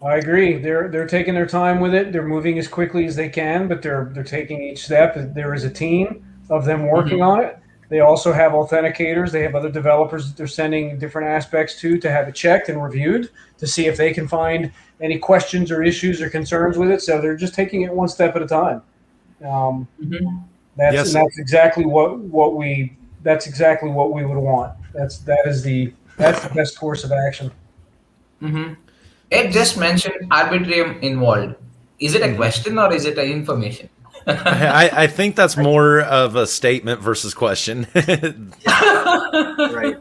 I agree. They're taking their time with it. They're moving as quickly as they can, but they're taking each step. There is a team of them working on it. They also have authenticators. They have other developers that they're sending different aspects to have it checked and reviewed to see if they can find any questions or issues or concerns with it. So they're just taking it one step at a time. That's exactly what we would want. That's the best course of action. Mm-hmm. It just mentioned arbitrium involved. Is it a question or is it an information? I think that's more of a statement versus question. Right.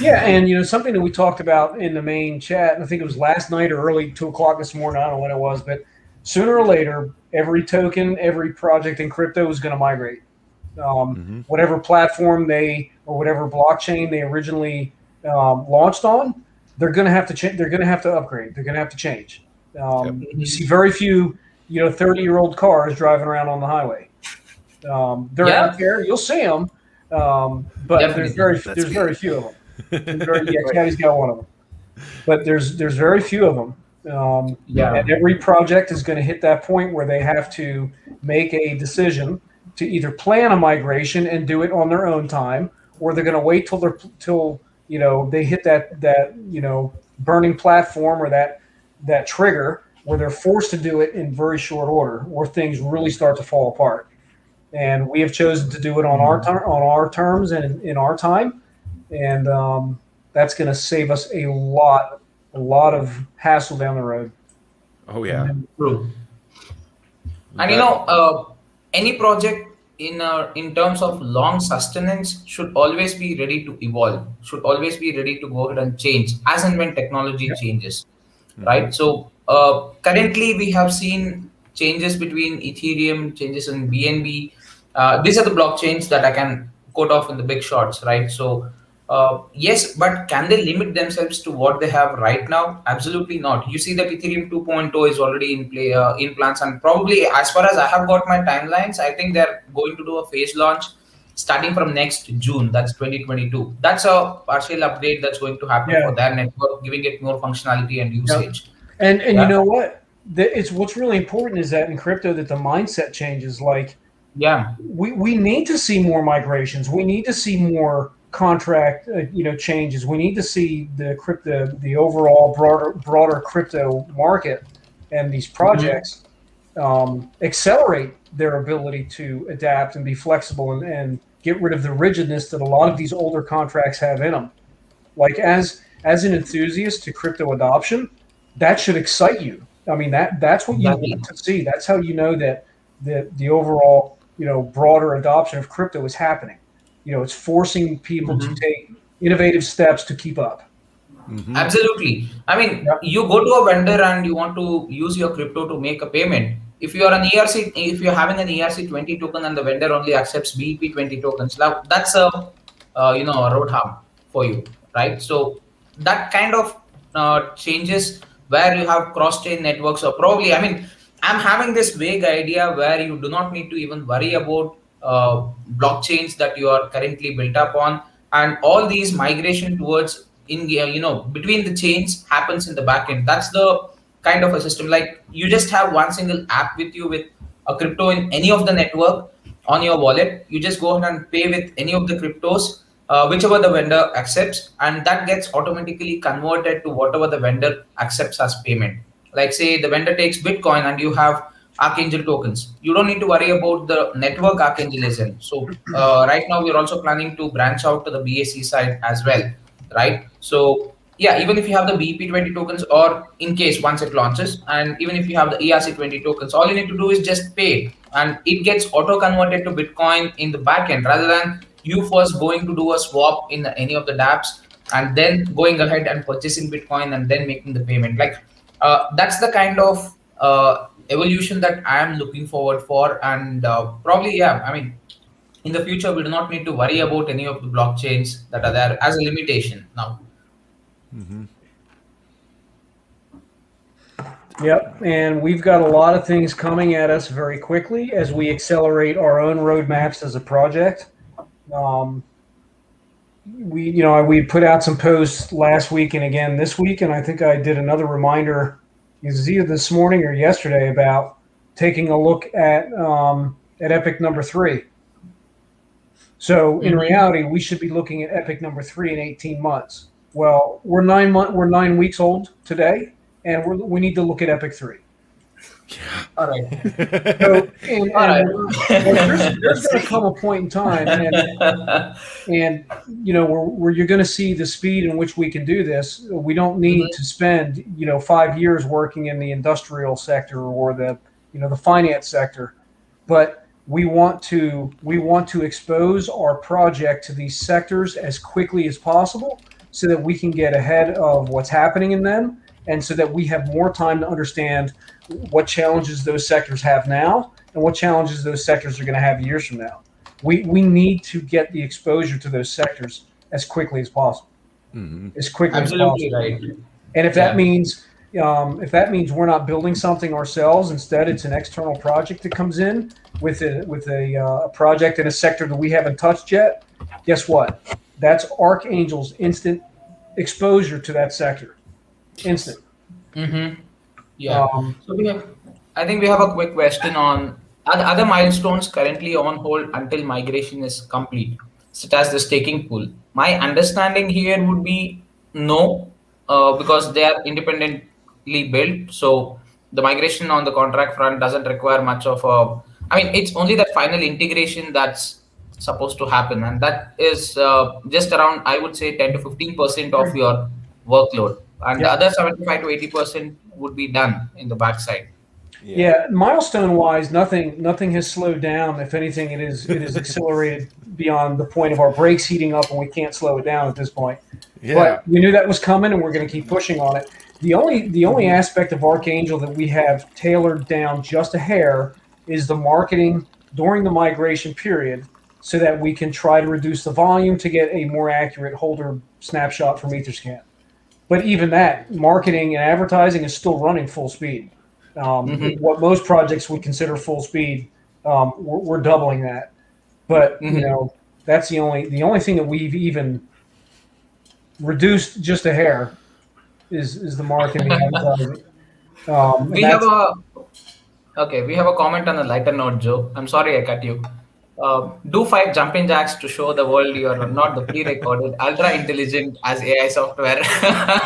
Yeah, and something that we talked about in the main chat, and I think it was last night or early 2 o'clock this morning. I don't know when it was, but sooner or later, every token, every project in crypto is going to migrate. Whatever platform or whatever blockchain they originally launched on, they're going to have to change. They're going to have to upgrade. They're going to have to change. You see very few 30-year-old cars driving around on the highway. They're out there. You'll see them, but Definitely. there's very few of them. Caddy's got one of them, but there's very few of them. And every project is going to hit that point where they have to make a decision to either plan a migration and do it on their own time, or they're going to wait till they hit that burning platform or that trigger where they're forced to do it in very short order, or things really start to fall apart. And we have chosen to do it on our terms and in our time, and that's going to save us a lot of hassle down the road. Oh yeah, True. And any project in terms of long sustenance should always be ready to evolve, should always be ready to go ahead and change as and when technology changes, right? So currently we have seen changes between Ethereum, changes in BNB. These are the blockchains that I can quote off in the big shots, right? So yes, but can they limit themselves to what they have right now? Absolutely not. You see that Ethereum 2.0 is already in play, in plans, and probably, as far as I have got my timelines, I think they're going to do a phase launch starting from next June. That's 2022. That's a partial upgrade that's going to happen for their network, giving it more functionality and usage. And you know what? It's what's really important is that in crypto that the mindset changes. Like, we need to see more migrations. We need to see more contract changes. We need to see the overall broader crypto market and these projects accelerate their ability to adapt and be flexible and get rid of the rigidness that a lot of these older contracts have in them. Like as an enthusiast to crypto adoption, that should excite you. I mean, that's what you want to see. That's how you know that the overall broader adoption of crypto is happening. It's forcing people to take innovative steps to keep up. Absolutely. I mean, you go to a vendor and you want to use your crypto to make a payment. If you're having an ERC20 token and the vendor only accepts BEP20 tokens, that's a road harm for you, right? So that kind of changes where you have cross-chain networks, or probably, I mean, I'm having this vague idea where you do not need to even worry about blockchains that you are currently built up on, and all these migration towards between the chains happens in the backend. That's the kind of a system. Like, you just have one single app with you with a crypto in any of the network on your wallet. You just go ahead and pay with any of the cryptos, whichever the vendor accepts, and that gets automatically converted to whatever the vendor accepts as payment. Like, say the vendor takes Bitcoin and you have Archangel tokens. You don't need to worry about the network Archangel is in. So right now we're also planning to branch out to the BAC side as well, right? So yeah, even if you have the BEP20 tokens, or in case once it launches, and even if you have the ERC20 tokens, all you need to do is just pay, and it gets auto converted to Bitcoin in the backend, rather than you first going to do a swap in any of the dApps and then going ahead and purchasing Bitcoin and then making the payment. Like that's the kind of evolution that I am looking forward for, and probably, I mean, in the future we do not need to worry about any of the blockchains that are there as a limitation now. Yep, and we've got a lot of things coming at us very quickly as we accelerate our own roadmaps as a project. We put out some posts last week and again this week, and I think I did another reminder. It was either this morning or yesterday about taking a look at Epic number 3. So in reality, we should be looking at Epic number 3 in 18 months. Well, we're 9 weeks old today, and we need to look at Epic 3. All right. So, All right. there's going to come a point in time, and where you're going to see the speed in which we can do this. We don't need to spend 5 years working in the industrial sector or the finance sector, but we want to expose our project to these sectors as quickly as possible, so that we can get ahead of what's happening in them, and so that we have more time to understand what challenges those sectors have now and what challenges those sectors are going to have years from now. We need to get the exposure to those sectors as quickly as possible. As quickly Absolutely as possible. right. And if that means we're not building something ourselves, instead it's an external project that comes in with a project in a sector that we haven't touched yet, guess what? That's Archangel's instant exposure to that sector. Instant. Yeah. I think we have a quick question on other milestones currently on hold until migration is complete, such as the staking pool. My understanding here would be no, because they are independently built. So the migration on the contract front doesn't require much of a. I mean, it's only that final integration that's supposed to happen, and that is just around, I would say, 10 to 15% of your workload, and the other 75 to 80% would be done in the backside. Yeah, milestone wise, nothing has slowed down. If anything, it is accelerated beyond the point of our brakes heating up, and we can't slow it down at this point. Yeah. But we knew that was coming, and we're going to keep pushing on it. The only aspect of Archangel that we have tailored down just a hair is the marketing during the migration period, so that we can try to reduce the volume to get a more accurate holder snapshot from Etherscan. But even that, marketing and advertising is still running full speed. What most projects would consider full speed, we're doubling that. But that's the only thing that we've even reduced just a hair is the marketing and advertising. We have a comment on a lighter note, Joe. I'm sorry I cut you. Do 5 jumping jacks to show the world you are not the pre-recorded, ultra-intelligent as AI software.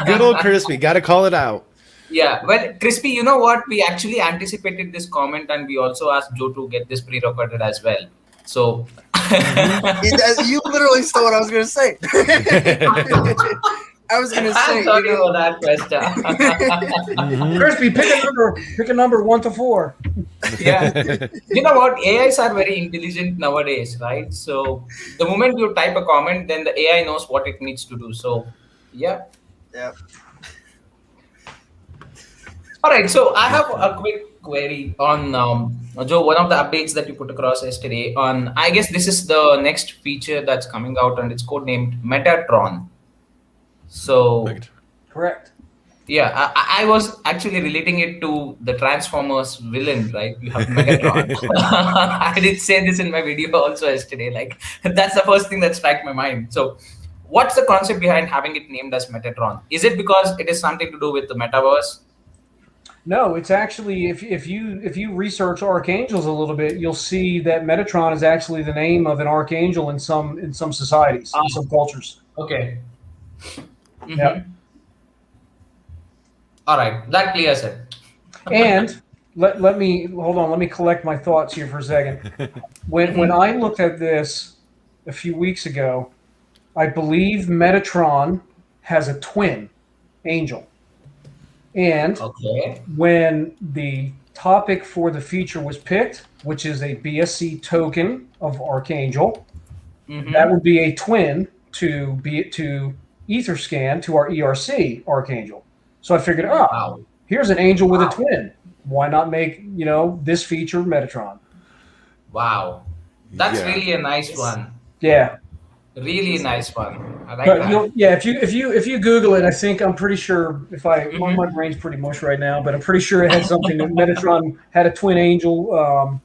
Good old Crispy. Got to call it out. Yeah. Well, Crispy, you know what? We actually anticipated this comment, and we also asked Joe to get this pre-recorded as well. So you literally stole what I was going to say. I was going to say. I'm sorry for that question. Crispy, pick a number 1 to 4. Yeah. You know what? AIs are very intelligent nowadays, right? So the moment you type a comment, then the AI knows what it needs to do. So, yeah. Yeah. All right. So I have a quick query on Joe. One of the updates that you put across yesterday on, I guess this is the next feature that's coming out, and it's codenamed Metatron. So, correct. Yeah, I was actually relating it to the Transformers villain, right? You have Megatron. I did say this in my video also yesterday. Like, that's the first thing that struck my mind. So, what's the concept behind having it named as Metatron? Is it because it is something to do with the metaverse? No, it's actually, if you research archangels a little bit, you'll see that Metatron is actually the name of an archangel in some societies, in some cultures. Okay. Yeah. All right, that clears it. And let me hold on. Let me collect my thoughts here for a second. When I looked at this a few weeks ago, I believe Metatron has a twin angel. And when the topic for the feature was picked, which is a BSC token of Archangel, that would be a twin to Etherscan, to our ERC Archangel. So I figured, here's an angel with a twin. Why not make this feature Metatron? Wow, that's really a nice one. Yeah, really nice one. I like that. Yeah, if you Google it, I'm pretty sure my brain's pretty mush right now, but I'm pretty sure it had something that Metatron had a twin angel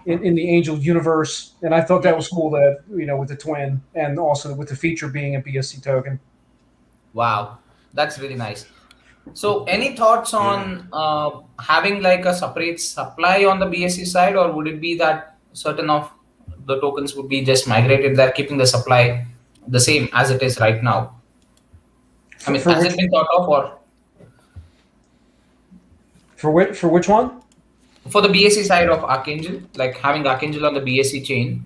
in the angel universe, and I thought that was cool that with the twin and also with the feature being a BSC token. Wow, that's really nice. So, any thoughts on having like a separate supply on the BSC side, or would it be that certain of the tokens would be just migrated there, keeping the supply the same as it is right now? I mean, has it been thought of, or for which one? for the BSC side of Archangel, like having Archangel on the BSC chain,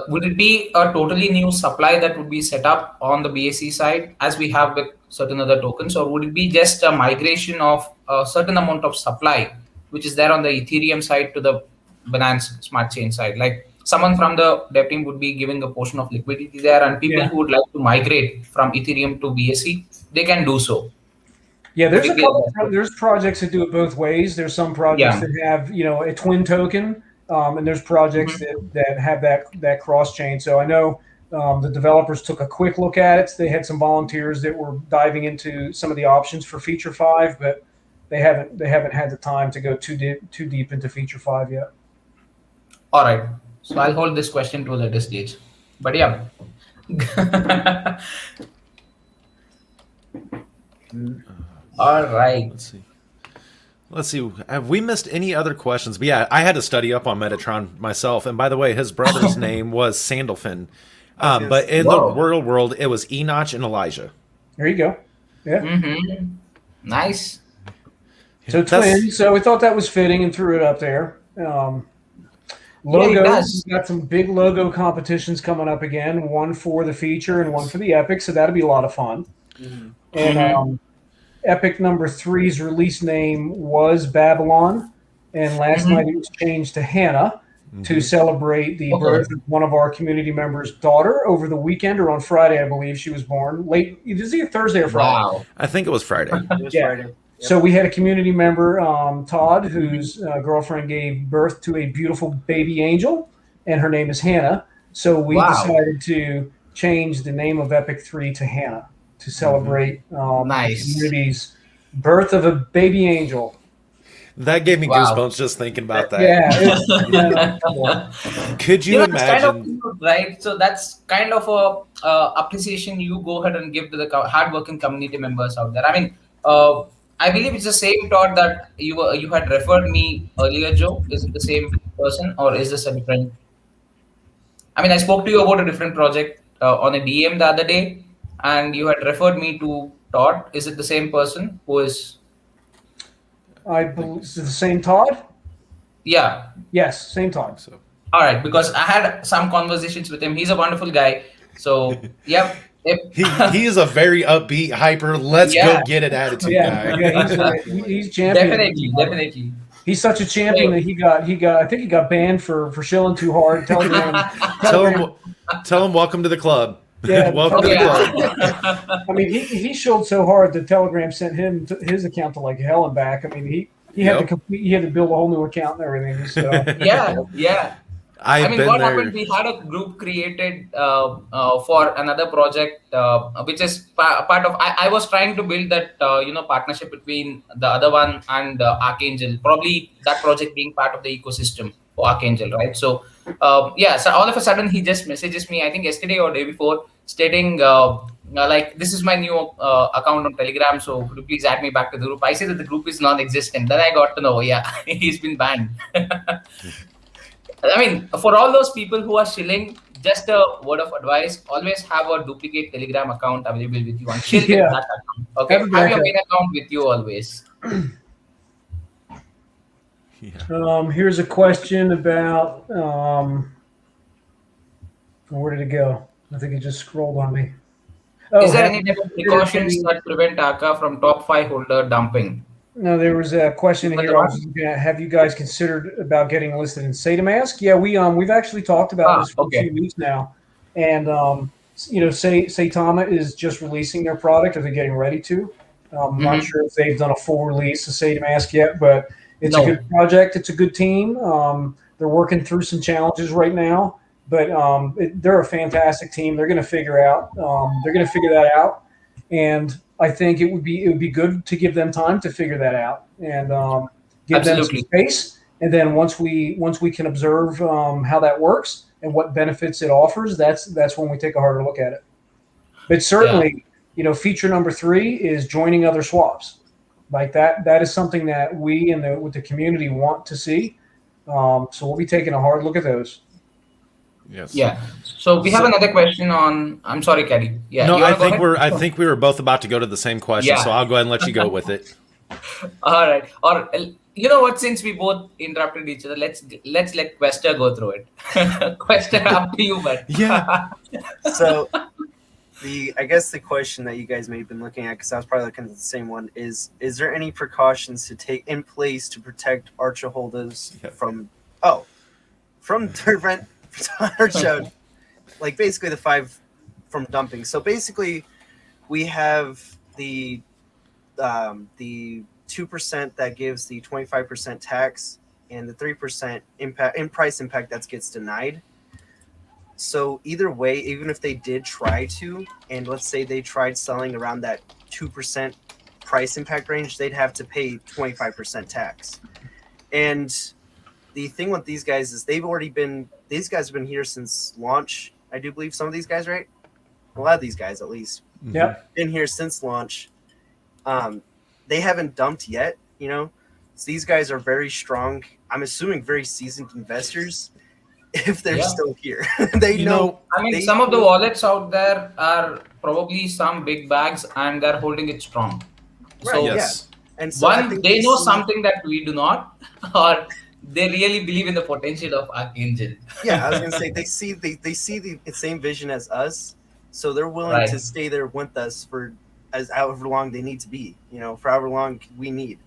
would it be a totally new supply that would be set up on the BSC side as we have with certain other tokens, or would it be just a migration of a certain amount of supply which is there on the Ethereum side to the Binance Smart Chain side? Like someone from the dev team would be giving a portion of liquidity there, and people who would like to migrate from Ethereum to BSC, they can do so. Yeah, there's projects that do it both ways. There's some projects that have, a twin token, and there's projects that have that cross chain. So I know the developers took a quick look at it. They had some volunteers that were diving into some of the options for Feature 5, but they haven't had the time to go too deep into Feature 5 yet. All right. So I'll hold this question to a later stage. But yeah. All right. Let's see. Have we missed any other questions? But yeah, I had to study up on Metatron myself. And by the way, his brother's name was Sandalphon. But in the real world, it was Enoch and Elijah. There you go. Yeah. Mm-hmm. Nice. So twins. So we thought that was fitting and threw it up there. Logos. We've got some big logo competitions coming up again. One for the feature and one for the Epic. So that'll be a lot of fun. Mm-hmm. And Epic number 3's release name was Babylon, and last night it was changed to Hannah to celebrate the birth of one of our community members' daughter over the weekend, or on Friday, I believe she was born. Late, is it Thursday or Friday? Wow. I think it was Friday. It was Friday. Yep. So we had a community member, Todd, whose girlfriend gave birth to a beautiful baby angel, and her name is Hannah. So we decided to change the name of Epic 3 to Hannah, to celebrate the community's birth of a baby angel. That gave me goosebumps just thinking about that. Yeah. Could you imagine? Kind of cute, right? So that's kind of a appreciation you go ahead and give to the hardworking community members out there. I mean, I believe it's the same Todd that you had referred me earlier, Joe. Is it the same person, or is this a different? I mean, I spoke to you about a different project on a DM the other day, and you had referred me to Todd. Is it the same person who is? I believe it's the same Todd. Yeah. Yes, same Todd. So. All right, because I had some conversations with him. He's a wonderful guy. So, yep. He is a very upbeat, hyper, let's go get it attitude guy. Yeah, he's champion. Definitely. He's such a champion that he got. I think he got banned for shilling too hard. Tell him welcome to the club. Yeah, welcome to the club. I mean, he shilled so hard that Telegram sent him his account to like hell and back. I mean, he had to build a whole new account and everything. So yeah. I mean, what happened? We had a group created for another project, which is part of. I was trying to build that partnership between the other one and Archangel. Probably that project being part of the ecosystem for Archangel, right? So so all of a sudden he just messages me. I think yesterday or day before, stating like, this is my new account on Telegram. So could you please add me back to the group? I say that the group is non-existent. Then I got to know, he's been banned. I mean, for all those people who are shilling, just a word of advice: always have a duplicate Telegram account available with you and shill with that account. Okay, have your main account with you always. Here's a question about where did it go? I think it just scrolled on me. Is there any type of precautions that prevent Arca from top 5 holder dumping? No, there was a question here. Have you guys considered about getting listed in SataMask? Yeah, we've actually talked about this for a few weeks now, and Saitama is just releasing their product, or they're getting ready to. I'm not sure if they've done a full release of SataMask yet, but it's a good project. It's a good team. They're working through some challenges right now, but they're a fantastic team. They're going to figure that out, and I think it would be good to give them time to figure that out and give them some space. And then once we can observe how that works and what benefits it offers, that's when we take a harder look at it. But certainly, feature number 3 is joining other swaps. Like that is something that we and with the community want to see. So we'll be taking a hard look at those. Yes. Yeah. So we have another question on. I'm sorry, Caddy. Yeah. No, I think we were both about to go to the same question, so I'll go ahead and let you go with it. All right. Or You know what? Since we both interrupted each other, let's let Quester go through it. Quester, up to you, but Yeah. So I guess the question that you guys may have been looking at, because I was probably looking at the same one, is there any precautions to take in place to protect Archa holders from prevent Archa, like basically the 5 from dumping? So basically, we have the 2% that gives the 25% tax, and the 3% price impact that gets denied. So either way, even if they did try to, and let's say they tried selling around that 2% price impact range, they'd have to pay 25% tax. And the thing with these guys is these guys have been here since launch. I do believe some of these guys, right? A lot of these guys, at least, been here since launch. They haven't dumped yet, so these guys are very strong. I'm assuming very seasoned investors. If they're still here, they know. I mean, some of the wallets out there are probably some big bags, and they're holding it strong. Right, So, Yes. And so one, they know something that we do not, or they really believe in the potential of Archangel. Yeah, I was gonna say they see the same vision as us, so they're willing to stay there with us for however long they need to be. For however long we need.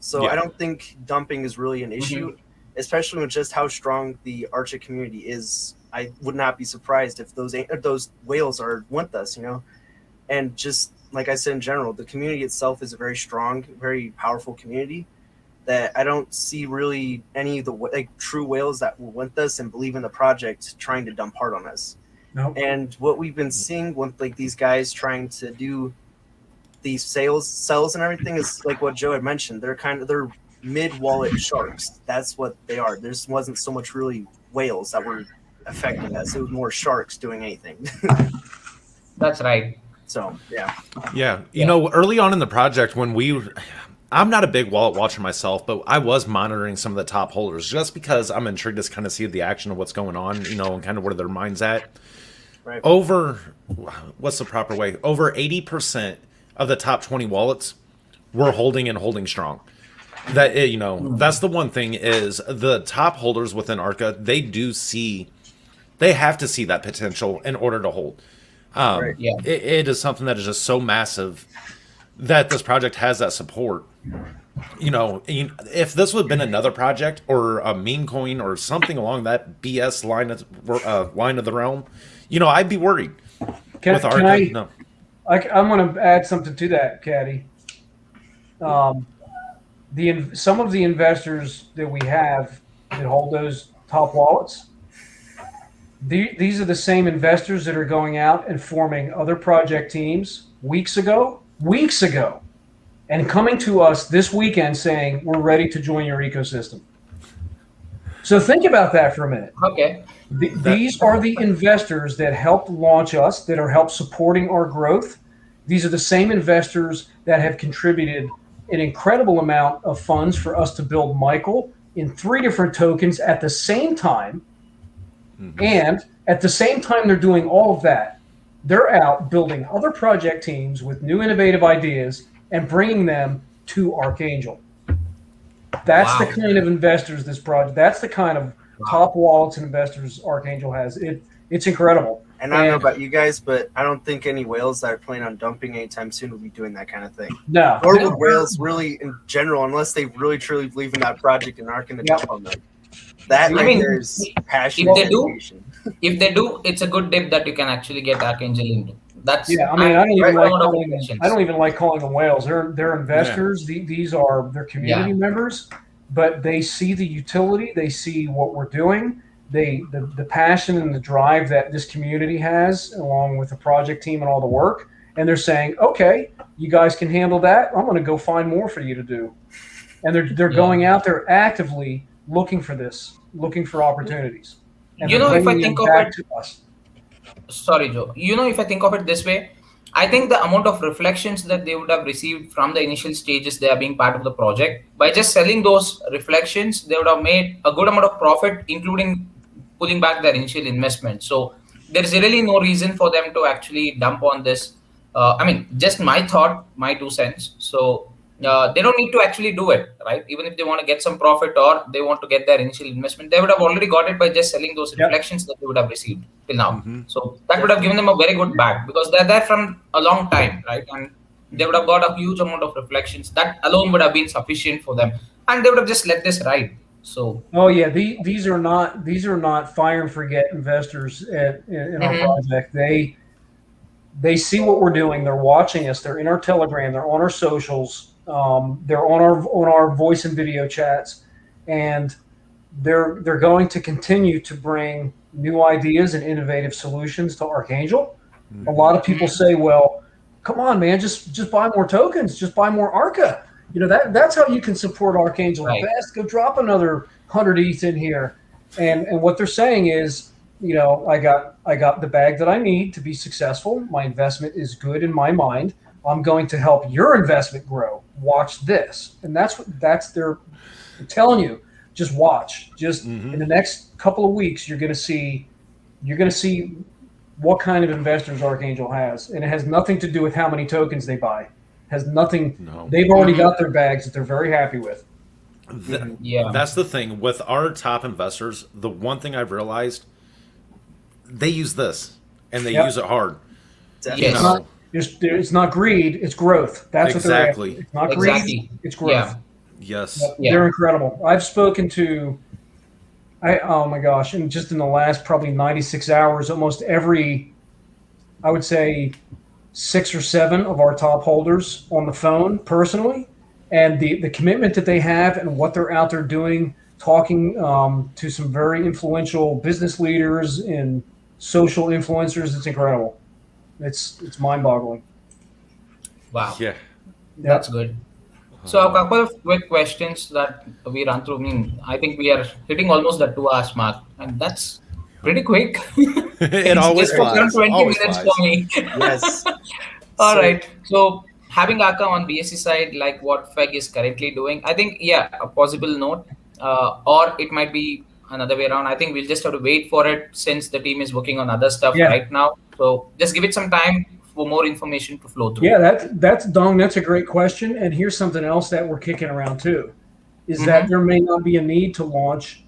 So I don't think dumping is really an issue. Especially with just how strong the Archa community is. I would not be surprised if those whales are with us, And just like I said, in general, the community itself is a very strong, very powerful community that I don't see really any of the true whales that will with us and believe in the project trying to dump hard on us. Nope. And what we've been seeing with these guys trying to do these sells and everything is like what Joe had mentioned. They're mid-wallet sharks. That's what they are. There wasn't so much really whales that were affecting us. It was more sharks doing anything. That's right. So, yeah. Yeah. Early on in the project when I'm not a big wallet watcher myself, but I was monitoring some of the top holders just because I'm intrigued to kind of see the action of what's going on, and kind of where their mind's at. Right. What's the proper way? Over 80% of the top 20 wallets were holding strong. That's the one thing is the top holders within Arca, they have to see that potential in order to hold. It is something that is just so massive that this project has that support. If this would have been another project or a meme coin or something along that BS line of the realm, I'd be worried. With Arca, I'm going to add something to that, Caddy. Some of the investors that we have that hold those top wallets, these are the same investors that are going out and forming other project teams weeks ago, and coming to us this weekend saying, we're ready to join your ecosystem. So think about that for a minute. Okay. These are the investors that helped launch us, that are helped supporting our growth. These are the same investors that have contributed an incredible amount of funds for us to build Michael in 3 different tokens at the same time. And at the same time they're doing all of that, they're out building other project teams with new innovative ideas and bringing them to Archangel. That's the kind of investors that's the kind of top wallets and investors Archangel has. It's incredible. And I don't know about you guys, but I don't think any whales that are planning on dumping anytime soon will be doing that kind of thing. No. Or would whales really, in general, unless they really truly believe in that project and aren't going to dump on them. That there is passion. If they do, it's a good dip that you can actually get Archangel into. I don't even like calling them whales. They're investors. Yeah. They're community members, but they see the utility. They see what we're doing. The passion and the drive that this community has, along with the project team and all the work, and they're saying, "Okay, you guys can handle that. I'm going to go find more for you to do." And they're going out there actively looking for opportunities. And if I think of it, sorry, Joe. If I think of it this way, I think the amount of reflections that they would have received from the initial stages they are being part of the project, by just selling those reflections, they would have made a good amount of profit, including pulling back their initial investment. So there's really no reason for them to actually dump on this. Just my thought, my 2 cents. So they don't need to actually do it, right? Even if they want to get some profit or they want to get their initial investment, they would have already got it by just selling those reflections that they would have received till now. So that would have given them a very good bag because they're there from a long time, right? And they would have got a huge amount of reflections. That alone would have been sufficient for them, and they would have just let this ride. So these are not fire and forget investors in our project. They see what we're doing. They're watching us. They're in our Telegram. They're on our socials. They're on our voice and video chats, and they're going to continue to bring new ideas and innovative solutions to Archangel. A lot of people say, "Well, come on, man, just buy more tokens. Just buy more Arca." That's how you can support Archangel the best. Go drop another 100 ETH in here, and what they're saying is, I got the bag that I need to be successful. My investment is good in my mind. I'm going to help your investment grow. Watch this, and I'm telling you, just watch. Just in the next couple of weeks, you're going to see what kind of investors Archangel has, and it has nothing to do with how many tokens they buy. Has nothing. No. They've already got their bags that they're very happy with. That's the thing with our top investors. The one thing I've realized, they use this and they use it hard. It's not greed, it's growth. That's exactly. What they're after. It's not greed, it's growth. Yeah. Yes. They're incredible. I've spoken to, oh my gosh, and just in the last probably 96 hours, almost every, I would say, 6 or 7 of our top holders on the phone personally, and the commitment that they have and what they're out there doing, talking to some very influential business leaders and social influencers. It's incredible. It's mind-boggling. Wow. Yeah. That's good. So a couple of quick questions that we run through. I think we are hitting almost the 2 hours mark, and that's pretty quick. It always flies. 20 always minutes flies. for me. Yes. All right. So having Arca on BSC side, like what FEG is currently doing, I think, a possible note, or it might be another way around. I think we'll just have to wait for it since the team is working on other stuff right now. So just give it some time for more information to flow through. Yeah, that's Dong. That's a great question. And here's something else that we're kicking around too, is that there may not be a need to launch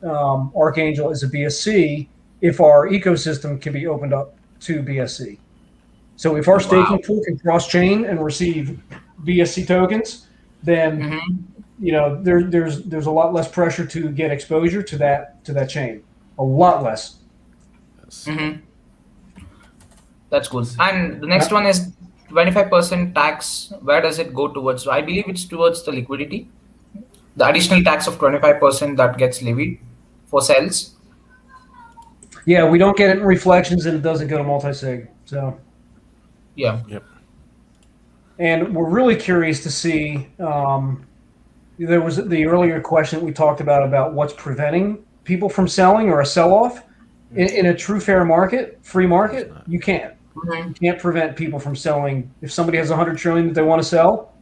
Archangel as a BSC if our ecosystem can be opened up to BSC. So if our staking pool can cross-chain and receive BSC tokens, then there's a lot less pressure to get exposure to that chain. A lot less. That's cool. And the next one is 25% tax. Where does it go towards? So I believe it's towards the liquidity. The additional tax of 25% that gets levied for sales. Yeah, we don't get it in reflections, and it doesn't go to multi-sig. So. Yeah. Yep. And we're really curious to see. There was the earlier question we talked about what's preventing people from selling or a sell-off. In a true fair market, free market, you can't. You can't prevent people from selling. If somebody has 100 trillion that they want to sell,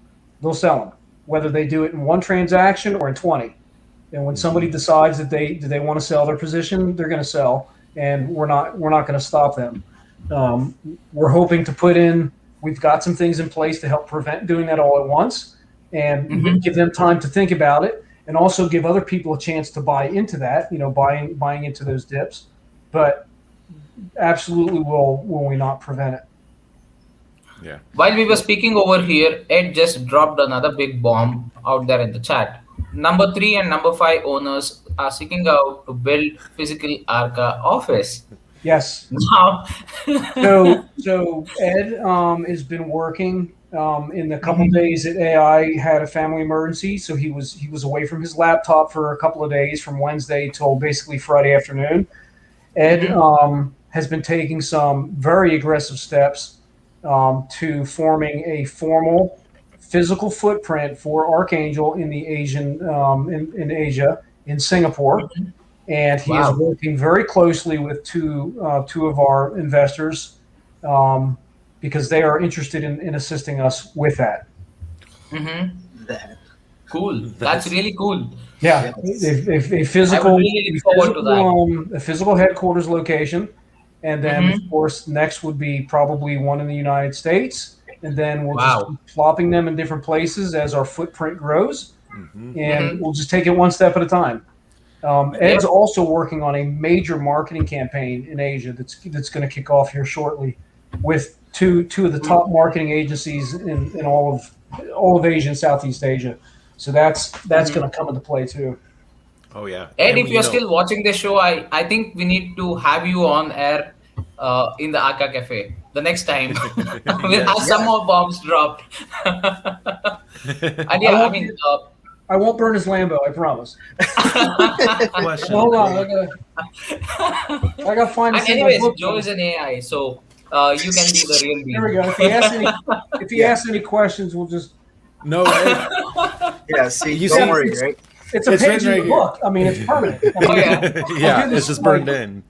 they'll sell them, whether they do it in one transaction or in 20. And when somebody decides that they want to sell their position, they're going to sell, and we're not going to stop them. We're hoping to put in. We've got some things in place to help prevent doing that all at once, and give them time to think about it, and also give other people a chance to buy into that. Buying into those dips, but absolutely will we not prevent it. Yeah. While we were speaking over here, Ed just dropped another big bomb out there in the chat. Number 3 and number 5 owners are seeking out to build physical Arca office. Yes. Now, so Ed has been working. In the couple days that AI had a family emergency, so he was away from his laptop for a couple of days, from Wednesday till basically Friday afternoon. Ed has been taking some very aggressive steps to forming a formal physical footprint for Archangel in the in Asia, in Singapore, and he is working very closely with two of our investors because they are interested in assisting us with that. Cool. That's really cool. Yeah, a physical, a physical headquarters location, and then of course next would be probably one in the United States, and then we'll just keep plopping them in different places as our footprint grows, and we'll just take it one step at a time. Ed's also working on a major marketing campaign in Asia that's going to kick off here shortly, with two of the top marketing agencies in all of Asia and Southeast Asia. So that's going to come into play too. Oh yeah, Ed, if you're still watching the show, I think we need to have you on air in the Arca Cafe the next time. We'll have some more bombs dropped. And yeah, I won't burn his Lambo, I promise. Question. Hold on, I got to find. And anyways, Joe is an AI, so you can be the real me. There we go. If he asks any questions, we'll just. No way. Yeah, see, don't worry, right? It's a page in the book. I mean, it's permanent. Yeah, it's just burned in.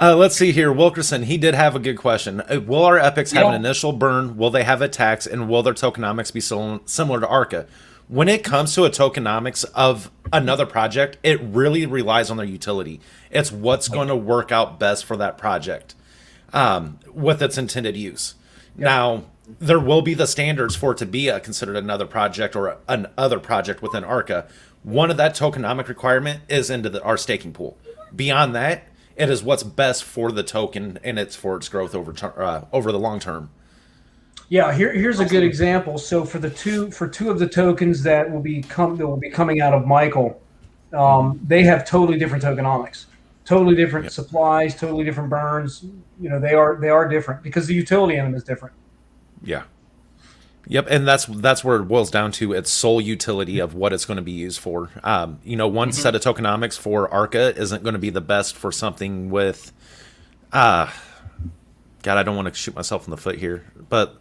Let's see here. Wilkerson, he did have a good question. Will our epics have an initial burn? Will they have attacks? And will their tokenomics be similar to Arca? When it comes to a tokenomics of another project, it really relies on their utility. It's what's going to work out best for that project with its intended use. Now, there will be the standards for it to be considered another project or another project within Arca. One of that tokenomic requirement is into our staking pool. Beyond that, it is what's best for the token and it's for its growth over the long term. Yeah, here's a good example. So for two of the tokens that will be coming out of Michael, they have totally different tokenomics, totally different supplies, totally different burns. You know, they are different because the utility in them is different. Yeah. Yep, and that's where it boils down to its sole utility of what it's going to be used for. One set of tokenomics for Arca isn't going to be the best for something with, God, I don't want to shoot myself in the foot here, but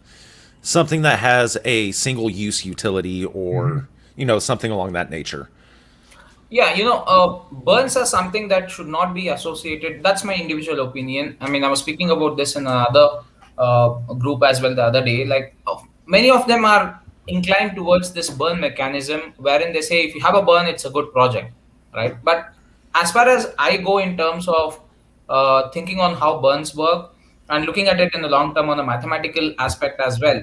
something that has a single use utility or something along that nature. Yeah, burns are something that should not be associated. That's my individual opinion. I mean, I was speaking about this in another group as well the other day. Like many of them are inclined towards this burn mechanism, wherein they say if you have a burn, it's a good project, right? But as far as I go in terms of thinking on how burns work and looking at it in the long term on a mathematical aspect as well,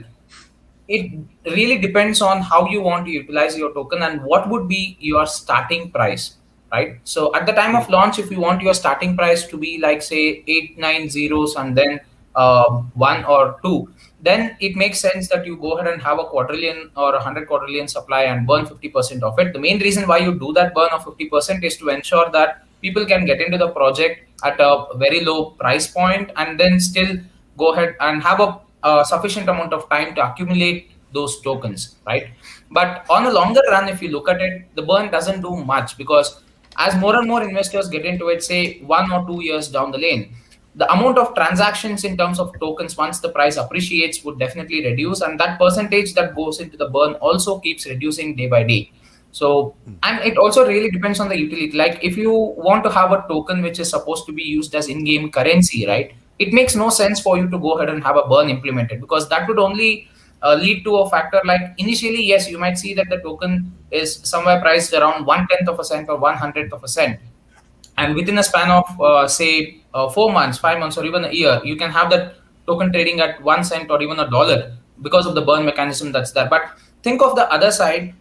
it really depends on how you want to utilize your token and what would be your starting price, right? So at the time of launch, if you want your starting price to be like say 8, 9 zeros and then 1 or 2, then it makes sense that you go ahead and have a quadrillion or 100 quadrillion supply and burn 50% of it. The main reason why you do that burn of 50% is to ensure that people can get into the project at a very low price point and then still go ahead and have a sufficient amount of time to accumulate those tokens, right? But on a longer run, if you look at it, the burn doesn't do much because as more and more investors get into it, say 1 or 2 years down the lane, the amount of transactions in terms of tokens once the price appreciates would definitely reduce, and that percentage that goes into the burn also keeps reducing day by day. So, and it also really depends on the utility. Like if you want to have a token which is supposed to be used as in-game currency, right? It makes no sense for you to go ahead and have a burn implemented because that would only lead to a factor like initially, yes, you might see that the token is somewhere priced around 1/10 of a cent or 1/100th of a cent. And within a span of say 4 months, 5 months, or even a year, you can have that token trading at 1 cent or even $1 because of the burn mechanism that's there. But think of the other side.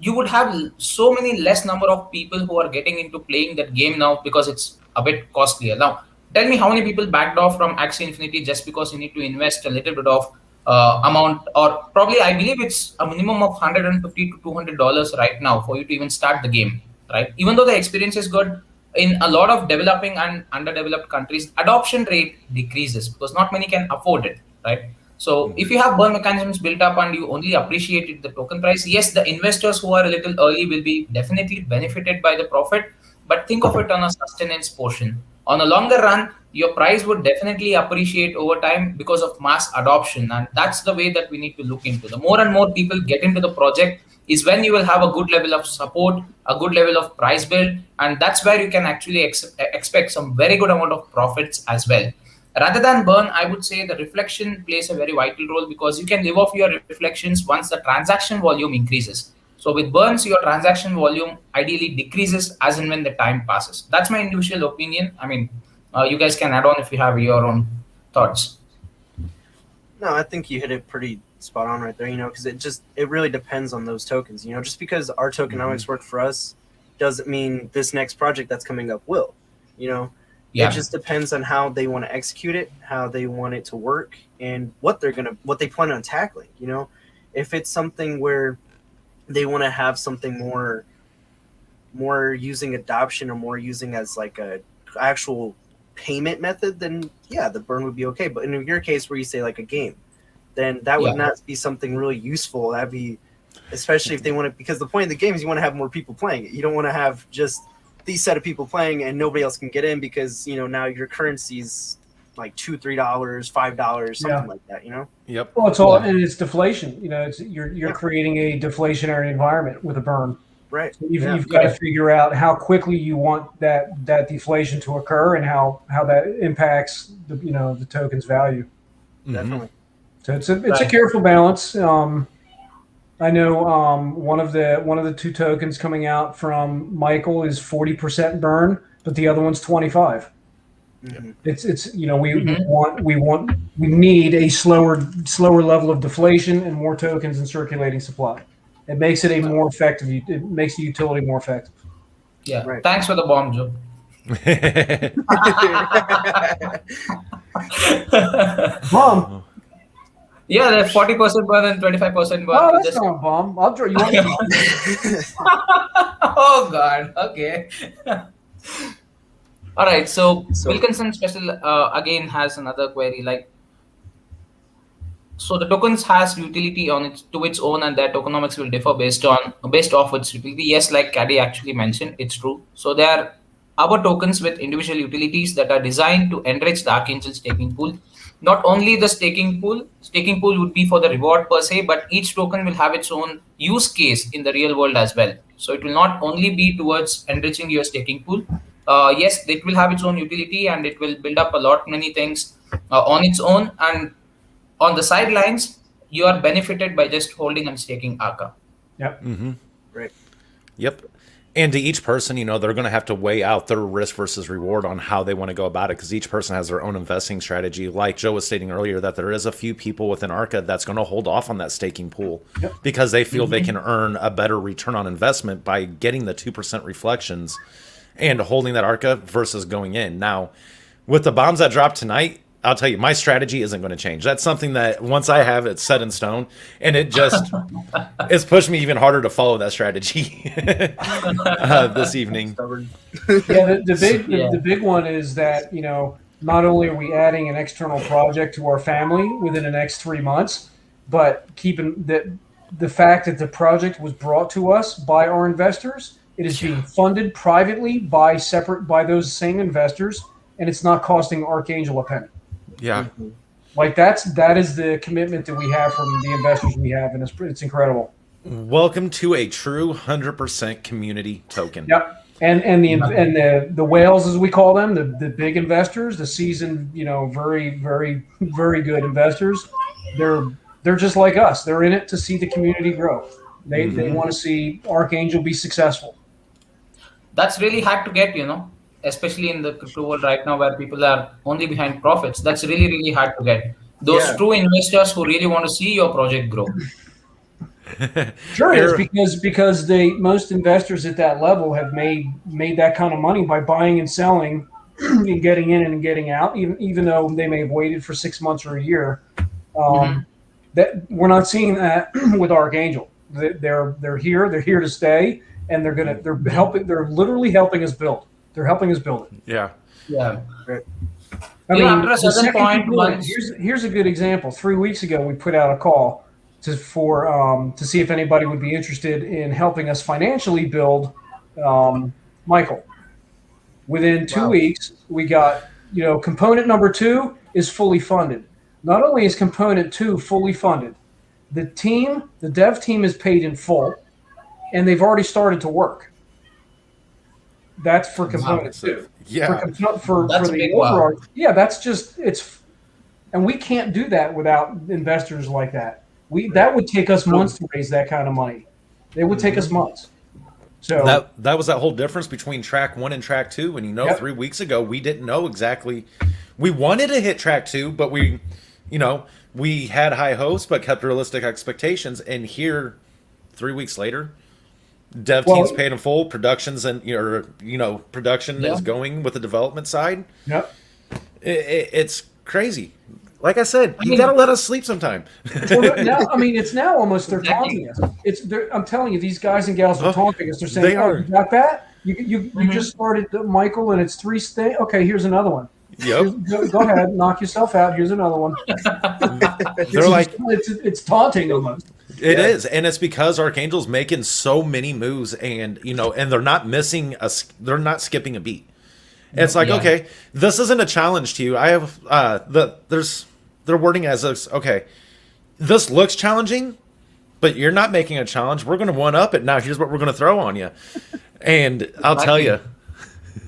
You would have so many less number of people who are getting into playing that game now because it's a bit costlier. Now, tell me how many people backed off from Axie Infinity just because you need to invest a little bit of amount, or probably I believe it's a minimum of $150 to $200 right now for you to even start the game, right? Even though the experience is good, in a lot of developing and underdeveloped countries, adoption rate decreases because not many can afford it, right? So if you have burn mechanisms built up and you only appreciated the token price, yes, the investors who are a little early will be definitely benefited by the profit, but think of it on a sustenance portion. On a longer run, your price would definitely appreciate over time because of mass adoption. And that's the way that we need to look into. The more and more people get into the project is when you will have a good level of support, a good level of price build. And that's where you can actually expect some very good amount of profits as well. Rather than burn, I would say the reflection plays a very vital role because you can live off your reflections once the transaction volume increases. So with burns, your transaction volume ideally decreases as and when the time passes. That's my individual opinion. I mean, you guys can add on if you have your own thoughts. No, I think you hit it pretty spot on right there, because it really depends on those tokens. Just because our tokenomics work for us doesn't mean this next project that's coming up will. It just depends on how they want to execute it, how they want it to work, and what they plan on tackling. If it's something where they want to have something more using adoption or more using as like a actual payment method, then the burn would be okay. But in your case where you say like a game, then that would not be something really useful. That'd be, especially if they want to, because the point of the game is you want to have more people playing it. You don't want to have just these set of people playing and nobody else can get in because now your currency's like $2-3, $5, something like that. Yep. Well, it's all and it's deflation. You're creating a deflationary environment with a burn. Right. So you've got to figure out how quickly you want that deflation to occur and how that impacts the token's value. Definitely. So it's a careful balance. I know one of the two tokens coming out from Michael is 40% burn, but the other one's 25. Mm-hmm. It's we need a slower level of deflation and more tokens in circulating supply. It makes it more effective. It makes the utility more effective. Yeah. Right. Thanks for the bomb, Joe. Bomb. Yeah, they're 40% burn and 25% burn. Oh, that's not a bomb. I'll draw you one. Oh God. Okay. All right. So Wilkinson Special again has another query like. So the tokens has utility to its own, and their tokenomics will differ based off its utility. Yes, like Caddy actually mentioned, it's true. So there are our tokens with individual utilities that are designed to enrich the Archangel staking pool. Not only the staking pool would be for the reward per se, but each token will have its own use case in the real world as well. So it will not only be towards enriching your staking pool. Yes, it will have its own utility and it will build up many things on its own. And on the sidelines, you are benefited by just holding and staking Arca. Yep. Mm-hmm. Right. Yep. And to each person, they're going to have to weigh out their risk versus reward on how they want to go about it, because each person has their own investing strategy. Like Joe was stating earlier, that there is a few people within Arca that's going to hold off on that staking pool because they feel they can earn a better return on investment by getting the 2% reflections and holding that Arca versus going in. Now, with the bombs that dropped tonight, I'll tell you, my strategy isn't going to change. That's something that once I have it set in stone, and it just it's pushed me even harder to follow that strategy this evening. Yeah, the big one is that not only are we adding an external project to our family within the next 3 months, but keeping the fact that the project was brought to us by our investors, it is being funded privately by those same investors, and it's not costing Archangel a penny. Yeah. Like that is the commitment that we have from the investors we have, and it's incredible. Welcome to a true 100% community token. Yep. And the whales, as we call them, the big investors, the seasoned, very, very, very good investors, they're just like us. They're in it to see the community grow. They want to see Archangel be successful. That's really hard to get, especially in the crypto world right now where people are only behind profits. That's really, really hard to get. Those true investors who really want to see your project grow. Sure is, because most investors at that level have made that kind of money by buying and selling and getting in and getting out, even though they may have waited for 6 months or a year. That we're not seeing that with Archangel. They're here to stay, and they're literally helping us build. They're helping us build it. Yeah. Yeah. I mean, after a certain point, here's a good example. 3 weeks ago, we put out a call to see if anybody would be interested in helping us financially build Michael. Within 2 weeks, we got component number 2 is fully funded. Not only is component 2 fully funded, the dev team is paid in full, and they've already started to work. That's for component 2. Yeah. For the overall. Yeah, that's just and we can't do that without investors like that. That would take us months to raise that kind of money. It would take us months. So that was that whole difference between track 1 and track 2. And 3 weeks ago we didn't know exactly. We wanted to hit track 2, but we we had high hopes but kept realistic expectations, and here 3 weeks later, dev team's paid in full, productions and production is going with the development side. Yep. It's crazy. Like I said, you gotta let us sleep sometime. It's now almost they're taunting us. I'm telling you, these guys and gals are taunting us. They're saying, "You got that? You just started Michael, and it's 3 states. Okay, here's another one. Yep. Go ahead, knock yourself out. Here's another one." They're like, it's taunting almost. It is, and it's because Archangel's making so many moves, and and they're not missing they're not skipping a beat. It's like, okay, this isn't a challenge to you. I have they're wording as okay, this looks challenging, but you're not making a challenge. We're going to one up it now. Here's what we're going to throw on you, and I'll tell you.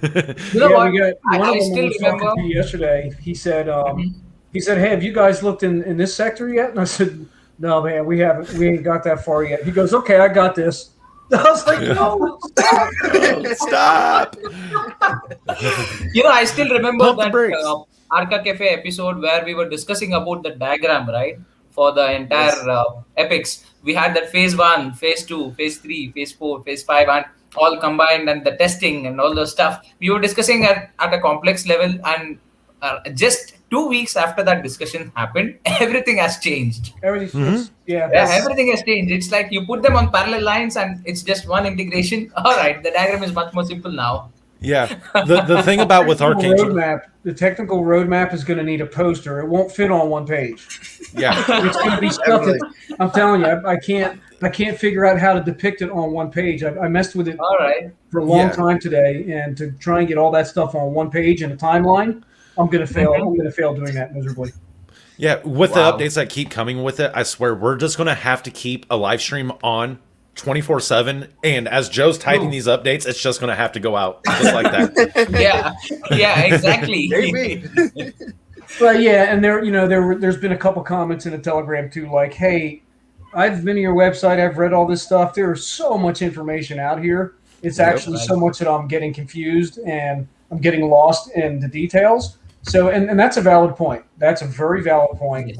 You know what? I still remember yesterday. He said, "Hey, have you guys looked in this sector yet?" And I said, "No, man, we haven't. We ain't got that far yet." He goes, "Okay, I got this." I was like, "No, stop!" I still remember that Arca Cafe episode where we were discussing about the diagram, right? For the entire epics, we had that phase 1, phase 2, phase 3, phase 4, phase 5, and all combined, and the testing and all the stuff. We were discussing at a complex level, and just 2 weeks after that discussion happened, everything has changed. Everything has changed. It's like you put them on parallel lines, and it's just one integration. All right, the diagram is much more simple now. Yeah, the thing about with Archangel, the technical roadmap is going to need a poster. It won't fit on one page. Yeah, it's going to be stuck. I'm telling you, I can't figure out how to depict it on one page. I messed with it for a long time today, and to try and get all that stuff on one page in a timeline, I'm going to fail. I'm going to fail doing that miserably. Yeah, with the updates that keep coming with it, I swear we're just going to have to keep a live stream on 24/7, and as Joe's typing these updates, it's just going to have to go out just like that. yeah, exactly. Maybe. But and there's been a couple comments in the Telegram too, like, "Hey, I've been to your website, I've read all this stuff. There's so much information out here. It's actually so much that I'm getting confused and I'm getting lost in the details." So, and that's a valid point. That's a very valid point.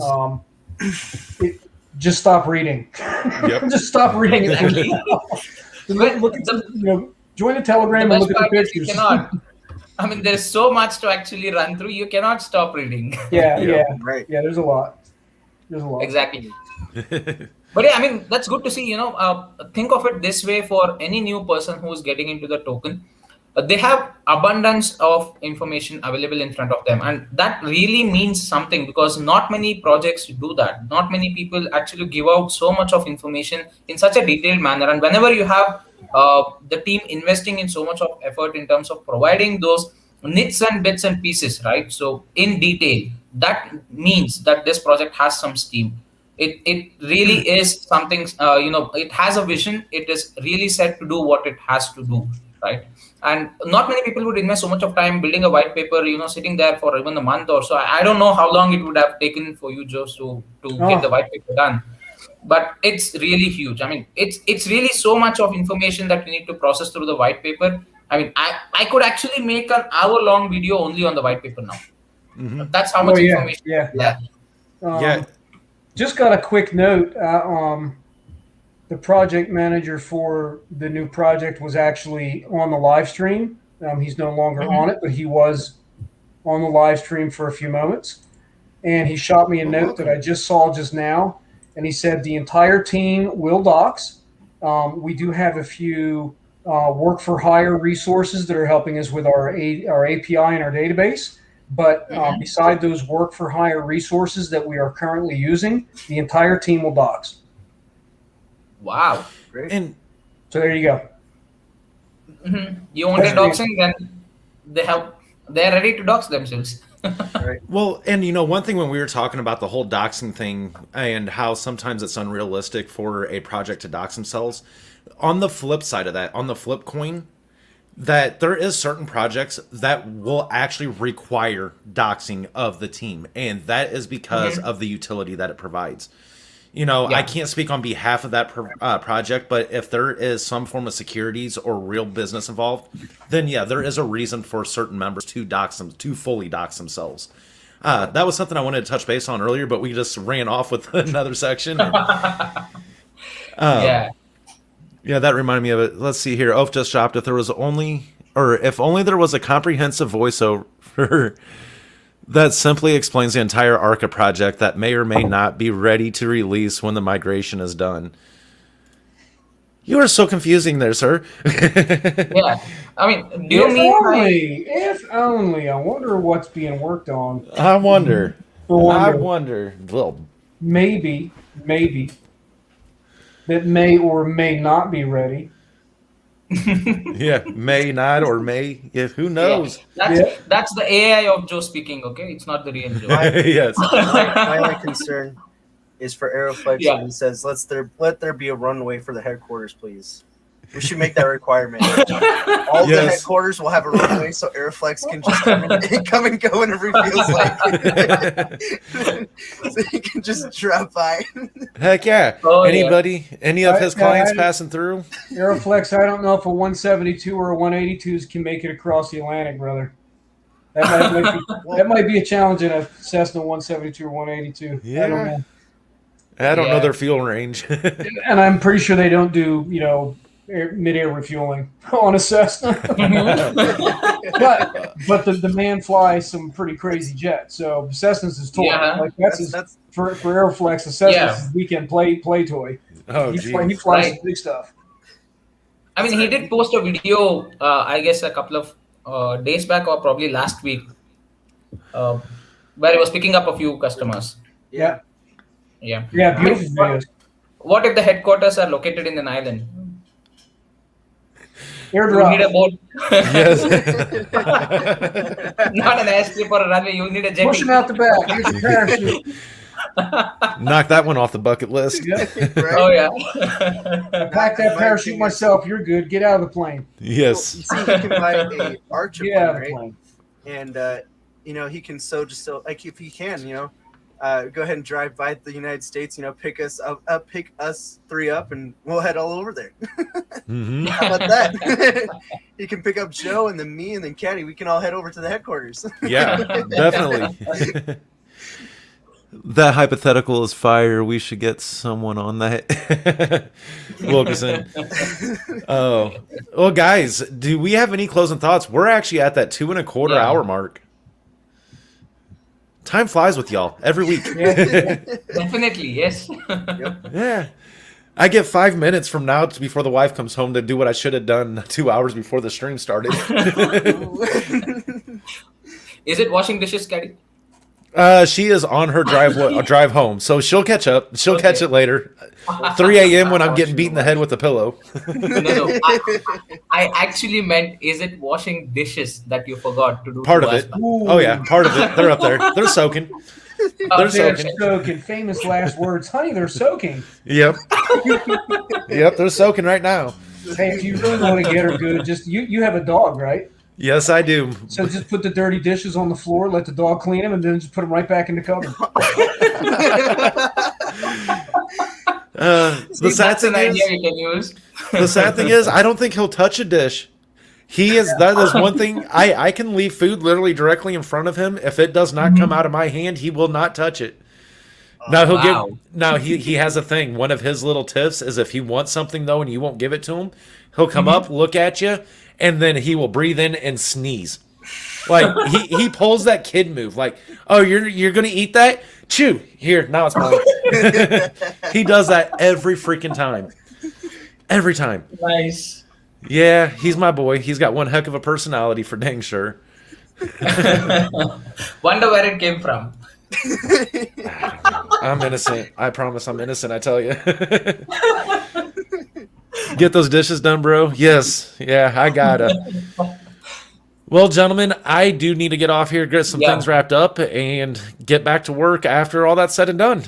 Just stop reading. Yep. Just stop reading. Exactly. Look at join the Telegram and look at the pictures. There's so much to actually run through. You cannot stop reading. Right. Yeah, there's a lot. Exactly. But that's good to see. Think of it this way: for any new person who's getting into the token, they have abundance of information available in front of them, and that really means something, because not many projects do that. Not many people actually give out so much of information in such a detailed manner. And whenever you have the team investing in so much of effort in terms of providing those nits and bits and pieces, right? So in detail, that means that this project has some steam. It really is something. It has a vision. It is really set to do what it has to do, right? And not many people would invest so much of time building a white paper, sitting there for even a month or so. I don't know how long it would have taken for you, Joe, to get the white paper done. But it's really huge. It's really so much of information that you need to process through the white paper. I could actually make an hour-long video only on the white paper now. Mm-hmm. That's how much information. Yeah. Just got a quick note. The project manager for the new project was actually on the live stream. He's no longer on it, but he was on the live stream for a few moments. And he shot me a note that I just saw just now. And he said the entire team will docs. We do have a few work for hire resources that are helping us with our API and our database. But beside those work for hire resources that we are currently using, the entire team will docs. Wow. Great. And so there you go. Mm-hmm. You wanted doxing, then they're ready to dox themselves. Right. Well, and one thing when we were talking about the whole doxing thing and how sometimes it's unrealistic for a project to dox themselves, on the flip side of that, on the flip coin, that there is certain projects that will actually require doxing of the team, and that is because of the utility that it provides. I can't speak on behalf of that project, but if there is some form of securities or real business involved, then there is a reason for certain members to fully dox themselves. That was something I wanted to touch base on earlier, but we just ran off with another section. Yeah. Yeah, that reminded me of it. Let's see here. Oaf just dropped. If only there was a comprehensive voiceover that simply explains the entire Arca project that may or may not be ready to release when the migration is done. You are so confusing there, sir. Yeah. I mean, do you If mean only, if only. I wonder what's being worked on. I wonder. I Well, maybe that may or may not be ready. yeah, may not or may. Yeah, who knows? That's the AI of Joe speaking, okay? It's not the real Joe. Yes. My only concern is for Aeroflex Yeah. when he says, let there be a runway for the headquarters, please. We should make that requirement. All the Yes. headquarters will have a runway so Aeroflex can just come and go whenever he feels like. So he can just drop by. Heck yeah. Oh, yeah. Anybody, any of his clients passing through? Aeroflex, I don't know if a 172 or a 182s can make it across the Atlantic, brother. That might be a challenge in a Cessna 172 or 182. Yeah. I don't know. I don't know Yeah. their fuel range. And I'm pretty sure they don't do, mid-air refueling on a Cessna. but the man flies some pretty crazy jets. So Cessna's his toy. Yeah. Like that's for Aeroflex. The Cessna's his weekend play toy. Oh, He geez. flies Right. some big stuff. I mean, he did post a video, I guess, a couple of days back or probably last week, where he was picking up a few customers. Yeah, Yeah. yeah, beautiful videos. What if the headquarters are located in an island? You need a Airdrop. boat, Yes. not an airstrip or a runway. You need a jetty. Push him out the back. Here's your parachute. Knock that one off the bucket list. Yeah. Right? Oh yeah. I packed that parachute myself. You're good. Get out of the plane. Yes. You see, he can buy a Archer Get out one, of the right? plane. And he can like if he can, go ahead and drive by the United States, pick us three up, and we'll head all over there. Hmm. How about that? He can pick up Joe and then me and then Caddy. We can all head over to the headquarters. Yeah, definitely. That hypothetical is fire. We should get someone on that. Wilkerson. Oh. Well, guys, do we have any closing thoughts? We're actually at that 2.25 hour mark. Time flies with y'all every week. Definitely, yes. Yeah. I get 5 minutes from now before the wife comes home to do what I should have done 2 hours before the stream started. Is it washing dishes, Caddy? She is on her drive home, so she'll catch up. She'll catch it later. 3 a.m. when I'm getting beat in the head with a pillow. No. I actually meant, is it washing dishes that you forgot to do? Part to of us it. back? Oh yeah, part of it. They're up there. They're soaking. They're They're soaking. soaking. Famous last words. Honey, they're soaking. Yep. Yep, they're soaking right now. Hey, if you really want to get her good, just you have a dog, right? Yes, I do. So just put the dirty dishes on the floor, let the dog clean them, and then just put them right back in the cupboard. The sad That's an thing idea is, you can use. the sad thing is, I don't think he'll touch a dish. That is one thing. I can leave food literally directly in front of him. If it does not come out of my hand, he will not touch it. Now he has a thing. One of his little tips is if he wants something though and you won't give it to him, he'll come up, look at you, and then he will breathe in and sneeze. Like he pulls that kid move. Like, oh, you're gonna eat that? Chew. Here, now it's mine. He does that every freaking time. Every time. Nice. Yeah, he's my boy. He's got one heck of a personality for dang sure. Wonder where it came from. I'm innocent. I promise I'm innocent, I tell you. Get those dishes done, bro? Yes. Yeah, I gotta. Well, gentlemen, I do need to get off here, get some things wrapped up, and get back to work after all that's said and done.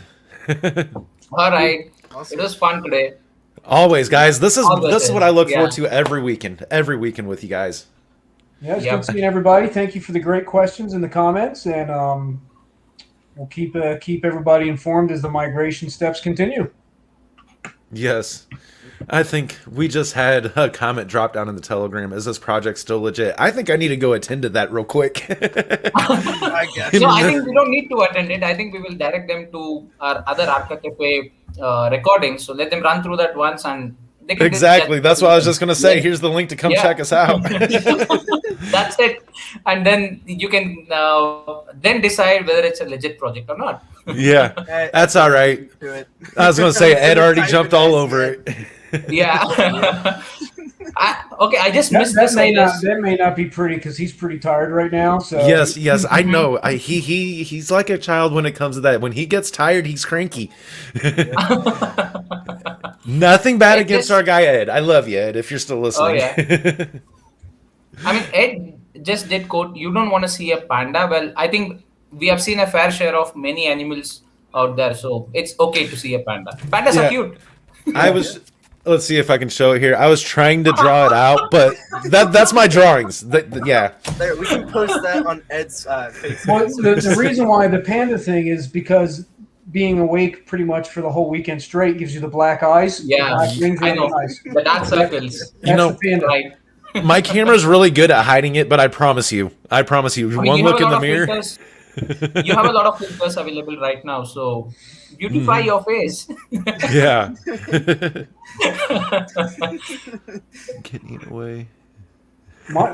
All right. Awesome. It was fun today. Always, guys. This is what I look Yeah. forward to every weekend. Every weekend with you guys. Yeah, it's good seeing everybody. Thank you for the great questions in the comments, and we'll keep everybody informed as the migration steps continue. Yes. I think we just had a comment drop down in the Telegram. Is this project still legit? I think I need to go attend to that real quick. I guess. No, I think we don't need to attend it. I think we will direct them to our other Arca Cafe recordings. So let them run through that once and they can Exactly. That's what I was just going to say. Yeah. Here's the link to come Yeah. check us out. That's it. And then you can then decide whether it's a legit project or not. Yeah, that's all right. Do it. I was going to say, Ed already jumped all over it. Yeah. I just missed That this. may I not guess. that may not be pretty because he's pretty tired right now. So Yes, I know. He's like a child when it comes to that. When he gets tired, he's cranky. Nothing bad Ed against just- our guy Ed. I love you, Ed, if you're still listening. yeah. I mean, Ed just did quote, you don't want to see a panda. Well, I think we have seen a fair share of many animals out there. So it's okay to see a panda. Pandas Yeah. are cute. I was. Let's see if I can show it here. I was trying to draw it out, but that's my drawings. Yeah. There, we can post that on Ed's Facebook. Well, the reason why the panda thing is because being awake pretty much for the whole weekend straight gives you the black eyes. Yeah, the black rings I around know. the eyes. The dark circles. That's You know, the panda. Right. my camera's really good at hiding it, but I promise you, I mean, one you look have a in lot the of mirror. filters. You have a lot of filters available right now. So beautify your face. Yeah. Getting it away. No.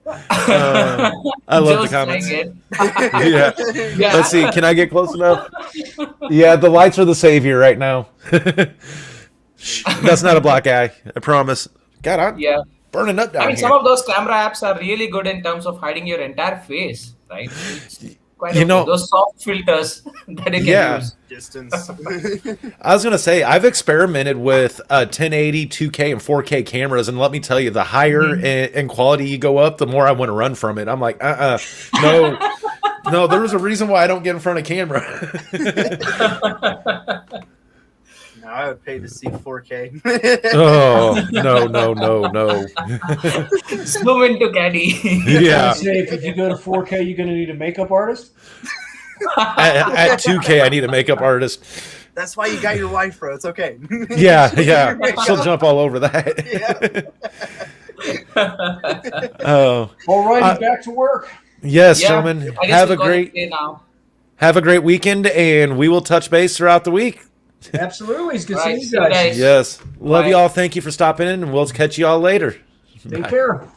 I love the Joe's comments. trying Yeah. it. Yeah. Let's see. Can I get close enough? Yeah, the lights are the savior right now. Shh, that's not a black eye. I promise. God, I'm Yeah. burning up down I mean, here. some of those camera apps are really good in terms of hiding your entire face, right? It's quite You know- those soft filters that you can Yeah. use. Distance. I was gonna say I've experimented with 1080, 2K, and 4K cameras, and let me tell you, the higher in quality you go up, the more I want to run from it. I'm like, no, no. There was a reason why I don't get in front of camera. No, I would pay to see 4K. Oh no. Zoom into caddy. Yeah, Say if you go to 4K, you're going to need a makeup artist. at 2K, I need a makeup artist. That's why you got your wife, bro. It's okay. Yeah, she'll jump all over that. Oh, All righty, back to work. yes, Yeah, gentlemen. I guess Have we a call it great day now. weekend, and we will touch base throughout the week. Absolutely. It's good Right, seeing see you you guys. guys. Yes, love Bye. y'all. Thank you for stopping in, and we'll catch you all later. Take care.